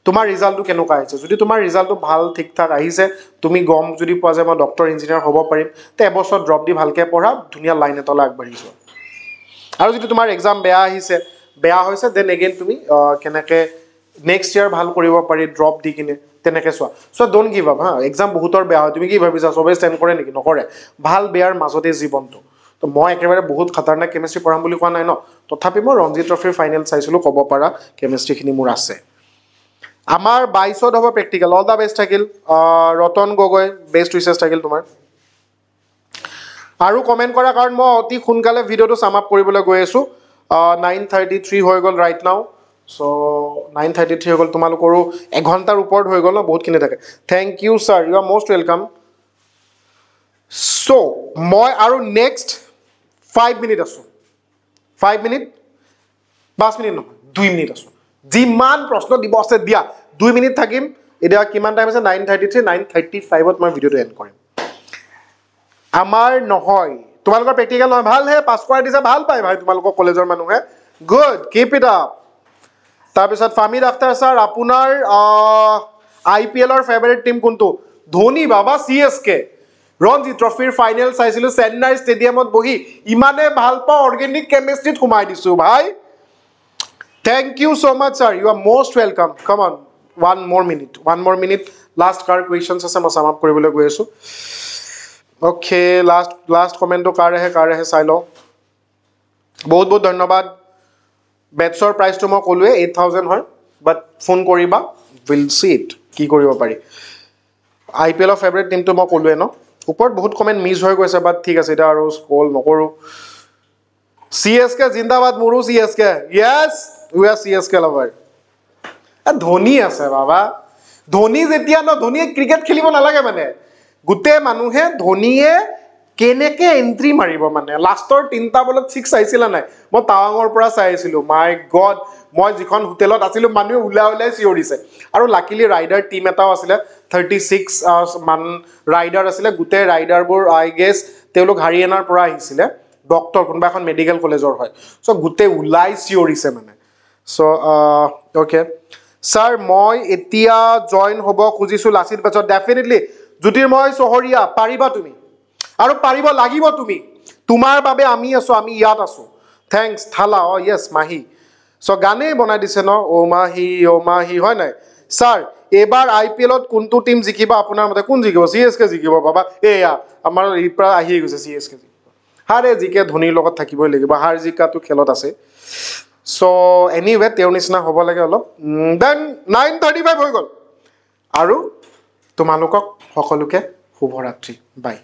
তোমাৰ ৰিজাল্টটো কেনেকুৱা আহিছে যদি তোমাৰ ৰিজাল্টটো ভাল ঠিক ঠাক আহিছে তুমি গম যদি পোৱা যায় মই ডক্টৰ ইঞ্জিনিয়াৰ হ'ব পাৰিম তে এবছৰ ড্ৰপ দি ভালকৈ পঢ়া ধুনীয়া লাইন এটালৈ আগবাঢ়ি যোৱা আৰু যদি তোমাৰ এক্সাম বেয়া হৈছে দেন এগেইন তুমি কেনেকৈ নেক্সট ইয়াৰ ভাল কৰিব পাৰি ড্ৰপ দি কিনে তেনেকৈ চোৱা ডোণ্ট গিভ আপ হা এক্সাম বহুতৰ বেয়া হয় তুমি কি ভাবিছা চবেই ষ্টেণ্ড কৰে নেকি নকৰে ভাল বেয়াৰ মাজতে জীৱনটো তো মই একেবাৰে বহুত খাতাৰনাক কেমেষ্ট্ৰি পঢ়াম বুলি কোৱা নাই ন তথাপি মই ৰঞ্জি ট্ৰফিৰ ফাইনেল চাইছিলোঁ ক'ব পাৰা কেমেষ্ট্ৰিখিনি মোৰ আছে আমাৰ 22ত হ'ব প্ৰেক্টিকেল অল দ্য বেষ্ট থাকিল ৰতন গগৈ বেষ্ট উইচেছ থাকিল তোমাৰ আৰু কমেণ্ট কৰা কাৰণ মই অতি সোনকালে ভিডিঅ'টো চাম আপ কৰিবলৈ গৈ আছোঁ 9:33 হৈ গ'ল ৰাইট নাও চ' 9:33 হৈ গ'ল তোমালোকৰো এঘণ্টাৰ ওপৰত হৈ গ'ল ন বহুতখিনি থাকে thank you sir you are most welcome so' মই আৰু নেক্সট 5 মিনিট আছোঁ 5 মিনিট 5 মিনিট নহয় 2 মিনিট আছোঁ যিমান প্ৰশ্ন দিব আছে দিয়া 2 মিনিট থাকিম এতিয়া কিমান টাইম আছে 9:33 9:35ত মই ভিডিঅ'টো এণ্ড কৰিম আমাৰ নহয় তোমালোকৰ প্ৰেক্টিকেল নহয় ভালহে পাছ কৰাই দিছে ভাল পায় ভাই তোমালোকৰ কলেজৰ মানুহে গুড কিপ ইট আপ তাৰপিছত ফামিদ আখতাৰ ছাৰ আপোনাৰ IPLৰ ফেভাৰিট টীম কোনটো ধোনী বাবা CSK ৰঞ্জি ট্ৰফিৰ ফাইনেল চাইছিলোঁ চেন্নাই ষ্টেডিয়ামত বহি ইমানে ভাল পাওঁ অৰ্গেনিক কেমেষ্ট্ৰিত সোমাই দিছোঁ ভাই thank you so' much sir you are most welcome come on one মোৰ মিনিট লাষ্ট কাৰ কুৱেশ্যনছ আছে মই চাম আপ কৰিবলৈ গৈ আছোঁ অ'কে লাষ্ট কমেণ্টটো কাৰ আহে চাই লওঁ বহুত বহুত ধন্যবাদ বেটছৰ প্ৰাইচটো মই ক'লোৱে 8000 হয় বাট ফোন কৰিবা উইল চি ইট কি কৰিব পাৰি IPLৰ ফেভৰেট টিমটো মই ক'লোৱে ন ওপৰত বহুত কমেণ্ট মিছ হৈ গৈছে বাট ঠিক আছে এতিয়া আৰু স্ক্ৰল নকৰোঁ CSK জিন্দাবাদ মোৰো CSK Yes we are CSK lover Dhoni আছে বাবা ধোনী যেতিয়া ন ধোনীয়ে ক্ৰিকেট খেলিব নালাগে মানে গোটেই মানুহে ধোনীয়ে কেনেকৈ এণ্ট্ৰি মাৰিব মানে লাষ্টৰ 3টা বলত 6 চাইছিলা নাই মই টাৱাঙৰ পৰা চাই আছিলোঁ মাই গড মই যিখন হোটেলত আছিলোঁ মানুহে ওলাই চিঞৰিছে আৰু লাকিলি ৰাইডাৰ টীম এটাও আছিলে 36 মান ৰাইডাৰ আছিলে গোটেই ৰাইডাৰবোৰ আই গেছ তেওঁলোক হাৰিয়ানাৰ পৰা আহিছিলে ডক্টৰ কোনোবা এখন মেডিকেল কলেজৰ হয় চ' গোটেই ওলাই চিঞৰিছে মানে চ' অ'কে ছাৰ মই এতিয়া জইন হ'ব খুজিছোঁ লাচিত বেটছত ডেফিনেটলি জ্যোতিৰ্ময় চহৰীয়া পাৰিবা তুমি আৰু পাৰিব লাগিব তুমি তোমাৰ বাবে আমি আছোঁ আমি ইয়াত আছোঁ থেংকছ থালা য়েছ মাহী চ' গানেই বনাই দিছে ন অ' মাহী হয় নাই ছাৰ এইবাৰ IPL-ত কোনটো টিম জিকিব আপোনাৰ মতে? কোন জিকিব? CSK জিকিব বাবা। এয়া আমাৰ এই পৰা আহি গৈছে CSK জিকিব। হাৰে জিকে ধোনীৰ লগত থাকিবই লাগিব, হাৰ জিকাটো খেলত আছে। চ' এনিৱে তেওঁৰ নিচিনা হ'ব লাগে অলপ। দেন 9:35 হৈ গ'ল। আৰু তোমালোকক সকলোকে শুভৰাত্ৰি, বাই।